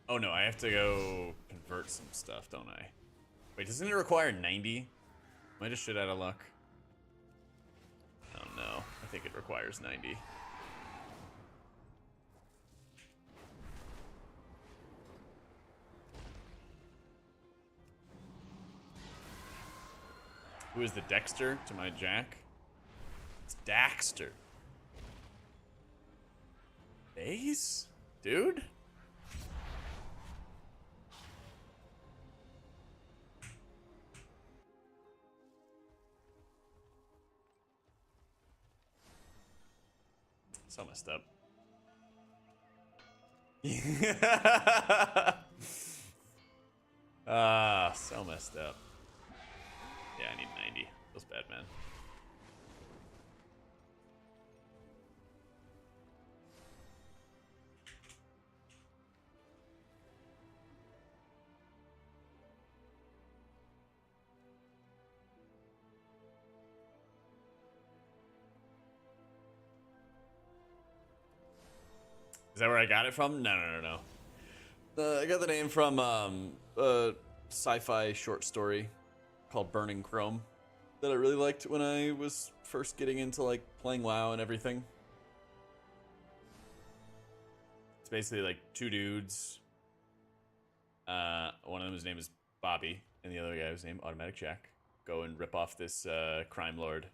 Speaker 1: Oh no, I have to go convert some stuff, don't I? Wait, doesn't it require 90? Am I just shit out of luck? Oh no, I think it requires 90. Who is the Dexter to my Jack? It's Daxter. Base? Dude? So messed up. So messed up. Yeah, I need 90. Feels bad, man. Is that where I got it from? No. I got the name from a sci-fi short story called Burning Chrome that I really liked when I was first getting into like playing WoW and everything. It's basically like two dudes. One of them, his name is Bobby, and the other guy was named AutomaticJak. Go and rip off this crime lord.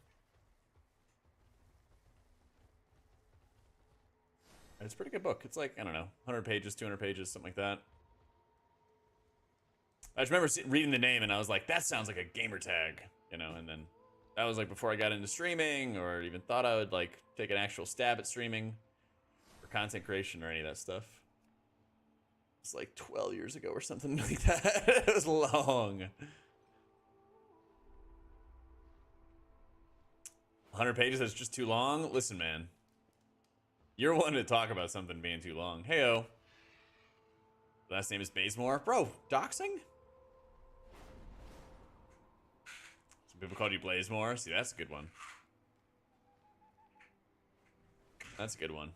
Speaker 1: It's a pretty good book. It's like, I don't know, 100 pages, 200 pages, something like that. I just remember reading the name and I was like, that sounds like a gamer tag, you know, and then that was like before I got into streaming or even thought I would like take an actual stab at streaming or content creation or any of that stuff. It's like 12 years ago or something like that. It was long. 100 pages, that's just too long? Listen, man. You're one to talk about something being too long. Heyo. Last name is Bazemore. Bro, doxing? Some people called you Blazemore. See, that's a good one. That's a good one.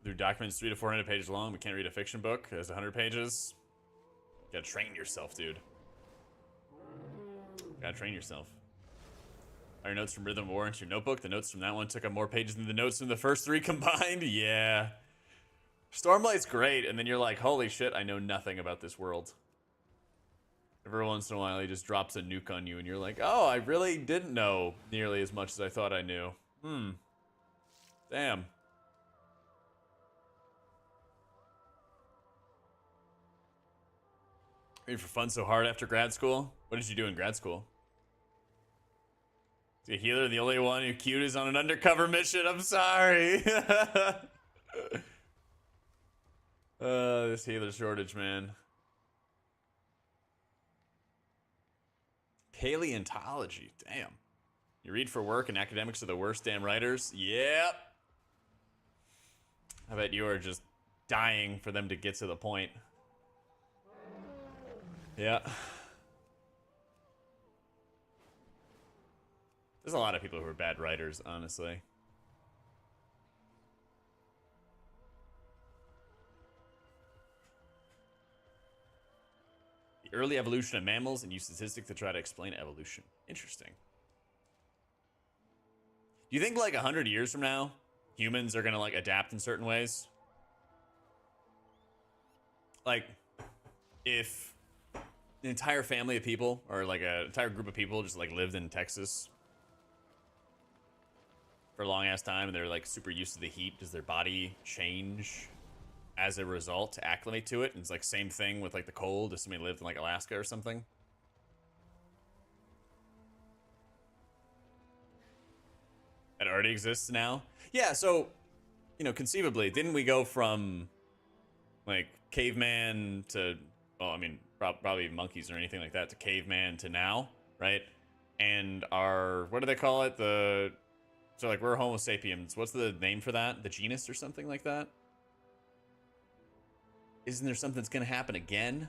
Speaker 1: Through documents 300 to 400 pages long, but can't read a fiction book that's 100 pages. You gotta train yourself, dude. Gotta train yourself. Are your notes from Rhythm of War into your notebook? The notes from that one took up more pages than the notes from the first three combined? Yeah. Stormlight's great, and then you're like, holy shit, I know nothing about this world. Every once in a while, he just drops a nuke on you, and you're like, oh, I really didn't know nearly as much as I thought I knew. Damn. Ready for fun so hard after grad school? What did you do in grad school? The healer, the only one who cute is on an undercover mission. I'm sorry. This healer shortage, man. Paleontology, damn. You read for work and academics are the worst damn writers? Yep. I bet you are just dying for them to get to the point. Yeah. There's a lot of people who are bad writers, honestly. The early evolution of mammals and use statistics to try to explain evolution. Interesting. Do you think like 100 years from now, humans are gonna like adapt in certain ways? Like, if an entire family of people or like an entire group of people just like lived in Texas for a long ass time and they're like super used to the heat, does their body change as a result to acclimate to it? And it's like same thing with like the cold if somebody lived in like Alaska or something. It already exists now. Yeah, so you know, conceivably, didn't we go from like caveman to, well, I mean, probably monkeys or anything like that, to caveman to now, right? And our, what do they call it? So like we're Homo sapiens. What's the name for that? The genus or something like that? Isn't there something that's gonna happen again?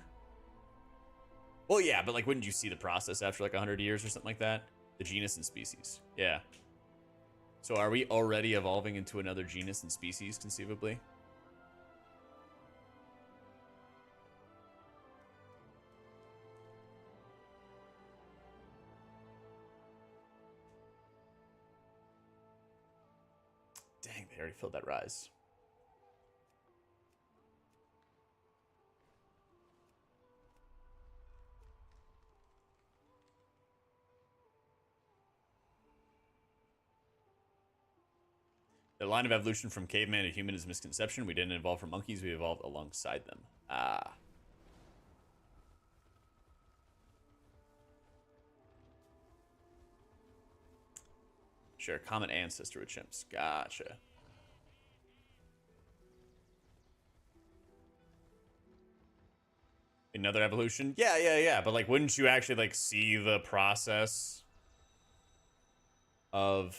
Speaker 1: Well, yeah, but like, wouldn't you see the process after like 100 years or something like that? The genus and species. Yeah. So are we already evolving into another genus and species, conceivably? Dang, they already filled that rise. The line of evolution from caveman to human is a misconception. We didn't evolve from monkeys, we evolved alongside them. Ah. Share a common ancestor with chimps. Gotcha. Another evolution? Yeah. But like, wouldn't you actually like see the process of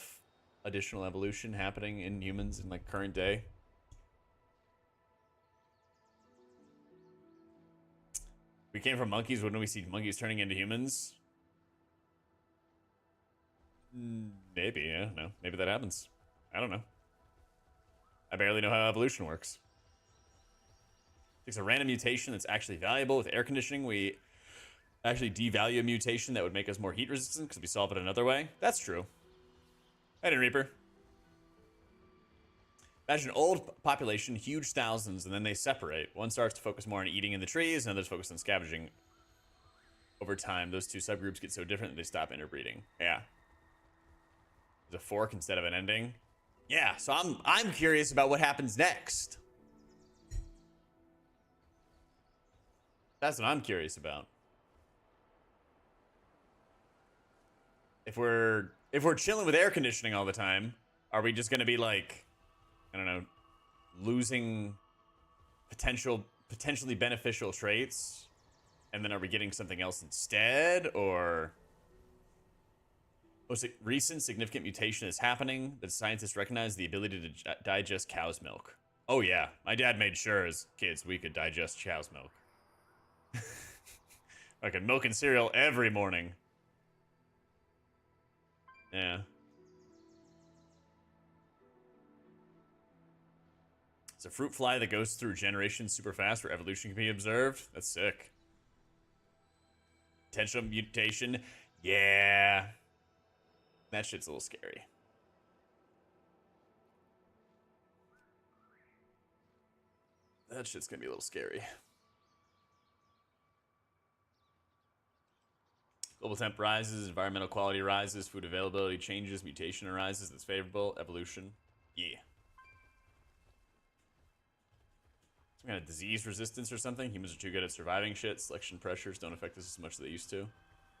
Speaker 1: additional evolution happening in humans in like current day? We came from monkeys, wouldn't we see monkeys turning into humans? Maybe, yeah, no. Maybe that happens. I don't know. I barely know how evolution works. It's a random mutation that's actually valuable. With air conditioning, we actually devalue a mutation that would make us more heat resistant because we solve it another way. That's true. I didn't Reaper. Imagine an old population, huge thousands, and then they separate. One starts to focus more on eating in the trees, and others focus on scavenging. Over time, those two subgroups get so different that they stop interbreeding. Yeah. There's a fork instead of an ending. Yeah, so I'm curious about what happens next. That's what I'm curious about. If we're chilling with air conditioning all the time, are we just gonna be like, I don't know, losing potentially beneficial traits? And then are we getting something else instead? Or most recent significant mutation is happening that scientists recognize the ability to digest cow's milk. Oh yeah, my dad made sure as kids we could digest cow's milk. I could milk and cereal every morning. Yeah. It's a fruit fly that goes through generations super fast where evolution can be observed. That's sick. Potential mutation. Yeah. That shit's a little scary. That shit's gonna be a little scary. Global temp rises, environmental quality rises, food availability changes, mutation arises that's favorable, evolution. Yeah. Some kind of disease resistance or something. Humans are too good at surviving shit. Selection pressures don't affect us as much as they used to.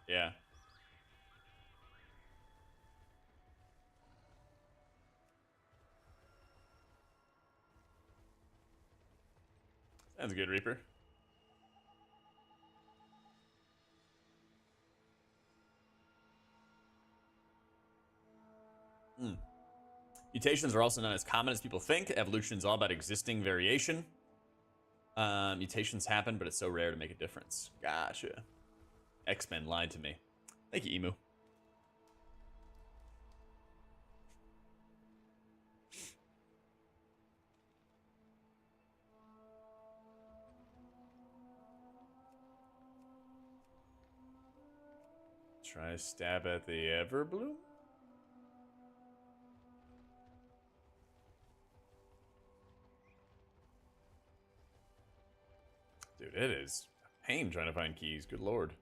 Speaker 1: Yeah. Sounds good, Reaper. Mutations are also not as common as people think. Evolution is all about existing variation. Mutations happen, but it's so rare to make a difference. Gotcha. X-Men lied to me. Thank you, Emu. Try a stab at the Everbloom? Dude, it is a pain trying to find keys. Good lord.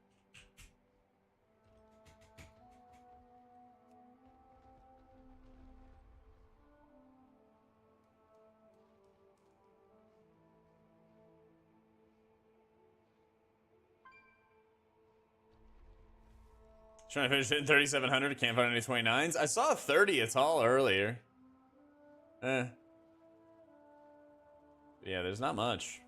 Speaker 1: Trying to finish hitting 3,700. Can't find any 29s. I saw a 30 a tall earlier. Yeah, there's not much.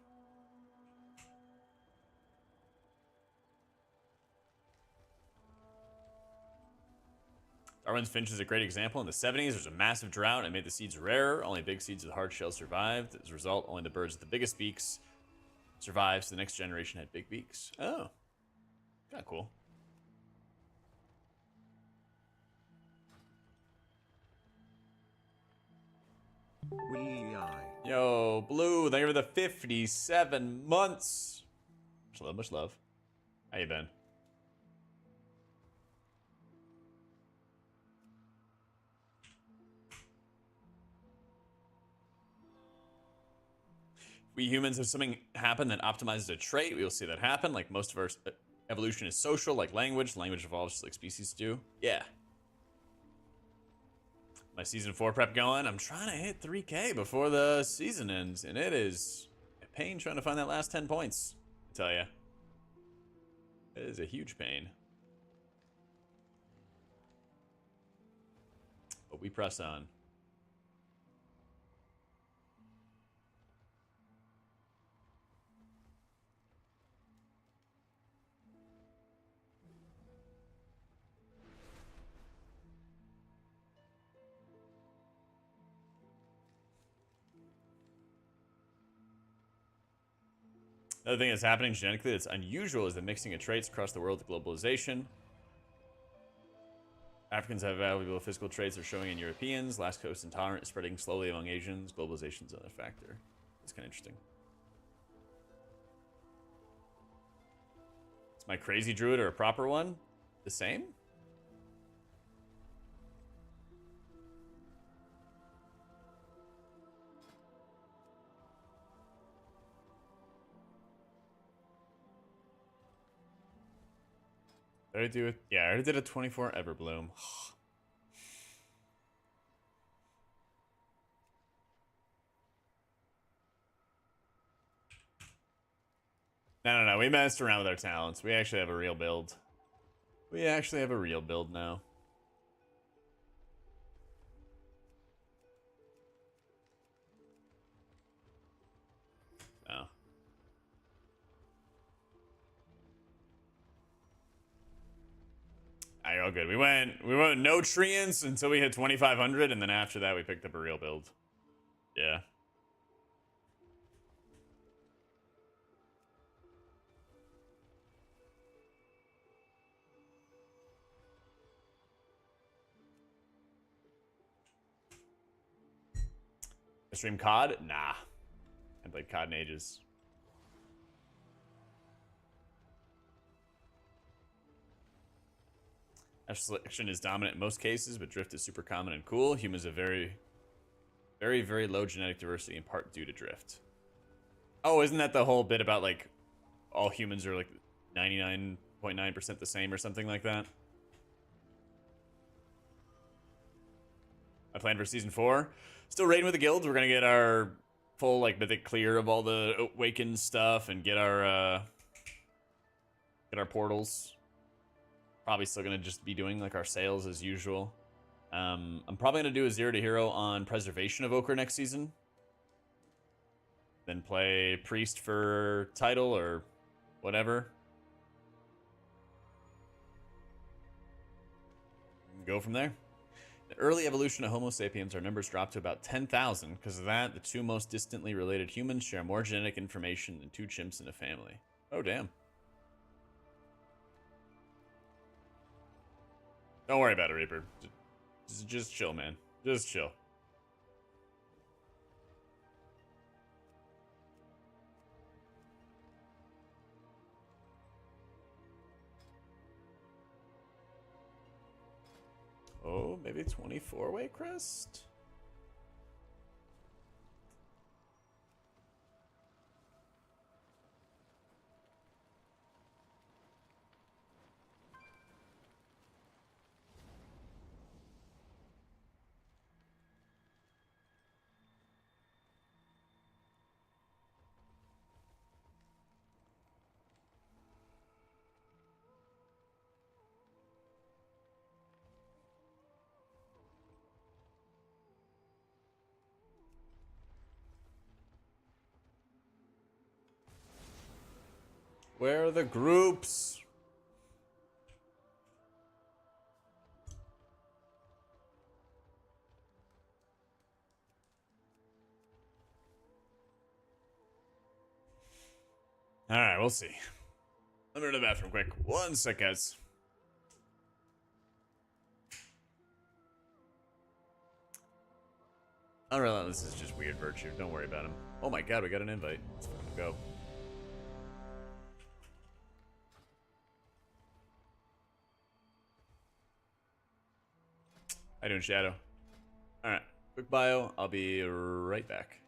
Speaker 1: Darwin's finch is a great example. In the 70s, there was a massive drought and made the seeds rarer. Only big seeds with hard shells survived. As a result, only the birds with the biggest beaks survived, so the next generation had big beaks. Oh. Kind of cool. Yo, Blue, thank you for the 57 months. Much love, much love. How you been? We humans have something happen that optimizes a trait. We will see that happen. Like most of our evolution is social, like language. Language evolves just like species do. Yeah. My season 4 prep going. I'm trying to hit 3K before the season ends, and it is a pain trying to find that last 10 points. I tell you, it is a huge pain. But we press on. Another thing that's happening genetically that's unusual is the mixing of traits across the world with globalization. Africans have valuable physical traits they're showing in Europeans. Last coast intolerant is spreading slowly among Asians. Globalization is another factor. It's kind of interesting. Is my crazy druid or a proper one the same? Did I do it? Yeah, I already did a 24 Everbloom. No. We messed around with our talents. We actually have a real build. We actually have a real build now. No. Alright, all good. We went no treants until we hit 2,500, and then after that we picked up a real build. Yeah. Stream COD? Nah. I haven't played COD in ages. Selection is dominant in most cases, but drift is super common and cool. Humans have very low genetic diversity in part due to drift. Oh, isn't that the whole bit about like all humans are like 99.9% the same or something like that? My plan for season 4, still raiding with the guilds. We're gonna get our full like mythic clear of all the awakened stuff and get our portals. Probably still gonna just be doing like our sales as usual. I'm probably gonna do a 0 to hero on preservation of Ochre next season. Then play priest for title or whatever. Go from there. The early evolution of Homo sapiens, our numbers dropped to about 10,000. Because of that, the two most distantly related humans share more genetic information than two chimps in a family. Oh, damn. Don't worry about it, Reaper. Just chill, man. Just chill. Oh, maybe 24-way crest? Where are the groups? Alright, we'll see. Let me go to the bathroom quick. 1 sec, guys. Unrelentless is just weird virtue. Don't worry about him. Oh my god, we got an invite. Let's fucking go. How you doing, Shadow? Alright, quick bio. I'll be right back.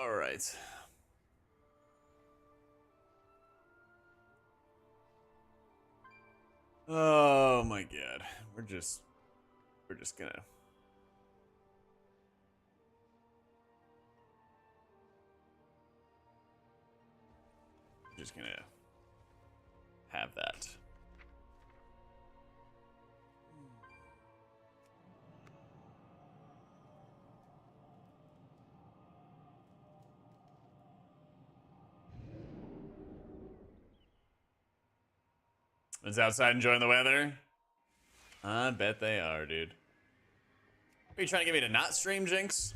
Speaker 1: Alright. Oh my god. We're just gonna have that. Is outside enjoying the weather? I bet they are, dude. Are you trying to get me to not stream, Jinx?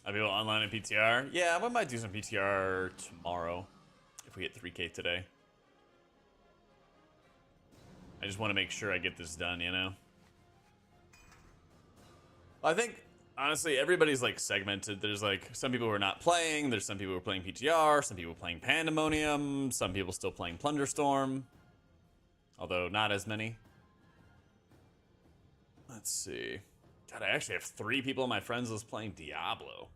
Speaker 1: I'll be able online in PTR. Yeah, we might do some PTR tomorrow if we hit 3K today. I just want to make sure I get this done, you know? I think honestly, everybody's like segmented. There's like some people who are not playing. There's some people who are playing PTR. Some people playing Pandemonium. Some people still playing Plunderstorm, although not as many. Let's see. God, I actually have 3 people on my friends list playing Diablo.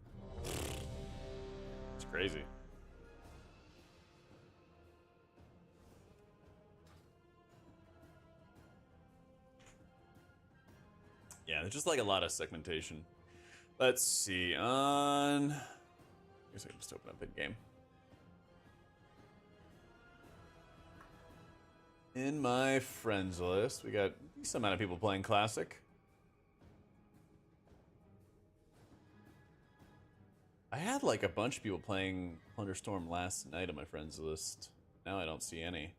Speaker 1: It's crazy. Yeah, there's just like a lot of segmentation. Let's see. I guess I can just open up in-game. In my friends list, we got a decent amount of people playing Classic. I had like a bunch of people playing Plunderstorm last night on my friends list. Now I don't see any.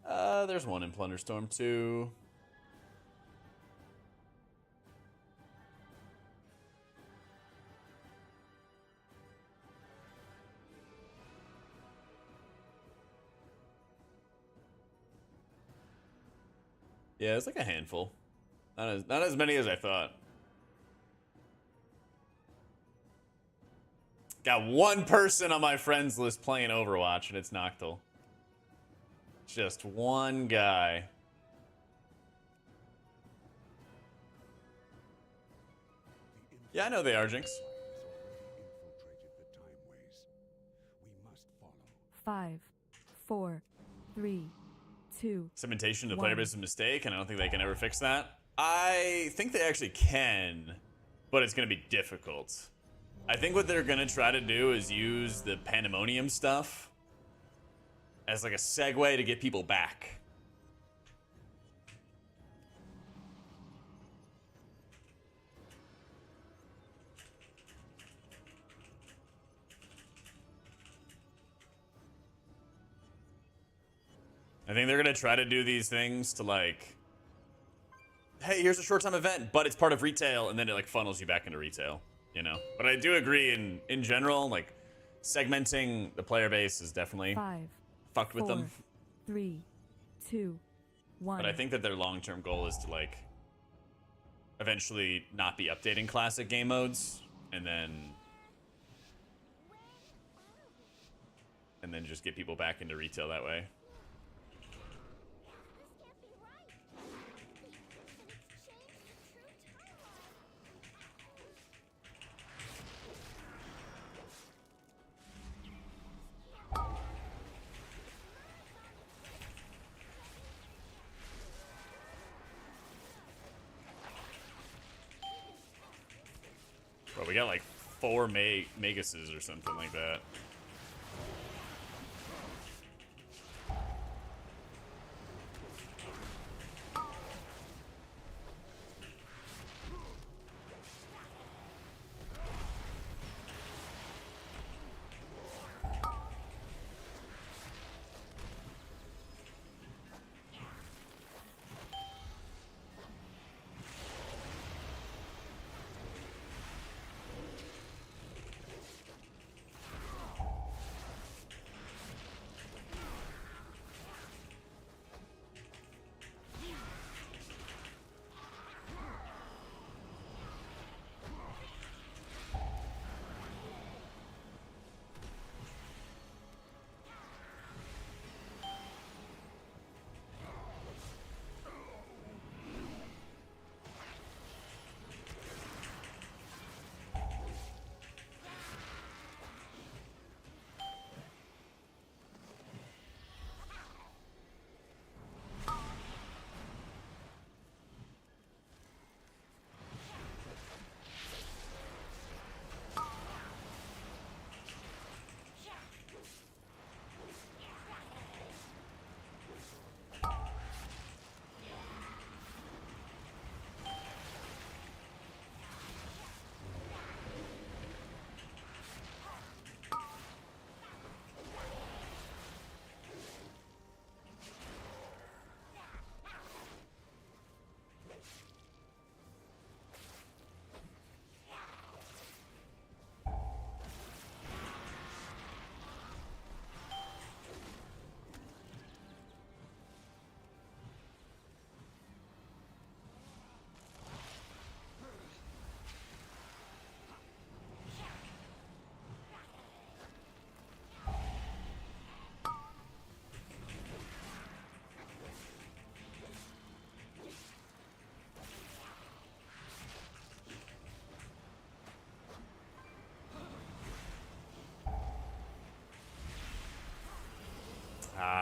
Speaker 1: There's one in Plunderstorm too. Yeah, it's like a handful. Not as many as I thought. Got one person on my friends list playing Overwatch, and it's Noctil. Just one guy. Yeah, I know they are, Jinx.
Speaker 3: Has already infiltrated the time ways. We must follow.
Speaker 2: 5, 4, 3, 2.
Speaker 1: Cementation to player base is a mistake, and I don't think they can ever fix that. I think they actually can, but it's going to be difficult. I think what they're going to try to do is use the Pandemonium stuff as like a segue to get people back. I think they're going to try to do these things to like, hey, here's a short time event, but it's part of retail, and then it like funnels you back into retail, you know? But I do agree in general, like segmenting the player base is definitely
Speaker 2: 5,
Speaker 1: fucked with
Speaker 2: 4,
Speaker 1: them.
Speaker 2: 3, 2, 1.
Speaker 1: But I think that their long-term goal is to like eventually not be updating classic game modes, and then just get people back into retail that way. Bro, we got like 4 Megases or something like that.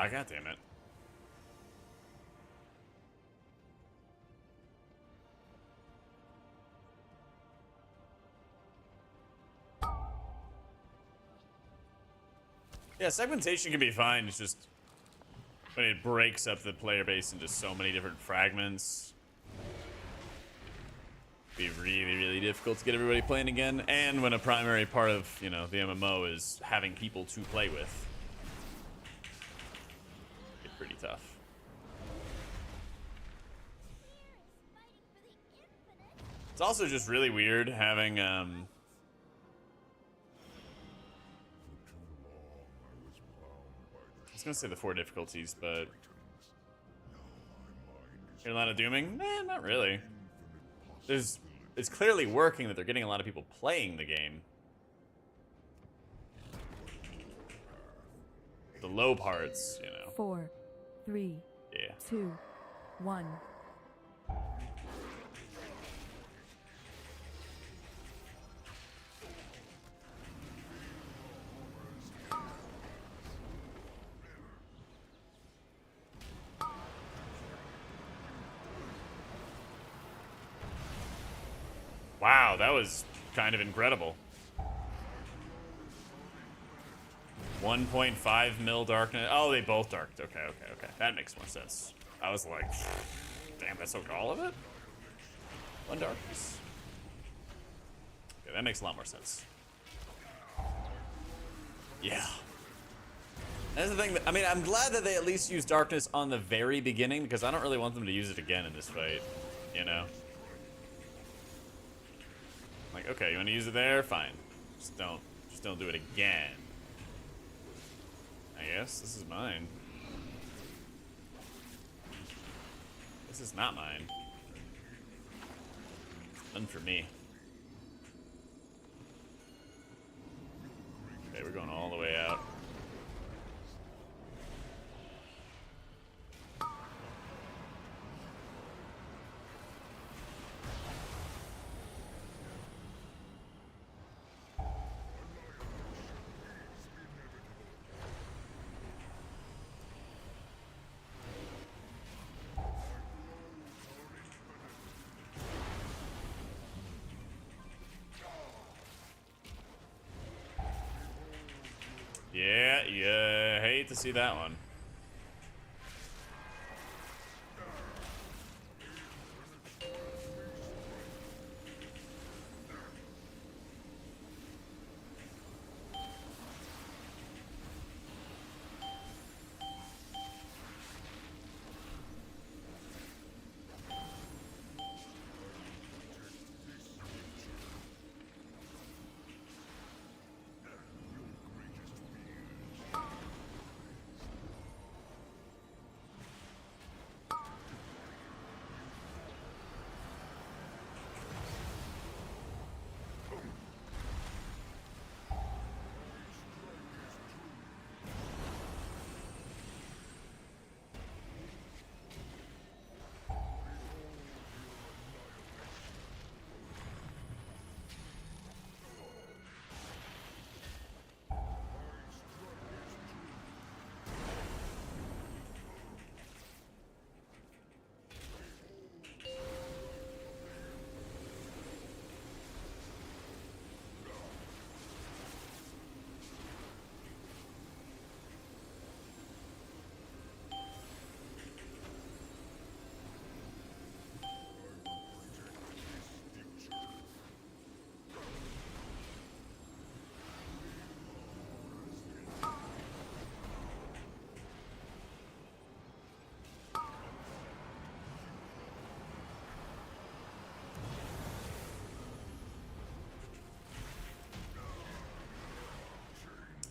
Speaker 1: Ah, god damn it. Yeah, segmentation can be fine. It's just when it breaks up the player base into so many different fragments, it'd be really, really difficult to get everybody playing again. And when a primary part of, you know, the MMO is having people to play with, it's pretty tough. It's also just really weird having I was gonna say the 4 difficulties, but hear a lot of dooming? Nah, not really. It's clearly working that they're getting a lot of people playing the game. The low parts, you know.
Speaker 2: 4, 3,
Speaker 1: Yeah.
Speaker 2: 2, 1.
Speaker 1: Wow, that was kind of incredible. 1.5 mil darkness. Oh, they both darked. Okay. That makes more sense. I was like, damn, that soaked all of it? 1 darkness? Okay, that makes a lot more sense. Yeah. That's the thing. I mean, I'm glad that they at least used darkness on the very beginning, because I don't really want them to use it again in this fight, you know? Like, okay, you want to use it there? Fine. Just don't do it again. I guess this is mine. This is not mine. None for me. Okay, we're going all the way out. Yeah, hate to see that one.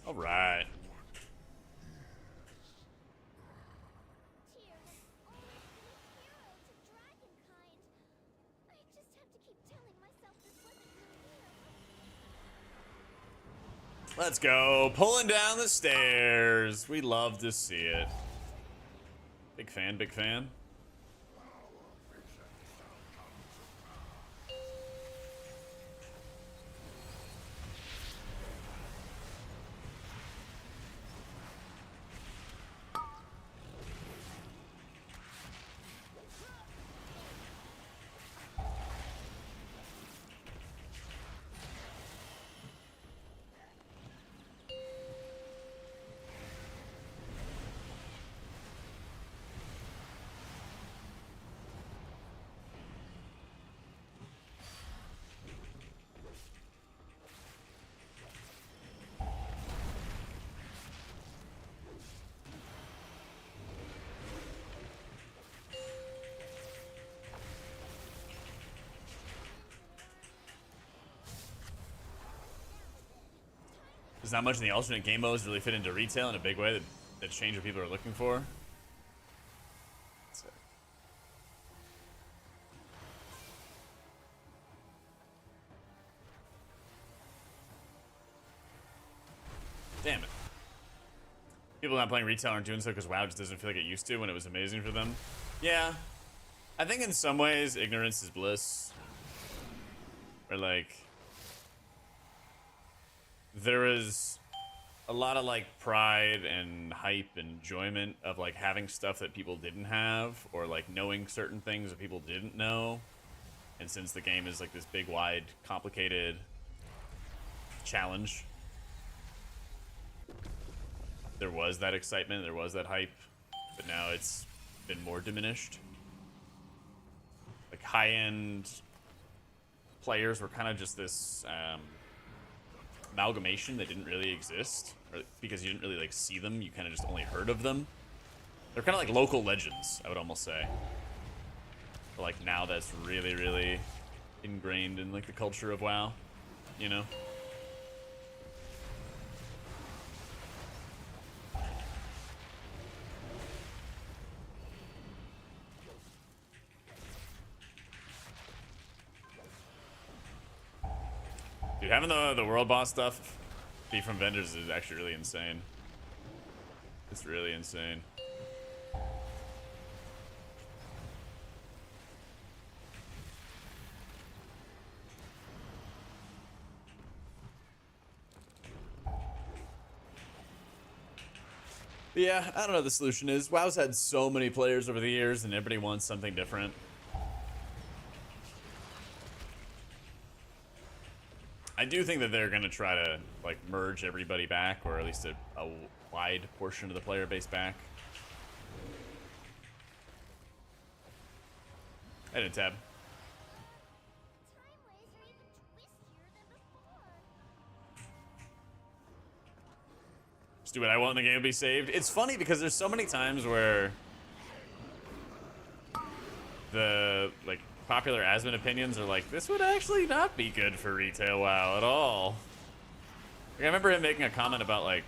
Speaker 1: All right. Let's go. Pulling down the stairs. We love to see it. Big fan, big fan. There's not much in the alternate game modes really fit into retail in a big way that change what people are looking for. Damn it. People not playing retail aren't doing so because WoW just doesn't feel like it used to when it was amazing for them. Yeah. I think in some ways, ignorance is bliss. Or like, there is a lot of like pride and hype and enjoyment of like having stuff that people didn't have, or like knowing certain things that people didn't know. And since the game is like this big, wide, complicated challenge, there was that excitement, there was that hype, but now it's been more diminished. Like high-end players were kind of just this amalgamation that didn't really exist, or because you didn't really like see them, you kind of just only heard of them. They're kind of like local legends, I would almost say. But like now that's really, really ingrained in like the culture of WoW, you know? Dude, having the world boss stuff be from vendors is actually really insane. It's really insane. But yeah, I don't know what the solution is. WoW's had so many players over the years and everybody wants something different. I do think that they're going to try to like merge everybody back, or at least a wide portion of the player base back. I didn't tab. Just do what I want and the game will be saved. It's funny because there's so many times where the like popular admin opinions are like, this would actually not be good for retail WoW at all. Like, I remember him making a comment about like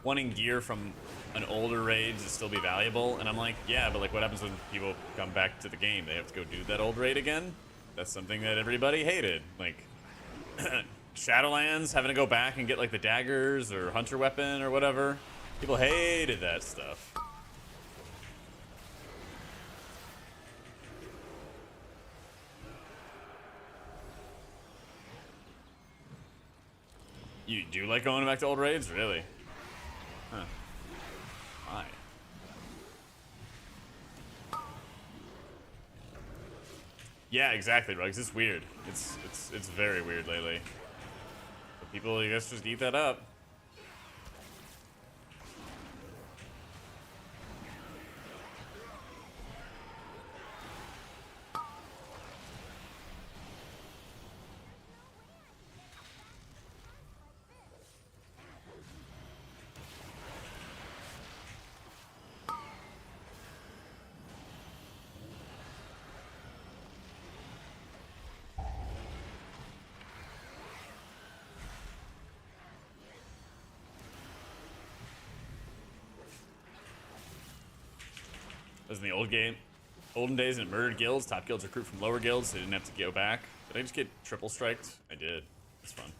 Speaker 1: wanting gear from an older raid to still be valuable, and I'm like, yeah, but like what happens when people come back to the game? They have to go do that old raid again? That's something that everybody hated. Like Shadowlands, having to go back and get like the daggers or hunter weapon or whatever. People hated that stuff. You do like going back to old raids? Really? Huh. Why? Yeah, exactly, Rugs. It's weird. It's very weird lately. But people, I guess, just eat that up. As in the olden days in murdered guilds, top guilds recruit from lower guilds, so they didn't have to go back. Did I just get triple striked? I did. It's fun.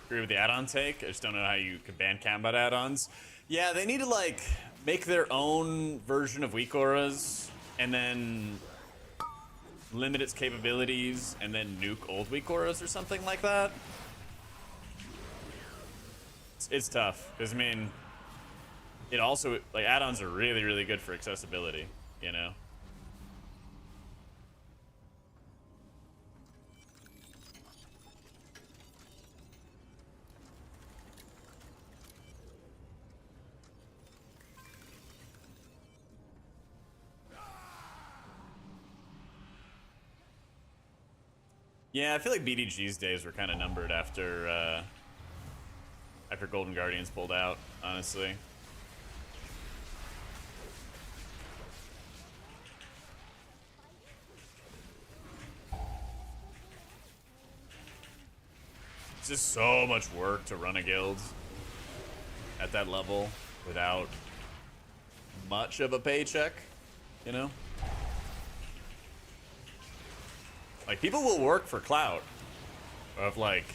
Speaker 1: Agree with the add-on take. I just don't know how you could ban combat add-ons. Yeah, they need to like make their own version of weak auras and then limit its capabilities and then nuke old weak auras or something like that. It's tough because I mean, it also like add-ons are really, really good for accessibility, you know. Yeah, I feel like BDG's days were kind of numbered after after Golden Guardians pulled out, honestly. It's just so much work to run a guild at that level without much of a paycheck, you know? Like, people will work for clout of, like,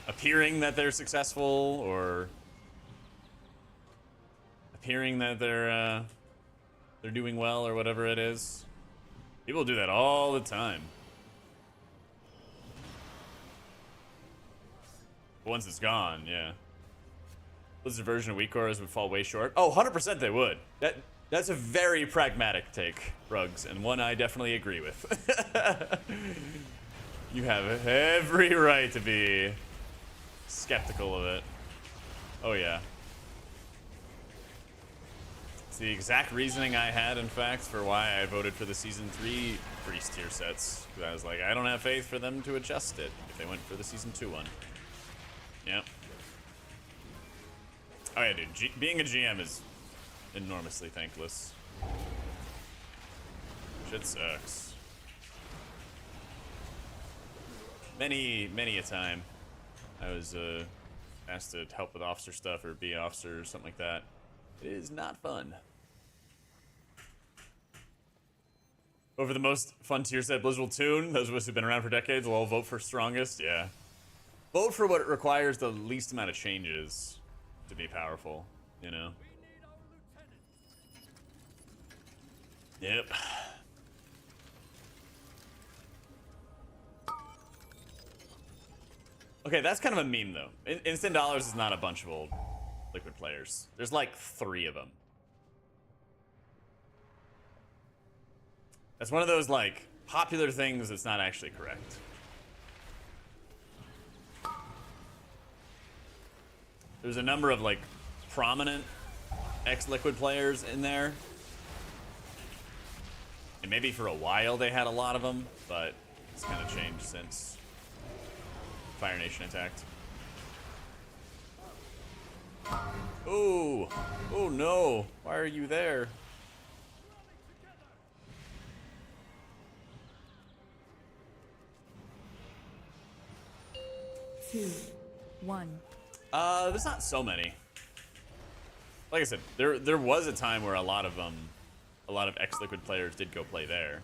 Speaker 1: appearing that they're successful or appearing that they're doing well or whatever it is. People do that all the time. But once it's gone, yeah. Blizzard version of weak auras would fall way short. Oh, 100% they would. That's a very pragmatic take, Rugs, and one I definitely agree with. You have every right to be skeptical of it. Oh, yeah. It's the exact reasoning I had, in fact, for why I voted for the Season 3 Priest tier sets. Because I was like, I don't have faith for them to adjust it if they went for the Season 2 one. Yep. Oh, yeah, dude. Being a GM is enormously thankless. Shit sucks. Many a time I was asked to help with officer stuff or be an officer or something like that. It is not fun. Over the most fun tier set Blizzard will tune. Those of us who've been around for decades will all vote for strongest. Yeah. Vote for what requires the least amount of changes to be powerful, you know? Yep. Okay, that's kind of a meme, though. Instant Dollars is not a bunch of old Liquid players. There's like 3 of them. That's one of those, like, popular things that's not actually correct. There's a number of, like, prominent ex-Liquid players in there. And maybe for a while they had a lot of them, but it's kind of changed since Fire Nation attacked. Oh! Oh no! Why are you there?
Speaker 2: Two, one.
Speaker 1: There's not so many. Like I said, there was a time where a lot of ex-Liquid players did go play there.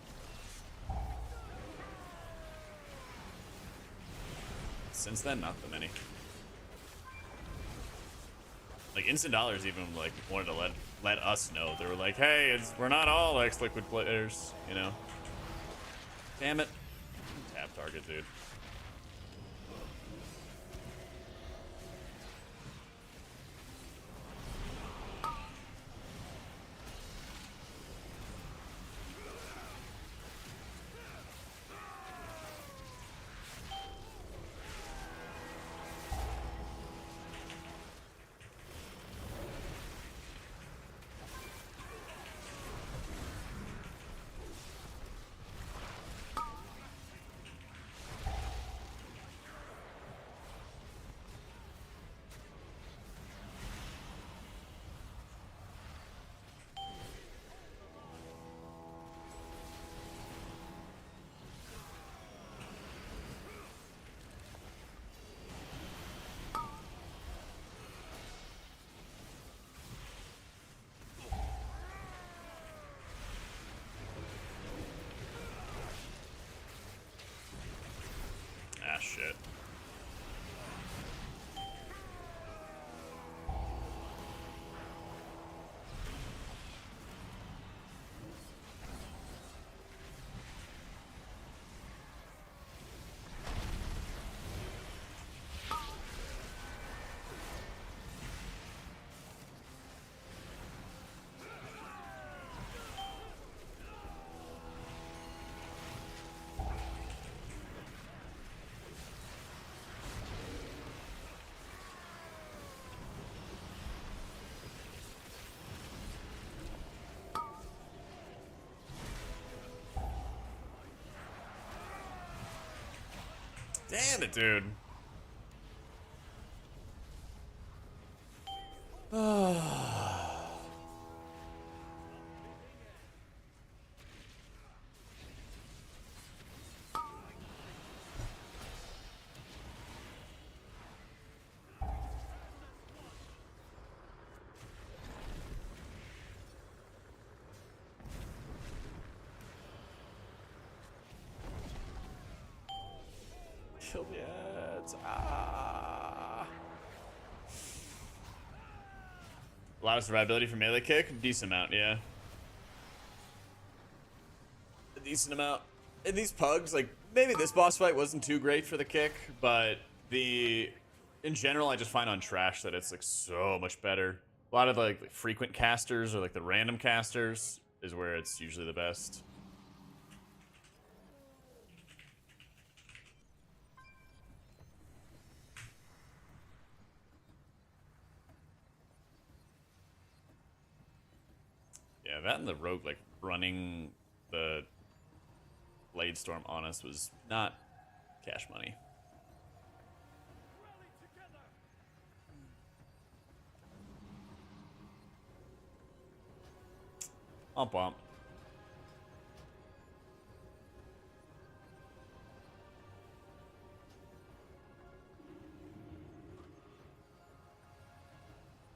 Speaker 1: Since then, not that many. Like Instant Dollars even like wanted to let us know. They were like, "Hey, we're not all ex-Liquid players, you know." Damn it! Tap target, dude. Damn it, dude. Killed yet. Ah. A lot of survivability for melee kick. Decent amount, yeah. A decent amount. In these pugs, like, maybe this boss fight wasn't too great for the kick, but in general, I just find on trash that it's like so much better. A lot of like frequent casters or like the random casters is where it's usually the best. Yeah, that and the rogue like running the Blade Storm on us was not cash money. Womp womp.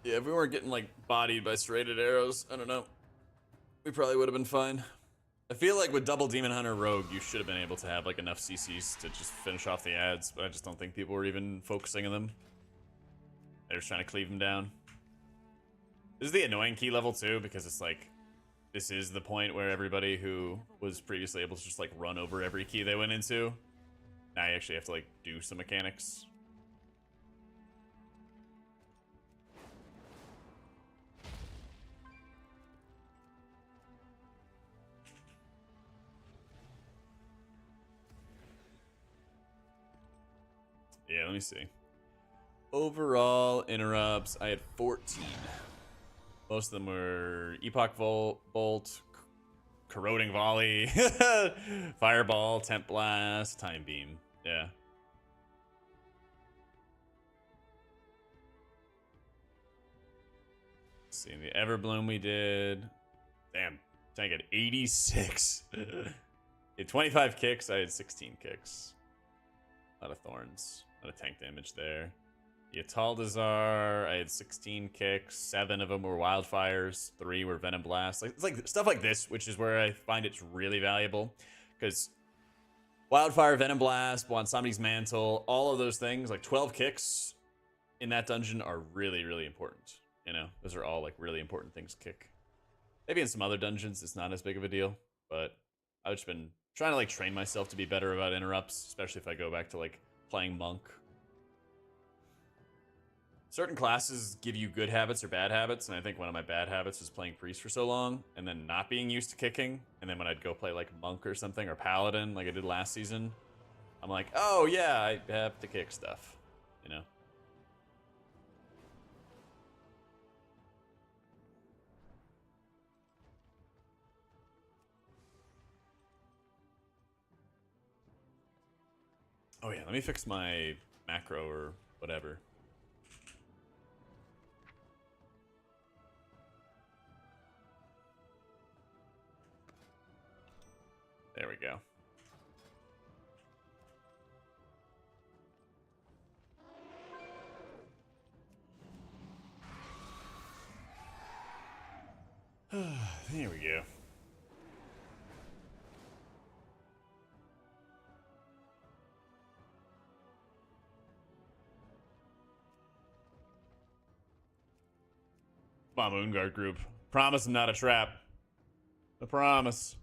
Speaker 1: Yeah, if we weren't getting like bodied by serrated arrows, I don't know. We probably would have been fine. I feel like with double Demon Hunter Rogue, you should have been able to have like enough CCs to just finish off the ads, but I just don't think people were even focusing on them. They're just trying to cleave them down. This is the annoying key level too, because it's like, this is the point where everybody who was previously able to just like run over every key they went into, now you actually have to like do some mechanics. Yeah, let me see. Overall interrupts, I had 14. Most of them were Epoch Bolt, Corroding Volley, Fireball, Temp Blast, Time Beam. Yeah. Let's see, the Everbloom we did. Damn, tank had 86. Had 25 kicks, I had 16 kicks. A lot of thorns. A lot of tank damage there. The Ataldazar, I had 16 kicks. 7 of them were wildfires. 3 were venom blasts. Like, it's like stuff like this, which is where I find it's really valuable. Because wildfire, venom blast, on somebody's mantle, all of those things, like 12 kicks in that dungeon are really, really important. You know, those are all like really important things to kick. Maybe in some other dungeons, it's not as big of a deal. But I've just been trying to like train myself to be better about interrupts, especially if I go back to like playing monk. Certain classes give you good habits or bad habits, and I think one of my bad habits was playing priest for so long and then not being used to kicking, and then when I'd go play like monk or something or paladin like I did last season, I'm like, oh yeah, I have to kick stuff, you know. Oh yeah, let me fix my macro or whatever. There we go. There we go. Come on, Moonguard group. Promise I'm not a trap. I promise.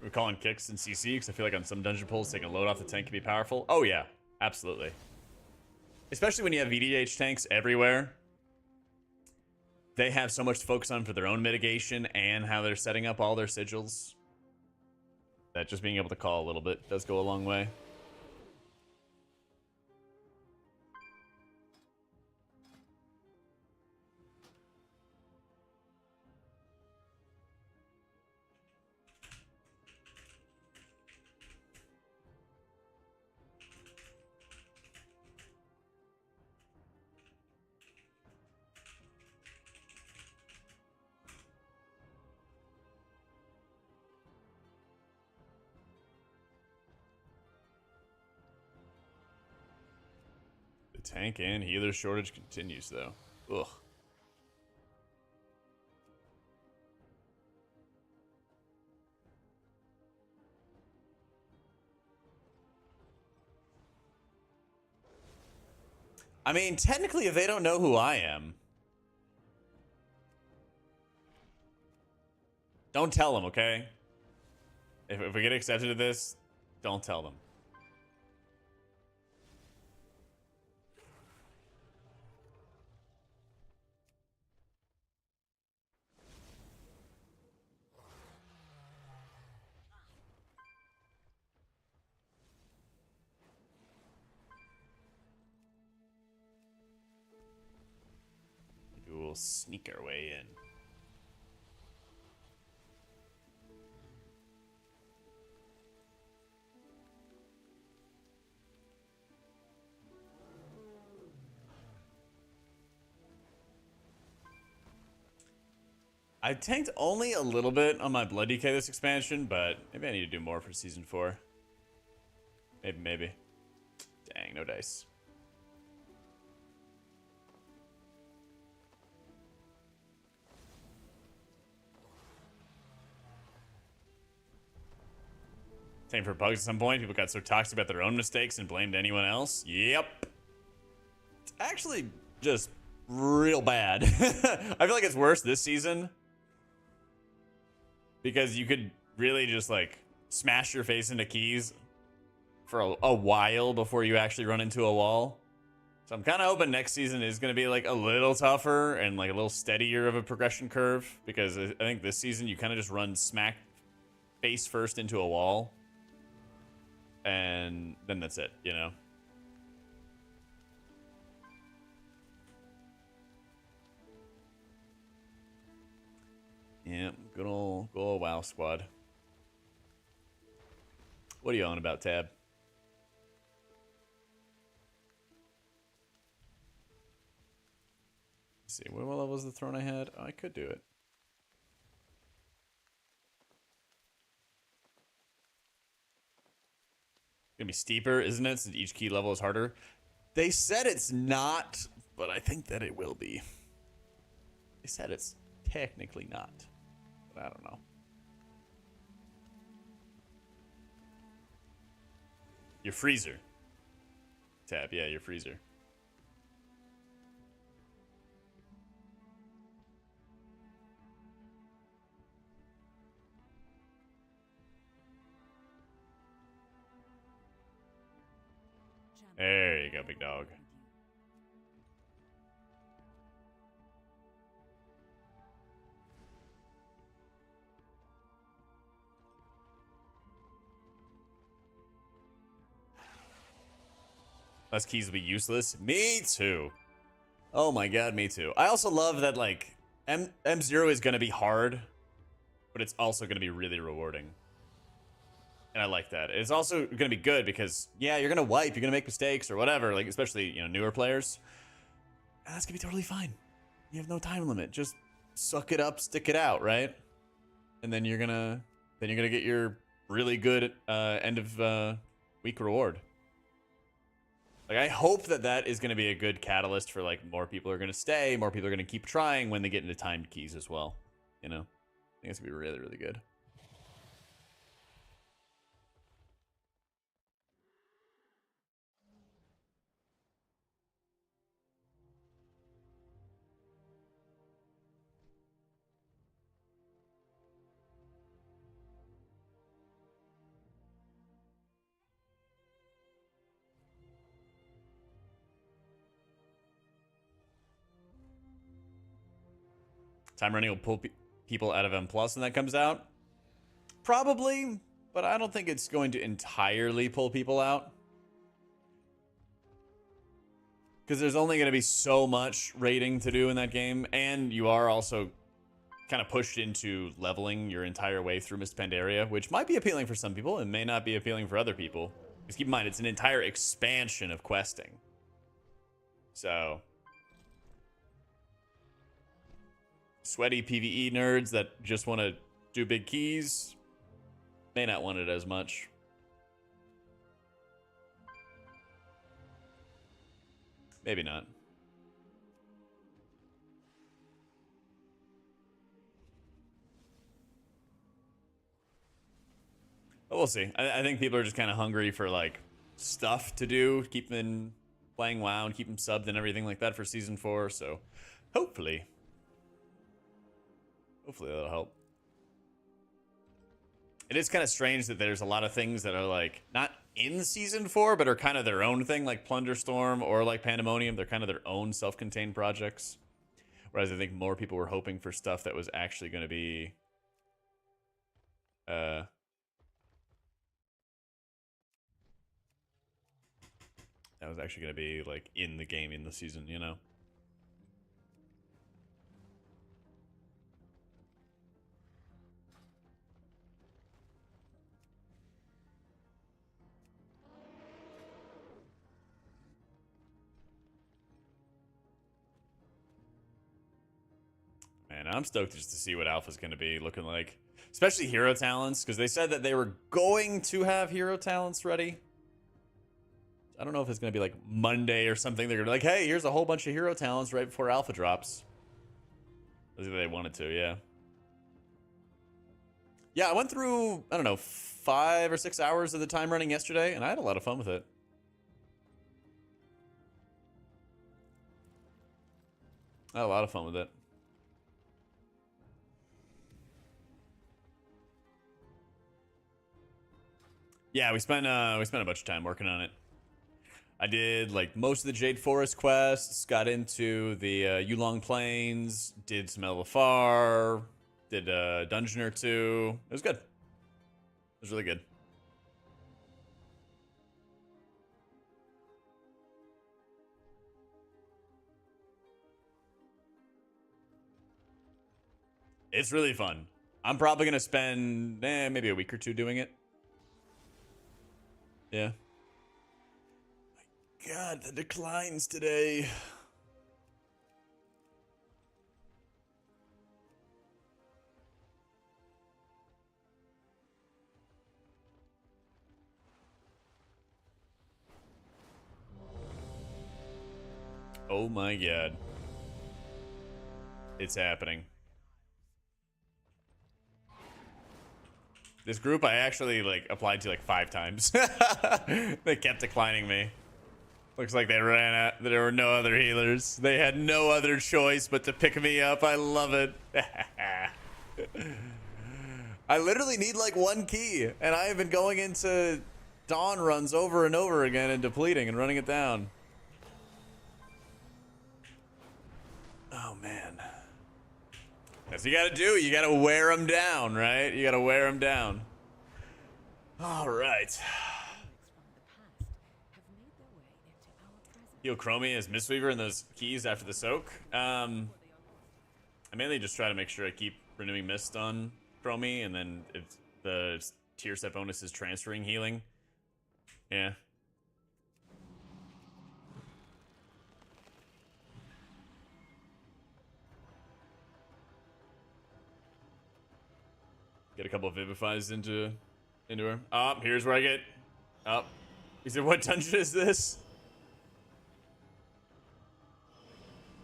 Speaker 1: We're calling kicks in CC because I feel like on some dungeon pulls, taking a load off the tank can be powerful. Oh yeah, absolutely. Especially when you have VDH tanks everywhere. They have so much to focus on for their own mitigation and how they're setting up all their sigils, that just being able to call a little bit does go a long way. tank and healer shortage continues, though. Ugh. I mean, technically, if they don't know who I am, don't tell them, okay? If we get accepted to this, don't tell them. Maybe we'll sneak our way in. I tanked only a little bit on my Blood DK this expansion, but maybe I need to do more for Season 4. Maybe. Dang, no dice. Same for bugs at some point. People got so toxic about their own mistakes and blamed anyone else. Yep. It's actually just real bad. I feel like it's worse this season. Because you could really just like smash your face into keys for a while before you actually run into a wall. So I'm kind of hoping next season is going to be like a little tougher and like a little steadier of a progression curve. Because I think this season you kind of just run smack face first into a wall. And then that's it, you know? Yeah, good old WoW squad. What are you on about, Tab? Let's see, what level was the throne I had? Oh, I could do it. Gonna be steeper, isn't it? Since each key level is harder. They said it's not, but I think that it will be. They said it's technically not. I don't know. Your freezer. Tab, yeah, your freezer. There you go, big dog. Less keys will be useless. Me too. Oh my god, me too. I also love that like M0 is gonna be hard, but it's also gonna be really rewarding. And I like that. It's also gonna be good because yeah, you're gonna wipe, you're gonna make mistakes or whatever, like especially, you know, newer players. And that's gonna be totally fine. You have no time limit. Just suck it up, stick it out, right? And then you're gonna get your really good end of week reward. Like, I hope that that is going to be a good catalyst for, like, more people are going to stay, more people are going to keep trying when they get into timed keys as well, you know? I think it's going to be really, really good. Time running will pull people out of M+ when that comes out? Probably, but I don't think it's going to entirely pull people out. Because there's only going to be so much raiding to do in that game, and you are also kind of pushed into leveling your entire way through Mist Pandaria, which might be appealing for some people and may not be appealing for other people. Because keep in mind, it's an entire expansion of questing. So sweaty PvE nerds that just want to do big keys may not want it as much. Maybe not. But we'll see. I think people are just kind of hungry for like stuff to do, keep them playing WoW and keep them subbed and everything like that for season 4. So hopefully that'll help. It is kind of strange that there's a lot of things that are like not in season 4, but are kind of their own thing, like Plunderstorm or like Pandemonium. They're kind of their own self-contained projects. Whereas I think more people were hoping for stuff that was actually going to be like in the game in the season, you know? Man, I'm stoked just to see what Alpha's going to be looking like. Especially hero talents, because they said that they were going to have hero talents ready. I don't know if it's going to be like Monday or something. They're going to be like, hey, here's a whole bunch of hero talents right before Alpha drops. As if they wanted to, yeah. Yeah, I went through, I don't know, 5 or 6 hours of the time running yesterday, and I had a lot of fun with it. I had a lot of fun with it. Yeah, we spent a bunch of time working on it. I did like most of the Jade Forest quests, got into the Yulong Plains, did some LFR, did a dungeon or two. It was good. It was really good. It's really fun. I'm probably gonna spend maybe a week or two doing it. Yeah. My God, the declines today. Oh my God. It's happening. This group I actually like applied to like 5 times. They kept declining me. Looks like they ran out. There were no other healers. They had no other choice but to pick me up. I love it. I literally need like 1 key, and I have been going into dawn runs over and over again and depleting and running it down. Oh man. That's what you gotta do. You gotta wear them down, right? You gotta wear them down. All right. Heal Chromie as Mistweaver and those keys after the soak. I mainly just try to make sure I keep renewing Mist on Chromie, and then if the tier set bonus is transferring healing. Yeah. Get a couple of Vivifies into her. Here's where I get up. He said, what dungeon is this?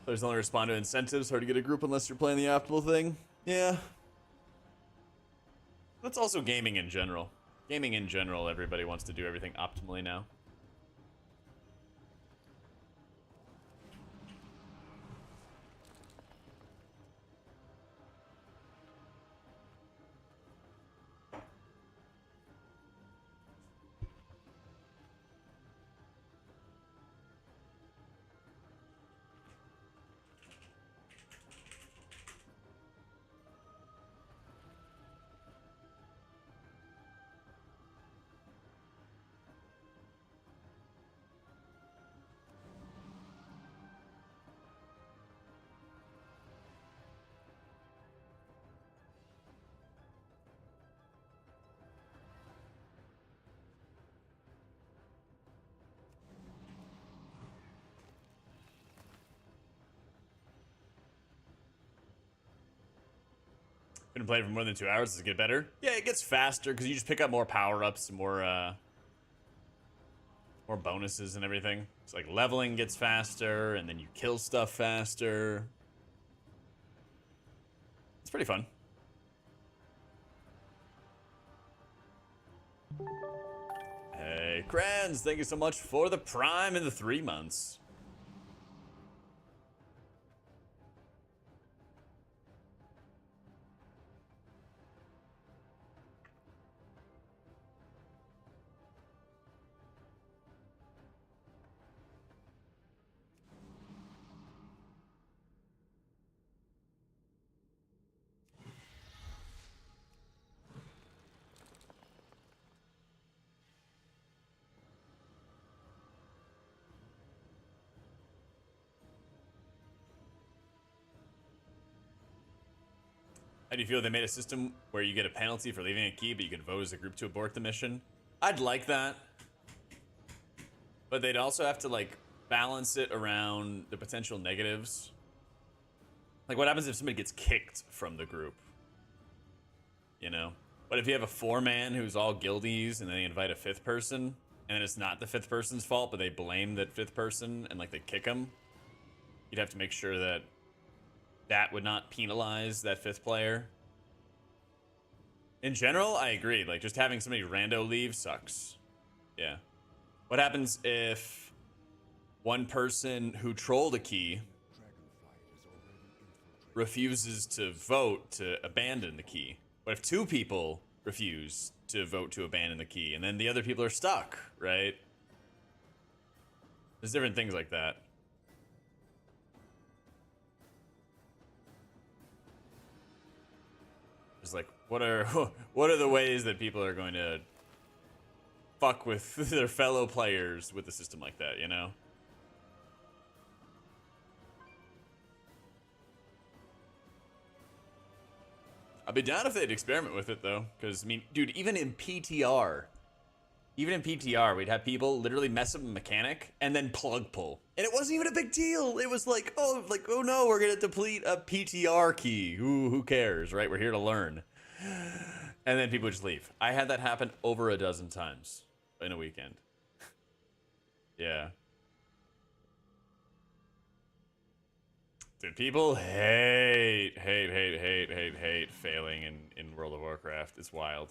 Speaker 1: Players only respond to incentives. Hard to get a group unless you're playing the optimal thing. Yeah. That's also gaming in general. Gaming in general, everybody wants to do everything optimally now. Been playing for more than 2 hours. Does it get better? Yeah, it gets faster because you just pick up more power-ups and more More bonuses and everything. It's like leveling gets faster, and then you kill stuff faster. It's pretty fun. Hey, Kranz, thank you so much for the Prime in the 3 months. How do you feel they made a system where you get a penalty for leaving a key, but you can vote as a group to abort the mission? I'd like that. But they'd also have to, like, balance it around the potential negatives. Like, what happens if somebody gets kicked from the group? You know? But if you have a 4-man who's all guildies and then they invite a 5th person, and it's not the 5th person's fault, but they blame that 5th person and, like, they kick him, you'd have to make sure that that would not penalize that 5th player. In general, I agree. Like, just having somebody rando leave sucks. Yeah. What happens if one person who trolled a key refuses to vote to abandon the key? What if 2 people refuse to vote to abandon the key, and then the other people are stuck, right? There's different things like that. It's like, what are the ways that people are going to fuck with their fellow players with a system like that, you know? I'd be down if they'd experiment with it, though. Because, I mean, dude, even in PTR, we'd have people literally mess up a mechanic and then plug pull. And it wasn't even a big deal. It was like, oh no, we're going to deplete a PTR key. Ooh, who cares, right? We're here to learn. And then people just leave. I had that happen over a dozen times in a weekend. Yeah. Dude, people hate failing in World of Warcraft. It's wild.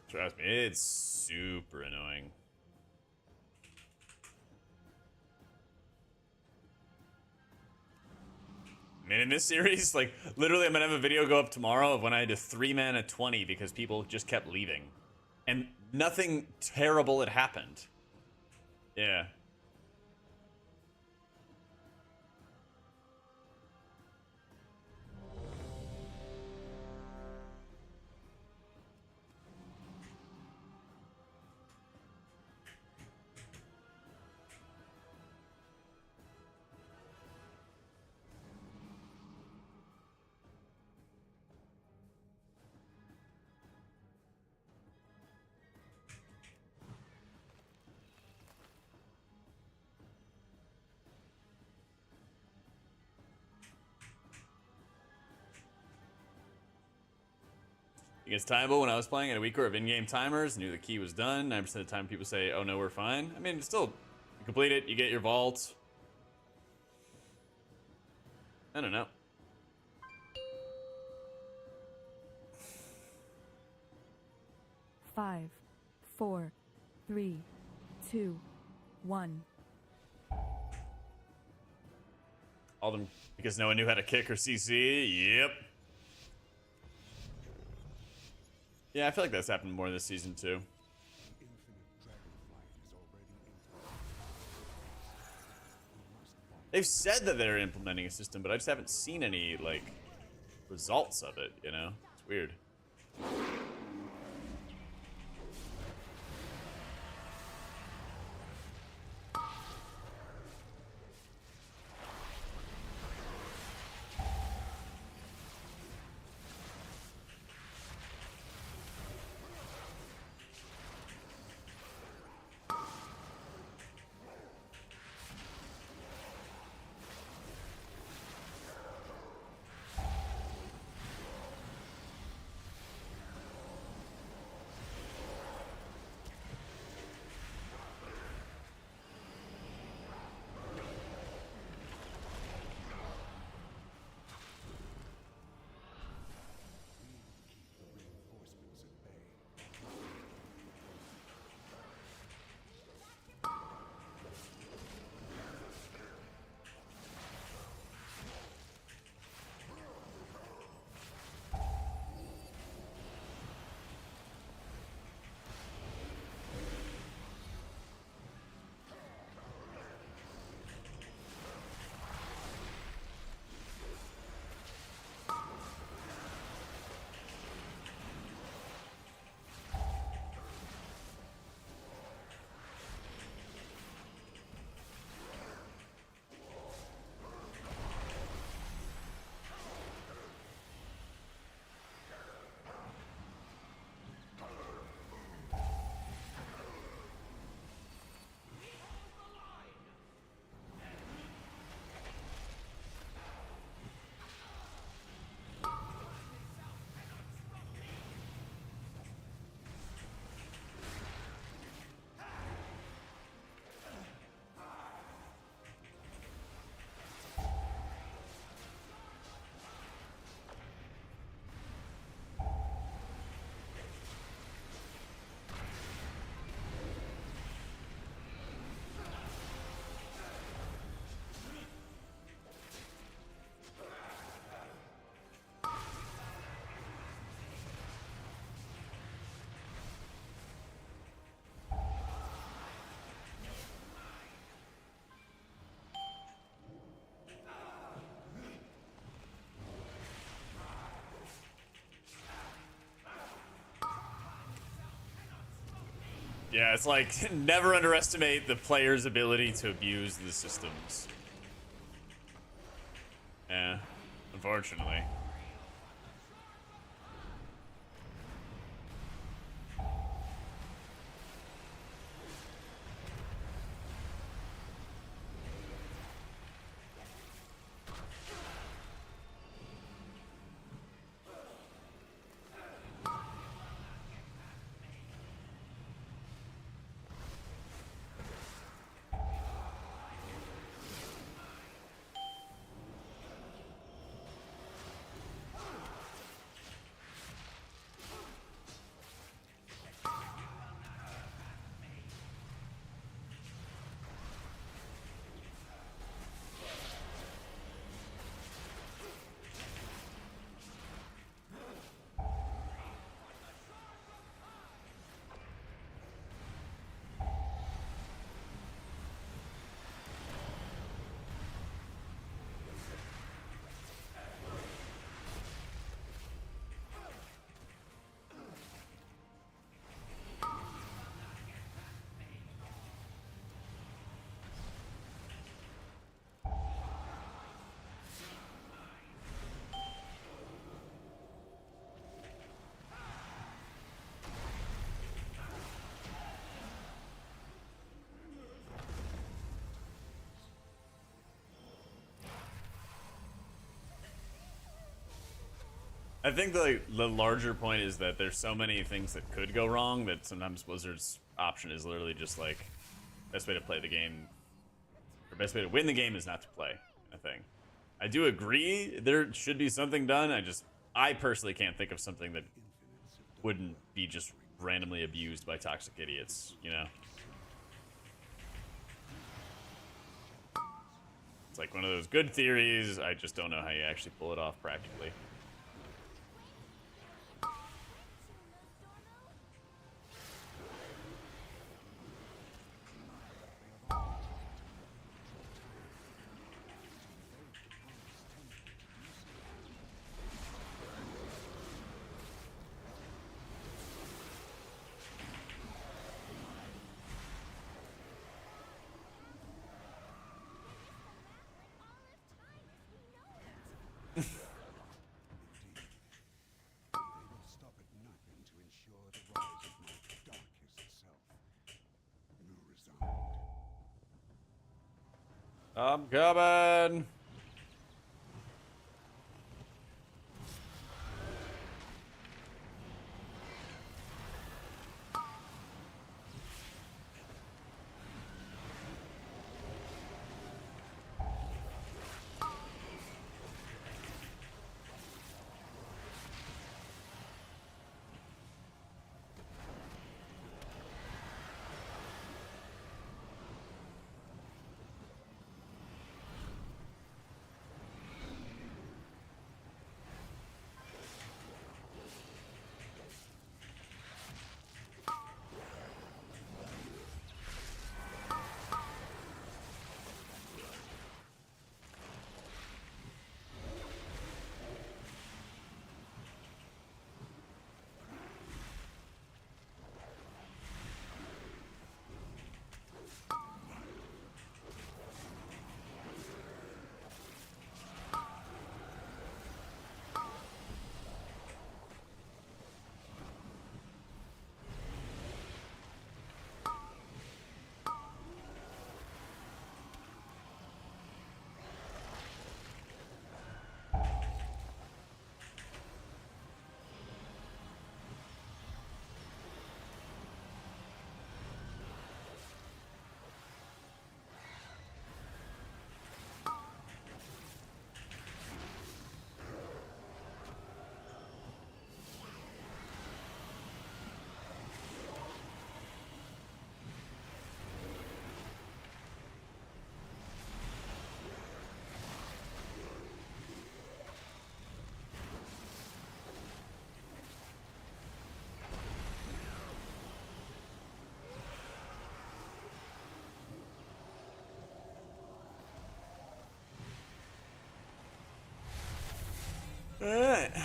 Speaker 1: Trust me, it's super annoying. I mean, in this series, like, literally I'm gonna have a video go up tomorrow of when I had to 3-man at 20 because people just kept leaving. And nothing terrible had happened. Yeah. Against Timeable, when I was playing, at a week of in-game timers, knew the key was done. 9% of the time people say, oh no, we're fine. I mean, it's still, you complete it, you get your vault. I don't know.
Speaker 2: Five, 4, 3, 2, 1.
Speaker 1: All them because no one knew how to kick or CC. Yep. Yeah, I feel like that's happened more this season too. They've said that they're implementing a system, but I just haven't seen any, like, results of it, you know? It's weird. Yeah, it's like never underestimate the player's ability to abuse the systems. Yeah, unfortunately. I think the larger point is that there's so many things that could go wrong that sometimes Blizzard's option is literally just like best way to play the game or best way to win the game is not to play. I think I do agree there should be something done. I personally can't think of something that wouldn't be just randomly abused by toxic idiots, you know? It's like one of those good theories. I just don't know how you actually pull it off practically. I'm coming. All right.
Speaker 4: Cannot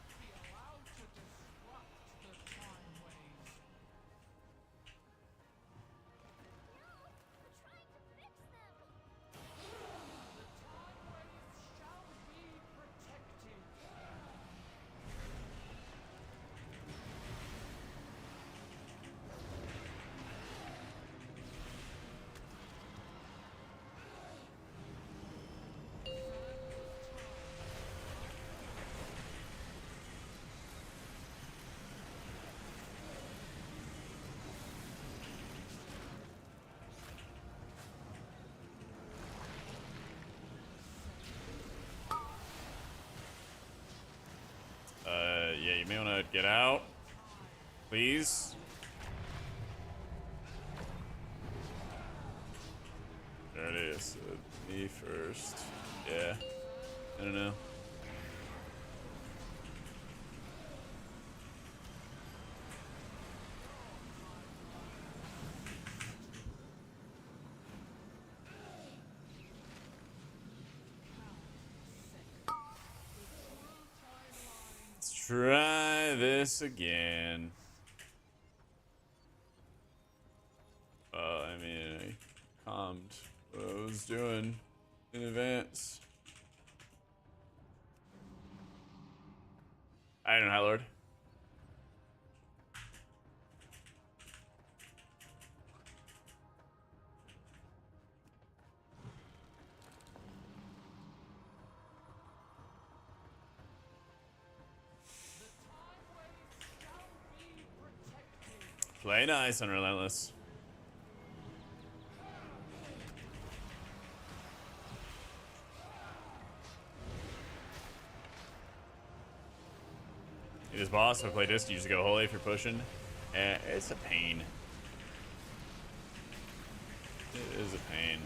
Speaker 4: be allowed to disrupt the time waves.
Speaker 1: may want to get out. Please. There it is. Me first. Yeah. I don't know. Let's try this again. I mean, I calmed what I was doing in advance. I don't know, High Lord. Play nice, Unrelentless. It is boss. If I play this, you just go holy if you're pushing. It's a pain. It is a pain.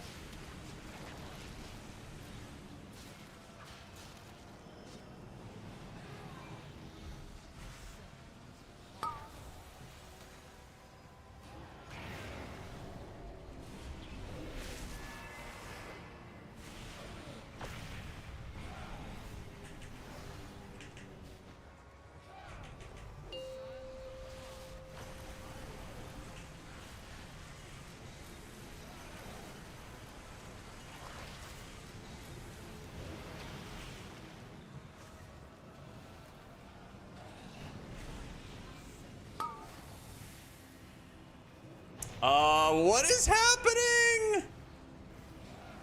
Speaker 1: What is happening?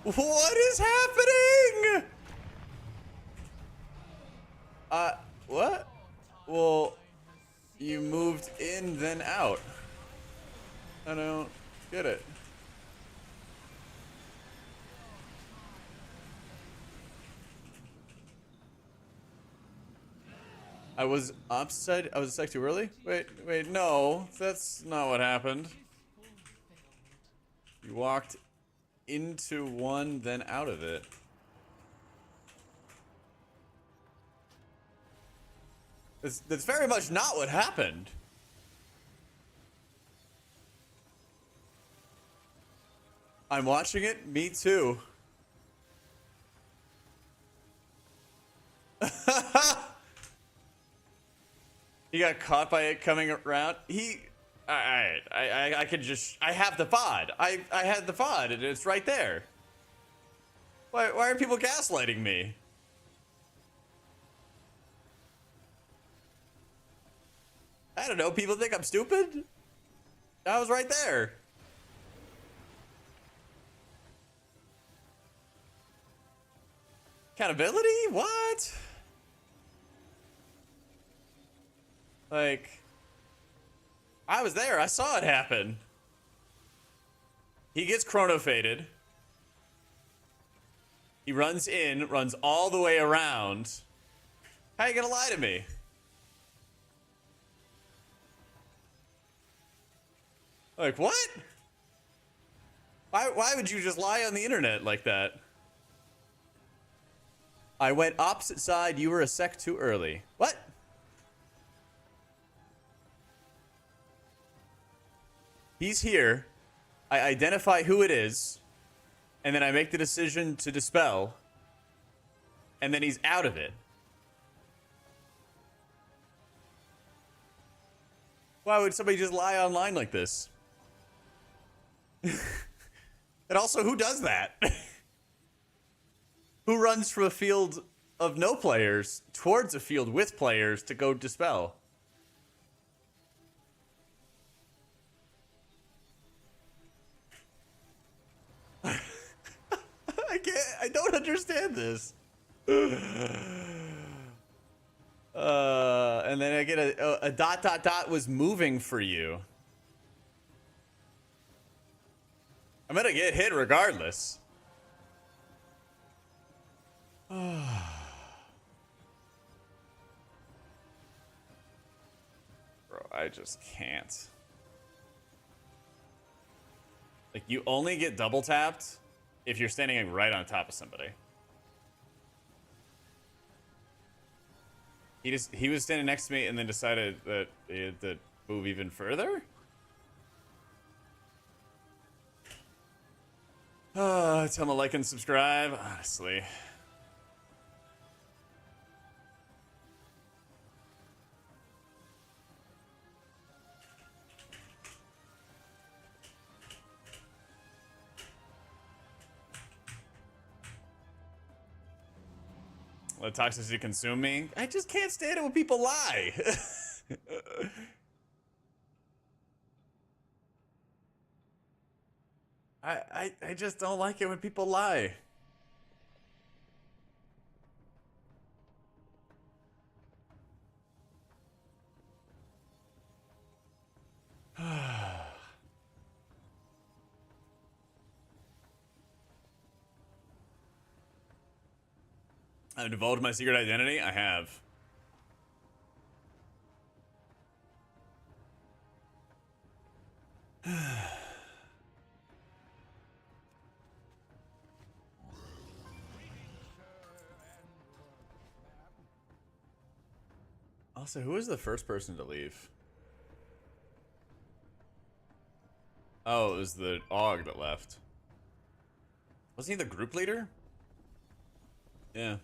Speaker 1: What is happening? What? Well, you moved in, then out. I don't get it. I was upside. I was a sec too early? Wait, no. That's not what happened. You walked into one, then out of it. That's very much not what happened. I'm watching it. Me too. He got caught by it coming around. I could just. I have the VOD. I had the VOD, and it's right there. Why are people gaslighting me? I don't know. People think I'm stupid? I was right there. Accountability? What? Like, I was there. I saw it happen. He gets chrono faded. He runs in, runs all the way around. How you gonna lie to me? Like, what? Why would you just lie on the internet like that? I went opposite side. You were a sec too early. What? He's here. I identify who it is. And then I make the decision to dispel. And then he's out of it. Why would somebody just lie online like this? And also, who does that? Who runs from a field of no players towards a field with players to go dispel? I don't understand this. And then I get a ... was moving for you. I'm gonna get hit regardless. I just can't. Like, you only get double tapped if you're standing right on top of somebody. He was standing next to me and then decided that he had to move even further? Tell him to like and subscribe, honestly. Let toxicity consume me. I just can't stand it when people lie. I just don't like it when people lie. I've divulged my secret identity? I have. Also, who was the first person to leave? Oh, it was the AUG that left. Wasn't he the group leader? Yeah.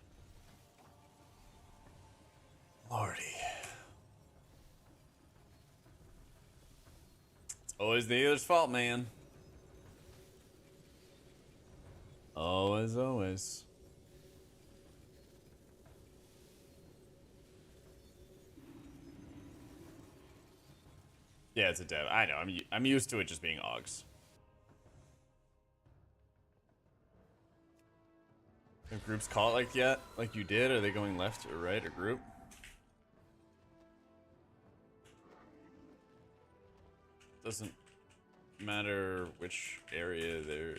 Speaker 1: Lordy. It's always the other's fault, man. Always, always. Yeah, it's a dev. I know. I'm used to it just being AUGs. If groups call it like you did, are they going left or right or group? Doesn't matter which area they're.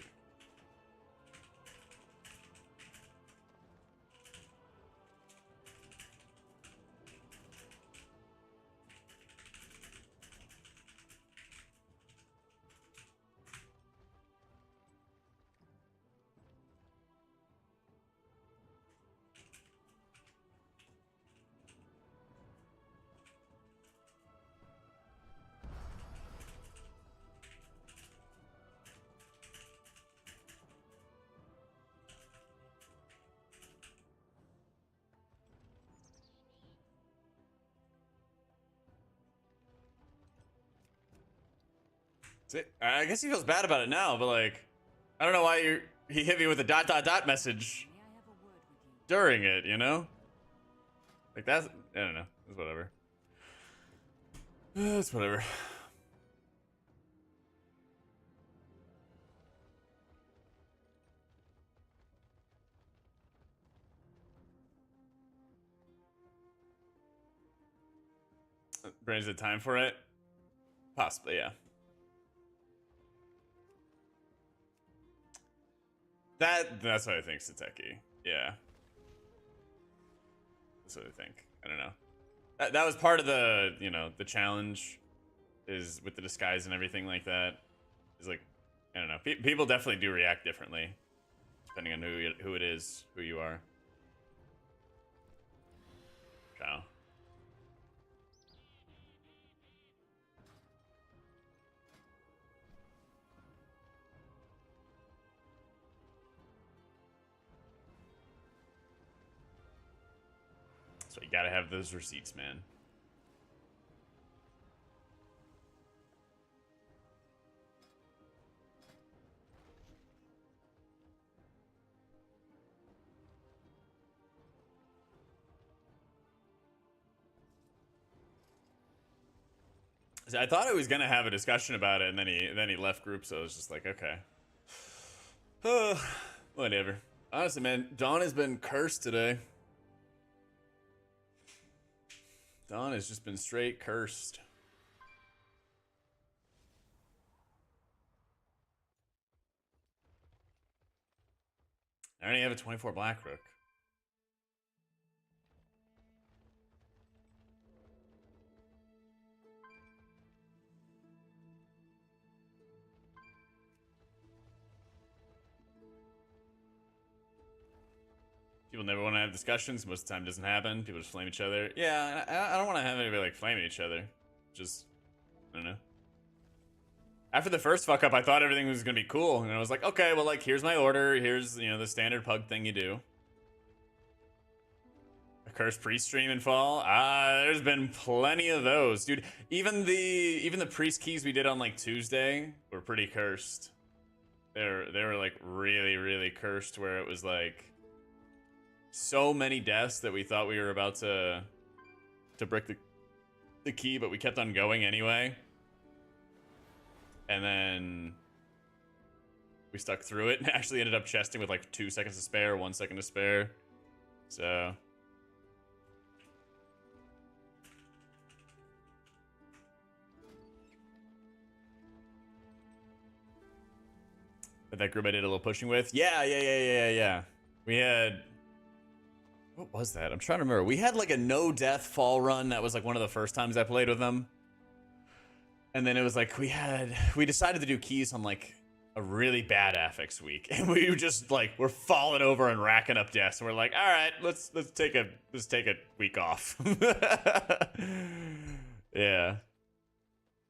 Speaker 1: See, I guess he feels bad about it now, but like, I don't know why he hit me with a ... message
Speaker 2: May I have a word with you?
Speaker 1: during it, you know? Like that's, I don't know, it's whatever. It's whatever. Brings the time for it? Possibly, yeah. That's what I think, Sateki. Yeah. That's what I think. I don't know. That was part of the, you know, the challenge is with the disguise and everything like that. Is like, I don't know. People definitely do react differently depending on who it is, who you are. Ciao. So you gotta have those receipts, man. So I thought I was gonna have a discussion about it, and then he left group, so I was just like, okay. Whatever. Honestly, man, Dawn has been cursed today. Dawn has just been straight cursed. I already have a 24 Black Rook. People never want to have discussions. Most of the time, it doesn't happen. People just flame each other. Yeah, I don't want to have anybody like flaming each other. Just, I don't know. After the first fuck up, I thought everything was gonna be cool, and I was like, okay, well, like, here's my order. Here's, you know, the standard pug thing you do. A cursed priest stream and fall. There's been plenty of those, dude. Even the priest keys we did on like Tuesday were pretty cursed. They were like really cursed, where it was like so many deaths that we thought we were about to break the key, but we kept on going anyway. And then we stuck through it and actually ended up chesting with like 2 seconds to spare, 1 second to spare. So but that group I did a little pushing with. Yeah. We had, what was that? I'm trying to remember. We had like a no death fall run. That was like one of the first times I played with them. And then it was like we decided to do keys on like a really bad affix week, and we were just like we're falling over and racking up deaths. And we're like, all right, let's take a week off. Yeah.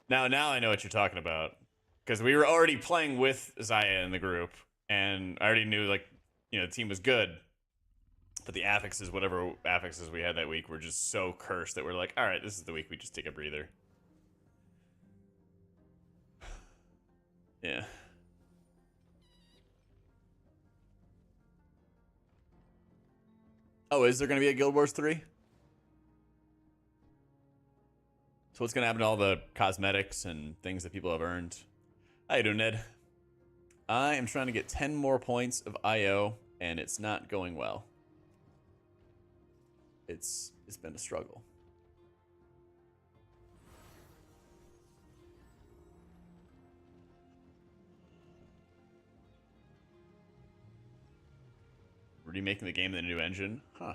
Speaker 1: Now I know what you're talking about, because we were already playing with Zaya in the group, and I already knew, like, you know, the team was good, but the affixes, whatever affixes we had that week, were just so cursed that we're like, all right, this is the week we just take a breather. Yeah. Oh, is there going to be a Guild Wars 3? So what's going to happen to all the cosmetics and things that people have earned? How you doing, Ned? I am trying to get 10 more points of IO, and it's not going well. It's been a struggle. Remaking the game in the new engine? Huh.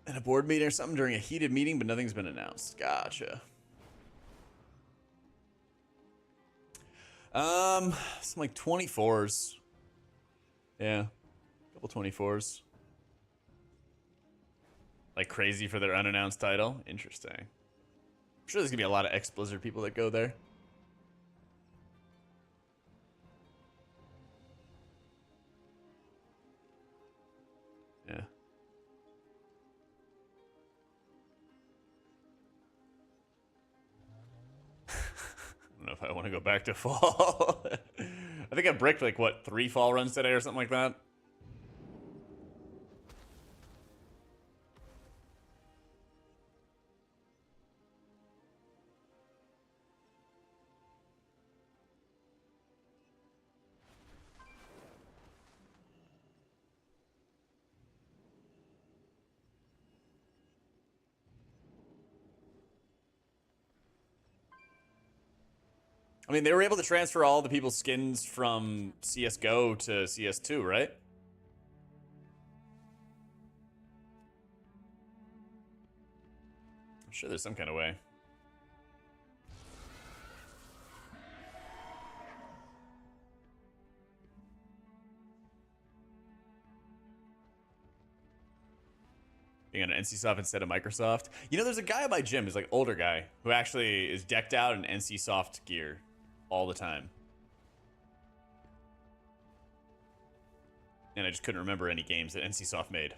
Speaker 1: In a board meeting or something during a heated meeting, but nothing's been announced. Gotcha. Some like 24s. Yeah. A couple 24s. Like crazy for their unannounced title. Interesting. I'm sure there's gonna be a lot of ex-Blizzard people that go there. Yeah. I don't know if I want to go back to fall. I think I bricked like, what, 3 fall runs today or something like that? I mean, they were able to transfer all the people's skins from CSGO to CS2, right? I'm sure there's some kind of way. Being on NCSoft instead of Microsoft. You know, there's a guy at my gym, he's like older guy, who actually is decked out in NCSoft gear all the time. And I just couldn't remember any games that NCSoft made.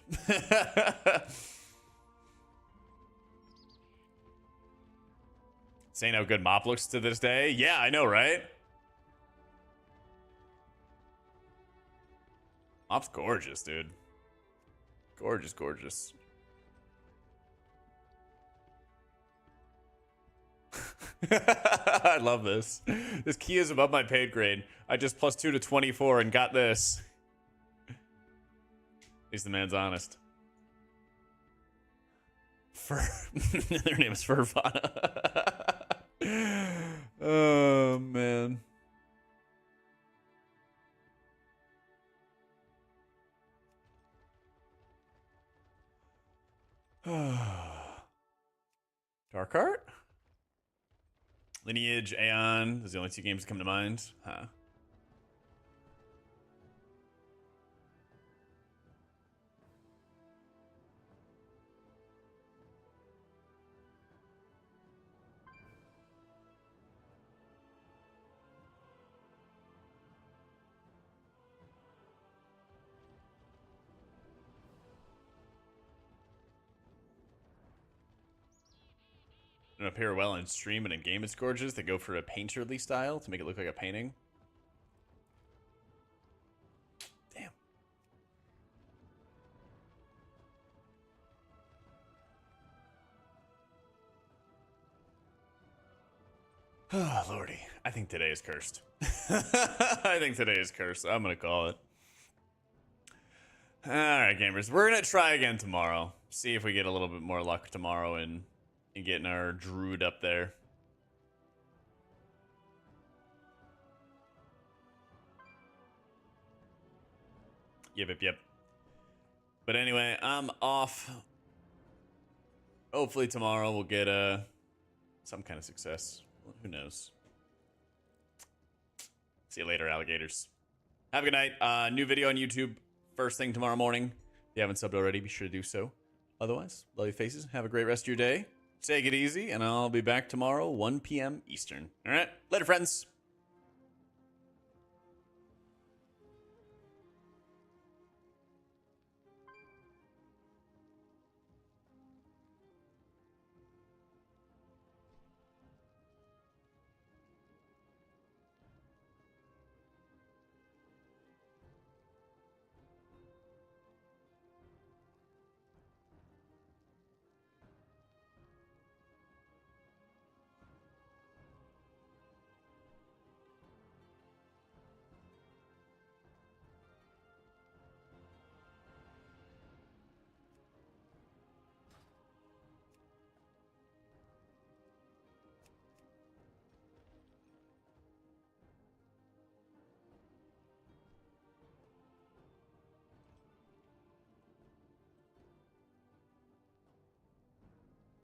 Speaker 1: Saying how good Mop looks to this day? Yeah, I know, right? Mop's gorgeous, dude. Gorgeous, gorgeous. I love this. This key is above my paid grade. I just +2 to 24 and got this. At least the man's honest. Their name is Furvana. Oh, man. Dark Art? Lineage, Aeon. Those are the only 2 games that come to mind. Huh. appear well in stream and in game it's gorgeous. They go for a painterly style to make it look like a painting. Damn. Oh, Lordy. I think today is cursed. I think today is cursed. I'm going to call it. Alright, gamers. We're going to try again tomorrow. See if we get a little bit more luck tomorrow in getting our Druid up there. Yep. But anyway, I'm off. Hopefully tomorrow we'll get some kind of success. Who knows? See you later, alligators. Have a good night. New video on YouTube first thing tomorrow morning. If you haven't subbed already, be sure to do so. Otherwise, love you faces. Have a great rest of your day. Take it easy, and I'll be back tomorrow, 1 p.m. Eastern. All right? Later, friends.